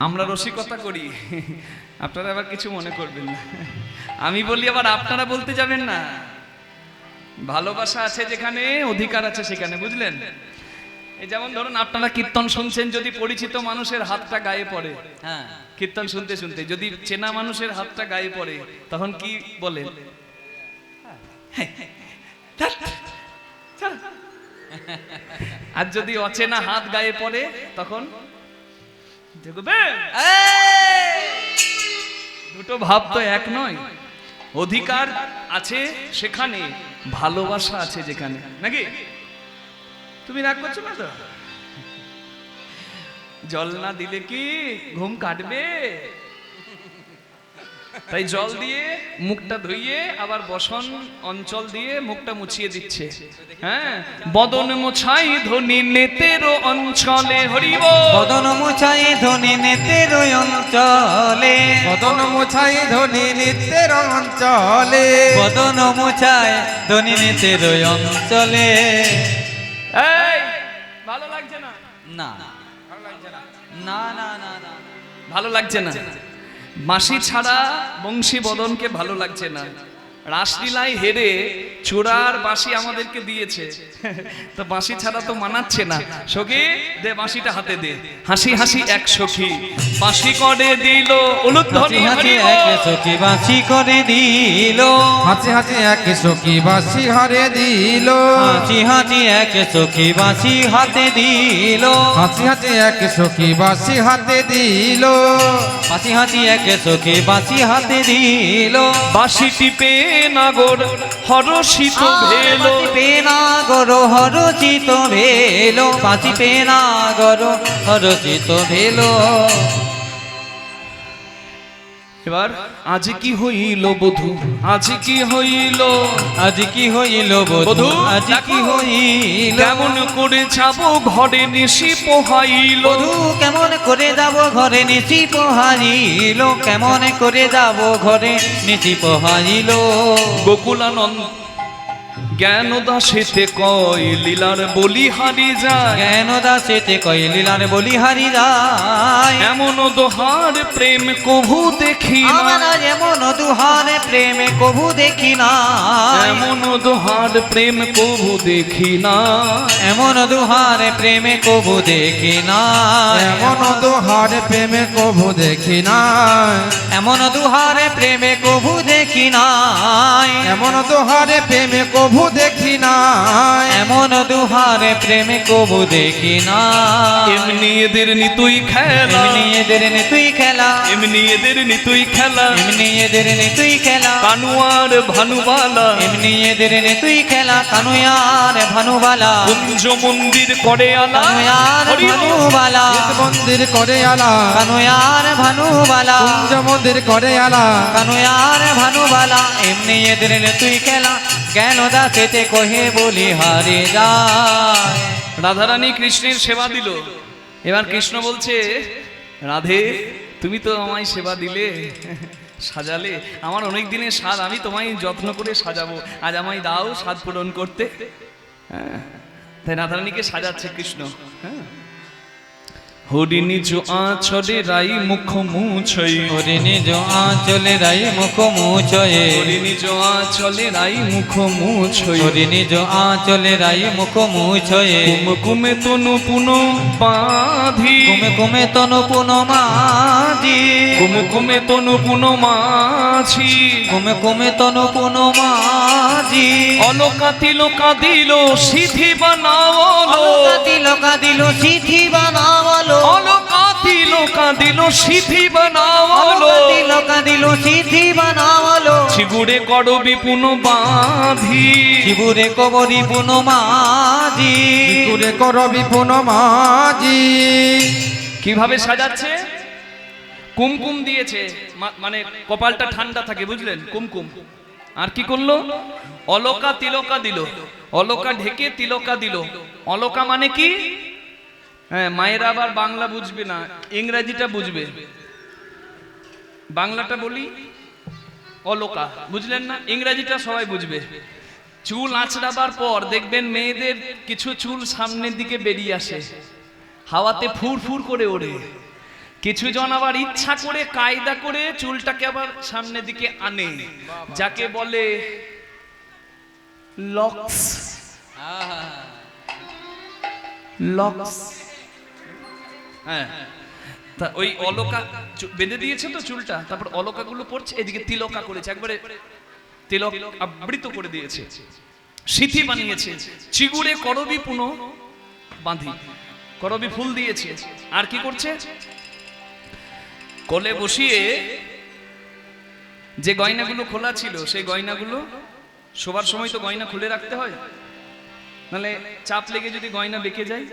আমরা রসিকতা করি, আপনারা আবার কিছু মনে করবেন না। আমি বলি আবার আপনারা বলতে যাবেন না। ভালোবাসা আছে যেখানে, অধিকার আছে সেখানে, বুঝলেন? এই যেমন ধরুন আপনারা কীর্তন শুনছেন, যদি পরিচিত মানুষের হাতটা গায়ে পড়ে, হ্যাঁ, কীর্তন শুনতে শুনতে যদি চেনা মানুষের হাতটা গায়ে পড়ে, তখন কি বলেন? আর যদি অচেনা হাত গায়ে পড়ে তখন দেখবেন দুটো ভাব তো এক নয়। অধিকার আছে সেখানে, ভালোবাসা আছে যেখানে, নাকি? তুমি রাগ করছো না তো? জল না দিলে কি ঘুম কাটবে? তাই জল দিয়ে মুখটা ধুইয়ে আবার বসন অঞ্চল দিয়ে মুখটা মুছিয়ে দিচ্ছে। হ্যাঁ, বদন মোছাই ধনি নেতের অঞ্চলে, হরি বল। বদন মুছাই ধনি নেতের অঞ্চলে, বদন মোছাই ধনি নিত্যের অঞ্চলে, বদন মুছাই ধনি নেতের অঞ্চলে। এই ভালো লাগছে না? না না না না না, ভালো লাগছে না। মাসি ছাড়া বংশী বদনকে ভালো লাগছে না। রাসলীলায় হেরে চূড়ার বাঁশি আমাদেরকে দিয়েছে, তো বাঁশি ছাড়া তো মানাচ্ছে না। সখী দে বাঁশিটা হাতে দে, হাসি হাসি এক সখী বাঁশি করে দিল, উলুধ্বনি হাসি হরি এক বল। সখী বাঁশি করে দিল, হাসি হাসি এক সখী বাসি হারে দিল, হাসি হাসি এক সখী বাঁশি হাতে দিল, হাসি হাসি এক সখী বাসি হাতে দিল, হাসি হাসি এক সখী বাঁশি হাতে দিল। বাঁশি টিপে নাগর হরষিত ভেলো, বাঁশি পেনা গরো হরচিত ভেলো, বাঁশি পেনা গরো হরচিত ভেলো। এবার আজ কি হইল বধূ, আজ কি হইল, আজ কি হইল বধূ, আজ কি হইল, কেমন করে যাব ঘরে নিশি পোহাইল, বধূ কেমন করে যাব ঘরে নিশি পোহাইল, কেমন করে যাব ঘরে নিশি পোহাইল। গোকুলানন্দ জ্ঞান দাসেতে কয় লীলার বলি হারি যায়, জ্ঞান দাসেতে কয় লীলার বলি হারি যায়। এমন দোহার প্রেম কভু দেখি না, আমরা যেমন দুহারে প্রেমে কভু দেখি না, এমন দোহার প্রেম কভু দেখি না, এমন দুহারে প্রেমে কভু দেখি না, এমন দোহারে প্রেমে কভু দেখি নাই, এমন দুহারে প্রেমে কভু দেখি না, এমন দোহারে প্রেমে কভু দেখি নাই, এমন দুহারে প্রেমে কভু দেখি না। এমনি এদের নিতুই খেলা, এমনি এদের তুই খেলা, এমনি এদের নিতুই খেলা, এমনি এদের তুই খেলা, কানুয়ার ভানুবালা, এমনি এদের তুই খেলা, কানুয়ার ভানুবালা, কুঞ্জ মন্দির করে আলা, কানুয়ার হরি বল। ভানুবালা, চিত মন্দির করে আলা, কানুয়ার ভানুবালা, কুঞ্জ মন্দির করে আলা, কানুয়ার ভানুবালা, এমনি এদের তুই খেলা, জ্ঞান দাসেতে কহে বলি হারে যায়। রাধারানী কৃষ্ণের সেবা দিল। এবার কৃষ্ণ বলছে, রাধে তুমি তো আমায় সেবা দিলে, সাজালে, আমার অনেক দিনের স্বাদ, আমি তোমায় যত্ন করে সাজাবো, আজ আমায় দাও স্বাদ পূরণ করতে। হ্যাঁ, তাই রাধারানীকে সাজাচ্ছে কৃষ্ণ। হ্যাঁ, হরি নিজ আঁচলে রাই মুখ মুছই, হরি নিজ আঁচলে রাই মুখ মুছয়ে, হরি নিজ আঁচলে রাই মুখ মুছই, হরি নিজ আঁচলে রাই মুখ মুছয়ে, কুমকুমে তনু পুন বাঁধি, কুমে কুমে তনু পুন মাঝি, কুমকুমে তনু পুন মাছি, কুমে কুমে তনু পুন মাঝি, অলকা তিলকা দিল সিধি বানাওলো, লোকা দিল সিথি বানাওয়ালো, অলকা তিলকা দিল সিধি বানাওলো, লোকা দিল সিথি বানাওয়ালো, চিগুড়ে করবি পুন বাঁধি, শিবুরে কবরি পুন মাঝি, তুরে করবি পুন মাঝি। কিভাবে সাজাচ্ছে? কুমকুম দিয়েছে, মানে কপালটা ঠান্ডা থাকে, বুঝলেন, কুমকুম। আর কি করলো? অলকা তিলকা দিল, অলকা ঢেকে তিলকা দিল। অলকা মানে কি? হ্যাঁ, মায়েরা আবার বাংলা বুঝবে না, ইংরেজিটা বুঝবে। বাংলাটা বলি অলকা, বুঝলেন না? ইংরেজিটা সবাই বুঝবে। চুল আঁচড়াবার পর দেখবেন মেয়েদের কিছু চুল সামনের দিকে বেরিয়ে আসে, হাওয়াতে ফুর ফুর করে ওড়ে। কিছু জন আবার ইচ্ছা করে কায়দা করে চুলটাকে আবার সামনের দিকে আনে, যাকে বলে লক্স। লক্স, হ্যাঁ। তা ওই অলকা বেঁধে দিয়েছে তো চুলটা, তারপর অলকা গুলো পড়ছে, এদিকে তিলকা করেছে, একবারে তিলক আবৃত করে দিয়েছে, সিথি বানিয়েছে। চিগুড়ে করবি পুন বাঁধি, করবি ফুল দিয়েছে। আর কি করছে? কোলে বসিয়ে যে গয়নাগুলো খোলা ছিল, সেই গয়নাগুলো শোবার সময় তো গয়না খুলে রাখতে হয়, নাহলে চাপ লেগে যদি গয়না বেঁকে যায়।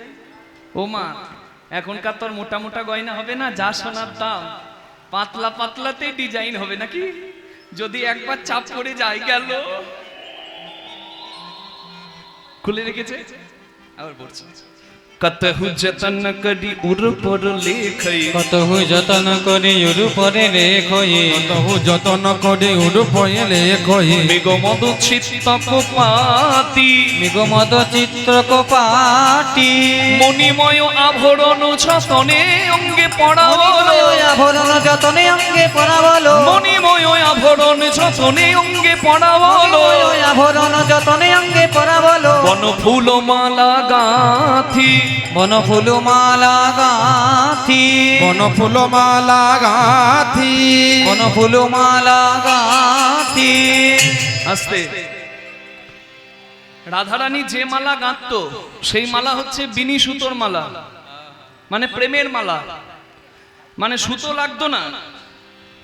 ও মা, এখনকার তোর মোটা মোটা গয়না হবে না, যা সোনার দাম, পাতলা পাতলাতে ডিজাইন হবে নাকি, যদি একবার চাপ করে যায় গেল। খুলে রেখেছে, আবার পড়ছে, কতহু যতন করি উর পর লেখই, কতহু যতন করি উর পরে লেখয়ে, কতহু যতন করে উড়ুপয়ে লেখয়ে, মেঘমদ চিত্তক পাতি, মেঘমদ চিত্র কপাটি, মণিময় আভরণ যতনে অঙ্গে পড়াবলো, আভরণ যতনে অঙ্গে পরাবলো, মণিময় আভরণ যতনে অঙ্গে পড়াবলো, আভরণ যতনে অঙ্গে পরাবলো, বন ফুল মালা গাঁথি, বন ফুল মালা গাঁথি, বন ফুল মালা গাঁথি, বন ফুল মালা গাঁথি। আস্তে। রাধারানী যে মালা গাঁথতো সেই মালা হচ্ছে বিনি সুতোর মালা, মানে প্রেমের মালা। মানে সুতো লাগতো না,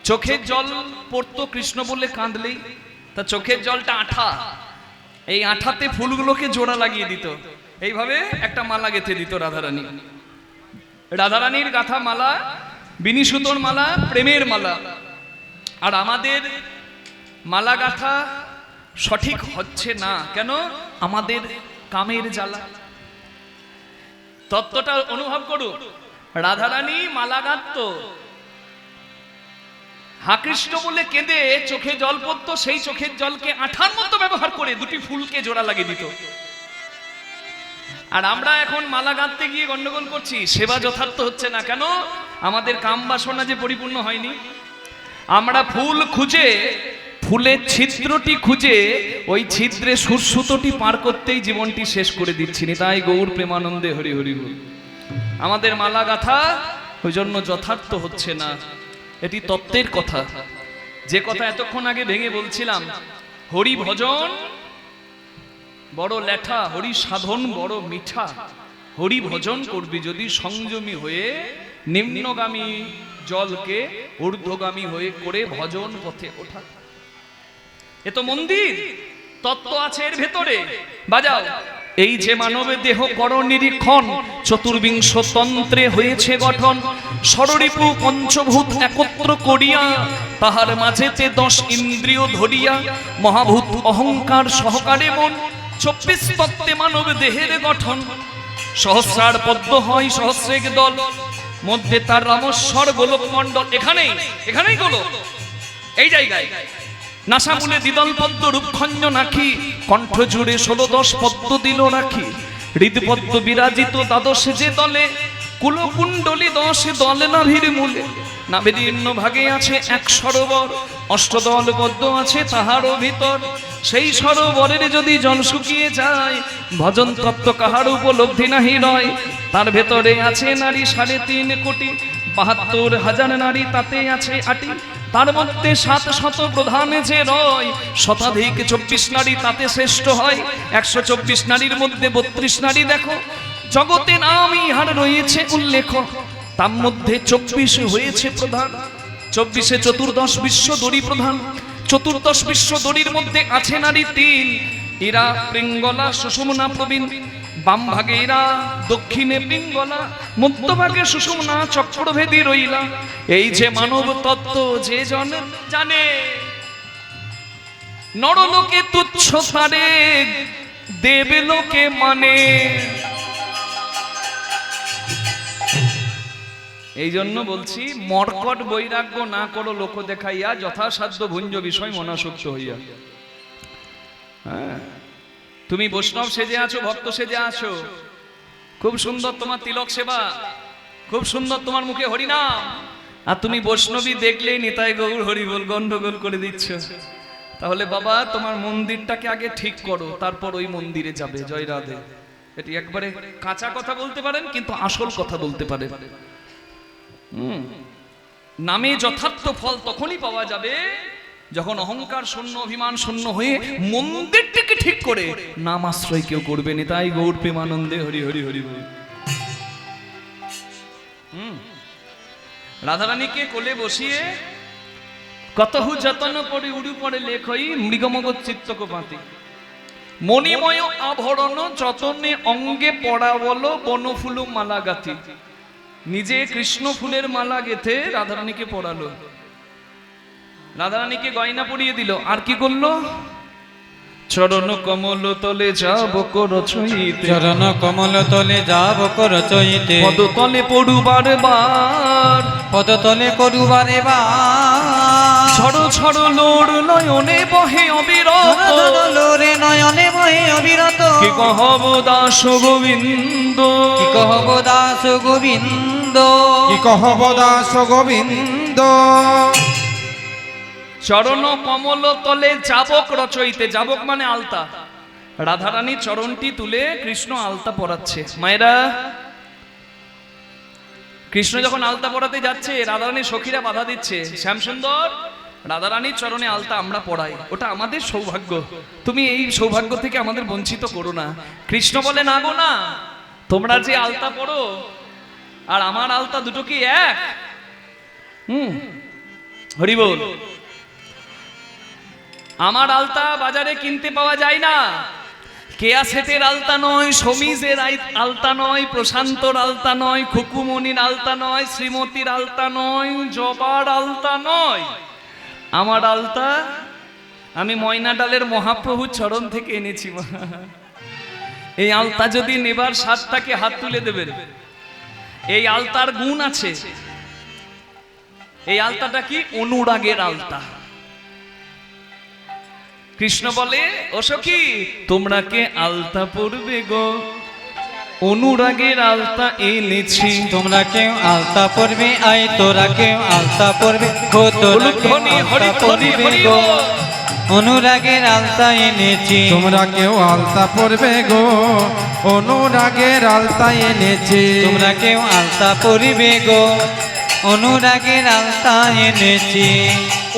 চোখের জল পড়তো কৃষ্ণ বলে কাঁদলেই, তা চোখের জলটা আঠা, এই আঠাতে ফুলগুলোকে জোড়া লাগিয়ে দিত, এইভাবে একটা মালা গেঁথে দিত রাধারানী। রাধারানীর গাঁথা মালা বিনি সুতোর মালা, প্রেমের মালা। আর আমাদের মালা গাঁথা সঠিক হচ্ছে না কেন? আমাদের কামের জ্বালা। তত্ত্বটা অনুভব করুন। রাধারানী মালা গাঁথতো, হা কৃষ্ণ বলে কেঁদে চোখে জল পড়তো, সেই চোখের জলকে আঠার মতো ব্যবহার করে দুটি ফুলকে জোড়া লাগিয়ে দিত। আর আমরা এখন মালা গাঁথতে গিয়ে গন্ডগোল করছি, সেবা যথার্থ হচ্ছে না কেন? আমাদের কাম বাসনা যে পরিপূর্ণ হয়নি। আমরা ফুল খুঁজে, ফুলের ছিদ্রটি খুঁজে ওই ছিদ্রে সুরসুতোটি পার করতেই জীবনটি শেষ করে দিচ্ছি। তাই গৌর প্রেমানন্দে হরি হরি বল। আমাদের মালা গাঁথা ওই জন্য যথার্থ হচ্ছে না। এটি তত্ত্বের কথা, যে কথা এতক্ষণ আগে ভেঙে বলছিলাম। হরি ভজন বড় লেঠা, হরি সাধন বড় মিঠা। হরি ভজন করবি যদি সংযমী হয়ে, নিম্নগামী জলকে ঊর্ধ্বগামী হয়ে করে ভজন পথে ওঠা। এ তো মন্দির, তত্ত্ব আছে এর ভেতরে। বাজাও। এই যে মানবের দেহ কর নিরীক্ষণ, চতুর্বিংশ তন্ত্রে হয়েছে গঠন। ষড়রিপু পঞ্চভূত একত্র করিয়া, তাহার মাঝেতে 10 ইন্দ্রিয় ধরিয়া, মহাভূত অহংকার সহকারে মন। 24 তত্ত্বে মানব দেহের গঠন। সহস্রার পদ্ম হয় সহস্রেক দল, মধ্যে তার রামেশ্বর গোলক মণ্ডল। এখানেই গোলক, এই জায়গায়। নাসামূলে দ্বিদল পদ্ম রূপখঞ্জ নাকি, কণ্ঠ জুড়ে 16-10 পদ্ম দিল রাখি। হৃদপদ্ম বিরাজিত 12 যে দলে, কুলকুণ্ডলী 10 দলে নাভির মূলে। নাভিদীর্ণ ভাগে আছে 1 সরোবর, অষ্টদল পদ্ম আছে তাহারও ভিতর। সেই সরোবরের যদি জল শুকিয়ে যায়, ভজন তত্ত্ব কাহার উপলব্ধি নাহি রয়। তার ভেতরে আছে নারী 3.5 কোটি, 72,000 নারী তাতে আছে 8টি। তার মধ্যে 700 প্রধান যে রয়, শতাধিক 24 নারী তাতে শ্রেষ্ঠ হয়। 124 নারীর মধ্যে 32 নারী দেখো, জগতে নাম ইহার রয়েছে উল্লেখ। তার মধ্যে 24 হয়েছে প্রধান, 24-এ চতুর্দশ বিশ্ব দড়ি প্রধান। চতুর্দশ বিশ্ব দড়ির মধ্যে আছে নারী 3, এরা পিঙ্গলা সুষুম্না প্রবীণ। বাম ভাগে এরা, দক্ষিণে পিঙ্গলা, মধ্যভাগে সুষুম্না চক্রভেদী রইলা। এই যে মানব তত্ত্ব যে জন জানে, নরলোকে তুচ্ছ তারে, দেবলোকে মানে। এই জন্য বলছি, মর্কট বৈরাগ্য না করো লোক দেখাইয়া, যথাসাধ্য ভুঞ্জ বিষয় মনাসক্ত হইয়া। হ্যাঁ, তুমি বৈষ্ণব সেজে আছো, ভক্ত সেজে আছো, খুব সুন্দর তোমার তিলক সেবা, খুব সুন্দর তোমার মুখে হরিনাম, আর তুমি বৈষ্ণবী দেখলে নিতাই গৌর হরি বল গন্ডগোল করে দিচ্ছ। তাহলে বাবা তোমার মন্দিরটাকে আগে ঠিক করো, তারপর ওই মন্দিরে যাবে। জয় রাধে। এটি একবারে কাঁচা কথা বলতে পারেন, কিন্তু আসল কথা বলতে পারেন। নামে যথার্থ ফল তখনই পাওয়া যাবে যখন অহংকার শূন্য, অভিমান শূন্য হয়ে মন্দিরটিকে ঠিক করে নাম আশ্রয় কেউ করবে না। তাই গৌর প্রেমানন্দে হরি হরি হরি হরি। রাধারানীকে কোলে বসিয়ে কতহু যতন করে উড়ু পড়ে লেখই, মৃগমগজ চিত্তক পাতি। মণিময় আভরণ যতনে অঙ্গে পড়া বলো, বনফুল মালা গাথি। নিজে কৃষ্ণ ফুলের মালা গেথে রাধারানীকে পড়ালো, রাধারানীকে গয়না পরিয়ে দিল। আর কি করলো? চরণ কমল তলে যাব করছইতে, চরণ কমল তলে যাব করছইতে। পদ তলে পড়ুবার বার, পদ তলে করুবারে বার। ছড় ছড় লোর নয়নে বহে অবিরত, লোরে নয়নে বহে অবিরত। কি কহব দাস গোবিন্দ, কি কহব দাস গোবিন্দ, কি কহব দাস গোবিন্দ। চরণ কমল তলে যাবক রচইতে, যাবক মানে আলতা। রাধারানী চরণটি তুলে কৃষ্ণ আলতা পরাচ্ছে। মায়েরা, কৃষ্ণ যখন আলতা পরাতে যাচ্ছে, রাধারানী সখীরা বাধা দিচ্ছে। শ্যামসুন্দর, রাধারানীর চরণে আলতা আমরা পড়াই, ওটা আমাদের সৌভাগ্য, তুমি এই সৌভাগ্য থেকে আমাদের বঞ্চিত করো না। কৃষ্ণ বলে, না গো না, তোমরা যে আলতা পড়ো আর আমার আলতা দুটো কি এক? হরি বল। আমার আলতা বাজারে কিনতে পাওয়া যায় না। কেয়া সেটের আলতা নয়, সমীজের আলতা নয়, প্রশান্তর আলতা নয়, খুকুমনির আলতা নয়, শ্রীমতীর আলতা নয়, জবার আলতা নয়। আমার আলতা আমি ময়নাডালের মহাপ্রভুর চরণ থেকে এনেছি। এই আলতা যদি নেবার স্বাদ থাকে হাত তুলে দেবেন। এই আলতার গুণ আছে, এই আলতাটা কি? অনুরাগের আলতা। কৃষ্ণ বলে, ও সখী তোমরা কে আলতা পরবে গো? অনুরাগের আলতা এনেছি। তোমরা কেউ আলতা পরবে, আয় তোরা কেউ আলতা পরবে, হো তোরা কেউ আলতা পরবে গো। অনুরাগের আলতা এনেছি। তোমরা কেউ আলতা পরবে গো, অনুরাগের আলতা এনেছি। তোমরা কেউ আলতা পরবে গো, অনুরাগের আলতা এনেছি।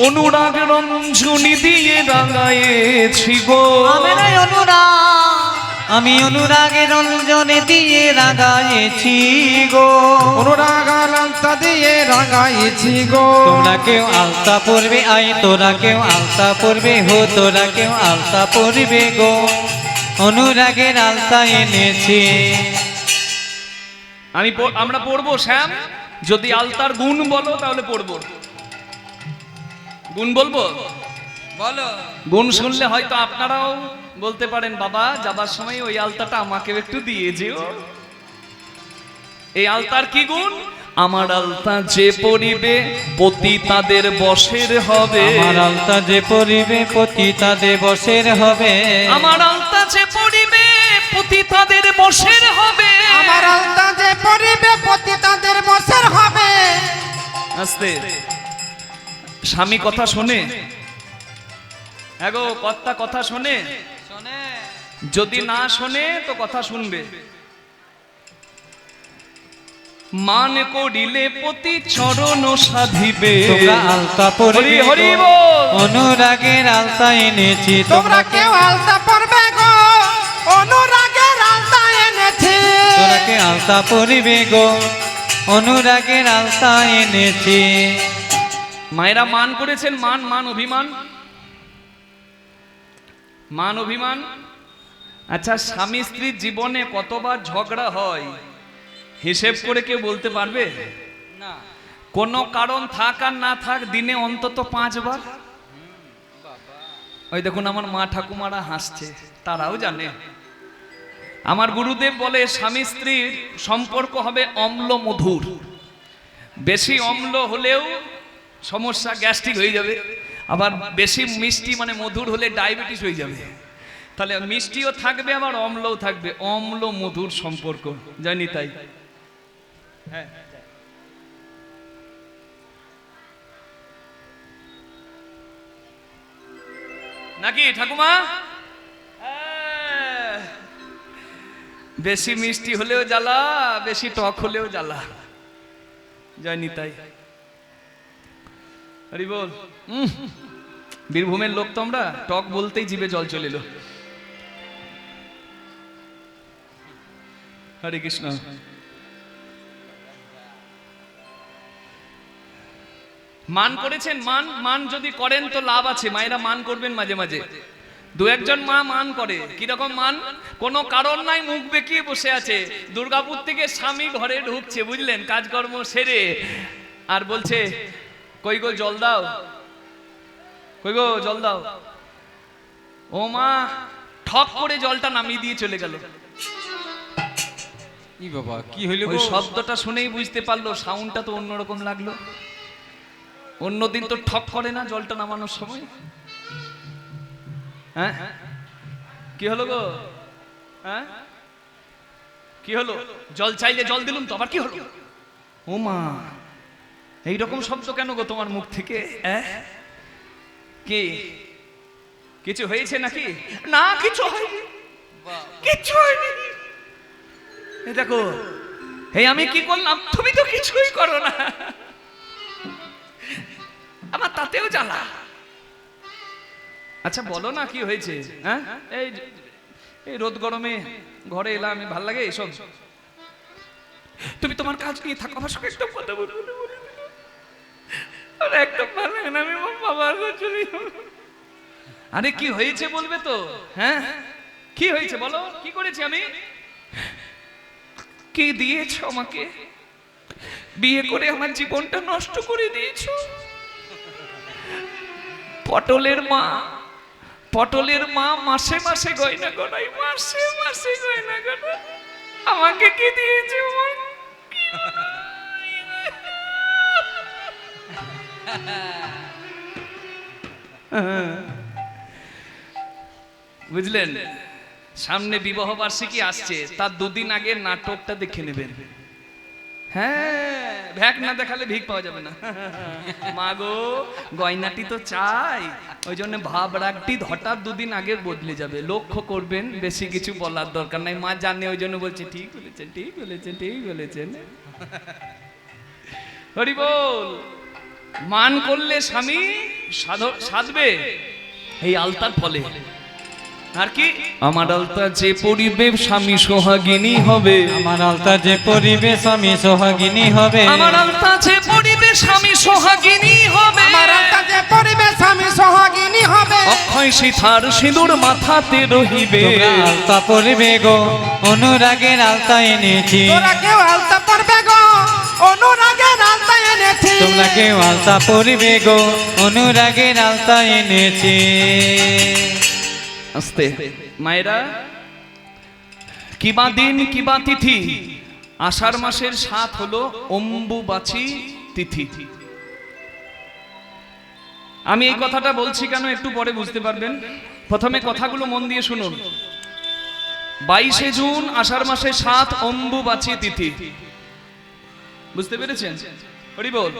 অনুরাগ রঞ্জনী দিয়ে রাঙায়েছি গো। আমি অনুরাগের রঞ্জনে দিয়ে রাগাইছি গো। অনুরাগের আলতা দিয়ে রাঙাইছি গো। তোমরা কেউ আলতা পরবে, আয় তোরা কেউ আলতা পরবে, হো তোরা কেউ আলতা পরবে গো। অনুরাগের আলতা এনেছি। আমরা পড়বো শ্যাম, যদি আলতার গুণ বলো তাহলে পড়বো। গুণ বলবো? বলো। গুণ শুনলে হয়তো আপনারাও বলতে পারেন, বাবা যাবার সময় ওই আলতাটা আমাকেও একটু দিয়ে যেও। এই আলতার কি গুণ? আমার আলতা যে পরিবে পতি তাদের বশের হবে। আমার আলতা যে পরিবে পতি তাদের বশের হবে। আমার আলতা যে পরিবে পতি তাদের বশের হবে। আমার আলতা যে পরিবে পতি তাদের বশের হবে। আস্তে, স্বামী কথা শোনে? এগো কর্তা কথা শোনে? যদি না শোনে তো কথা শুনবে। মান করিলে পতি চরণ সাধিবে। তোমরা আলতা পরবে হরি হরি গো, বল। অনুরাগের আলতা এনেছি। তোমরা কেউ আলতা পরবে গো, অনুরাগের আলতা এনেছি। তোরা কে আলতা পরবে গো, অনুরাগের আলতা এনেছি। মায়েরা মান করেছেন, মান মান অভিমান, মান অভিমান। আচ্ছা, স্বামী স্ত্রীর জীবনে কতবার ঝগড়া হয় হিসেব করে কেউ বলতে পারবে? না। কোনো কারণ থাক আর না থাক, দিনে অন্তত 5 বার। ওই দেখুন আমার মা ঠাকুমারা হাসছে, তারাও জানে। আমার গুরুদেব বলে স্বামী স্ত্রীর সম্পর্ক হবে অম্ল মধুর। বেশি অম্ল হলেও সমস্যা, গ্যাস্ট্রিক হয়ে যাবে। আবার বেশি মিষ্টি মানে মধুর হলে ডায়াবেটিস হয়ে যাবে। তাহলে মিষ্টিও থাকবে আবার অম্লও থাকবে, অম্ল মধুর সম্পর্ক, জানি তাই। হ্যাঁ, নাকি ঠাকুমা? বেশি মিষ্টি হলেও জ্বালা, বেশি টক হলেও জ্বালা, জানি তাই। হরি বল। বীরভূমের লোক তো আমরা, টক বলতেই জিভে জল চলে এলো। হরে কৃষ্ণ। মান করেছেন? মান মান যদি করেন তো লাভ আছে। মায়েরা মান করবেন মাঝে মাঝে। দু একজন মা মান করে। কিরকম মান? কোনো কারণ নাই, মুখ বেঁকিয়ে বসে আছে। দুর্গাপুর থেকে স্বামী ঘরে ঢুকছে, বুঝলেন, কাজকর্ম সেরে, আর বলছে কই গো জল দাও, কই গো জল দাও। ও মা ঠক করে জলটা নামিয়ে দিয়ে চলে গেল। ই বাবা, কি হইল ওই গো? শব্দটা শুনেই বুঝতে পারলো, সাউন্ডটা তো অন্যরকম লাগলো। অন্যদিন তো ঠক করে না জলটা নামানোর সময়। হ্যাঁ, কি হলো গো? হ্যাঁ, কি হলো? জল চাইলে জল দিলুম তো, আবার কি হলো? ও মা, এইরকম শব্দ কেন গো তোমার মুখ থেকে? কি কিছু হয়েছে নাকি? না, কিছু হয়নি, কিছু হয়নি। এই দেখো, এই আমি কি করলাম? তুমি তো কিছুই করো না, আমার তাতেও জ্বালা। আচ্ছা বলো না কি হয়েছে? হ্যাঁ, এই রোদ গরমে ঘরে এলাম, আমি ভাল লাগে এসব। তুমি তোমার কাজ নিয়ে থাকো, আমার সঙ্গে একদম কথা বলবো না, একদম ভালো লাগে না, আমি বাবার কাছে। আরে কি হয়েছে বলবে তো? হ্যাঁ, কি হয়েছে বলো, কি করেছি আমি? কি দিয়েছ আমাকে? বিয়ে করে আমার জীবনটা নষ্ট করে দিয়েছো। পটলের মা মাসে মাসে গয়না গড়াই, মাসে মাসে গয়না গড়াই, আমাকে কি দিয়েছে? বুঝলেন? সামনে বিবাহ বার্ষিকী আসছে, তার দুদিন আগে নাটকটা দেখে নেবেন। হ্যাঁ, ভ্যাক না দেখালে ভিক পাওয়া যাবে না। মা গো, গয়নাটি তো চাই, ওই জন্য ভাব রাগটি হঠাৎ দুদিন আগে বদলে যাবে, লক্ষ্য করবেন। বেশি কিছু বলার দরকার নাই, মা জানে, ওই জন্য বলছে ঠিক বলেছেন, ঠিক বলেছেন, ঠিক বলেছেন। হরি বল। মান করলে স্বামী সাধবে এই আলতার ফলে। আর কি, আমার আলতা যে পরিবে স্বামী সোহাগিনী হবে, আমার আলতা যে পরিবে স্বামী সোহাগিনী হবে, আমার আলতা যে পরিবে স্বামী সোহাগিনী হবে, আমার আলতা যে পরিবে স্বামী সোহাগিনী হবে, অক্ষয় সীতার সিঁদুর মাথাতে রহিবে। তোমরা আলতা পরিবে গো, অনুরাগের আলতা এনেছি, তোরা কেউ আলতা পরবে গো, অনুরাগের আলতা এনেছি, তোমরা কেউ আলতা পরিবে গো, অনুরাগের আলতা এনেছি। আস্তে মায়েরা, কিবা দিন কিবা তিথি, আষাঢ় মাসের 7 হলো অম্বুবাচী তিথি। আমি এই কথাটা বলছি কেন একটু পরে বুঝতে পারবেন, প্রথমে কথাগুলো মন দিয়ে শুনুন। 22শে জুন আষাঢ় মাসের 7 অম্বুবাচী তিথি, বুঝতে পেরেছেন? হরি বল।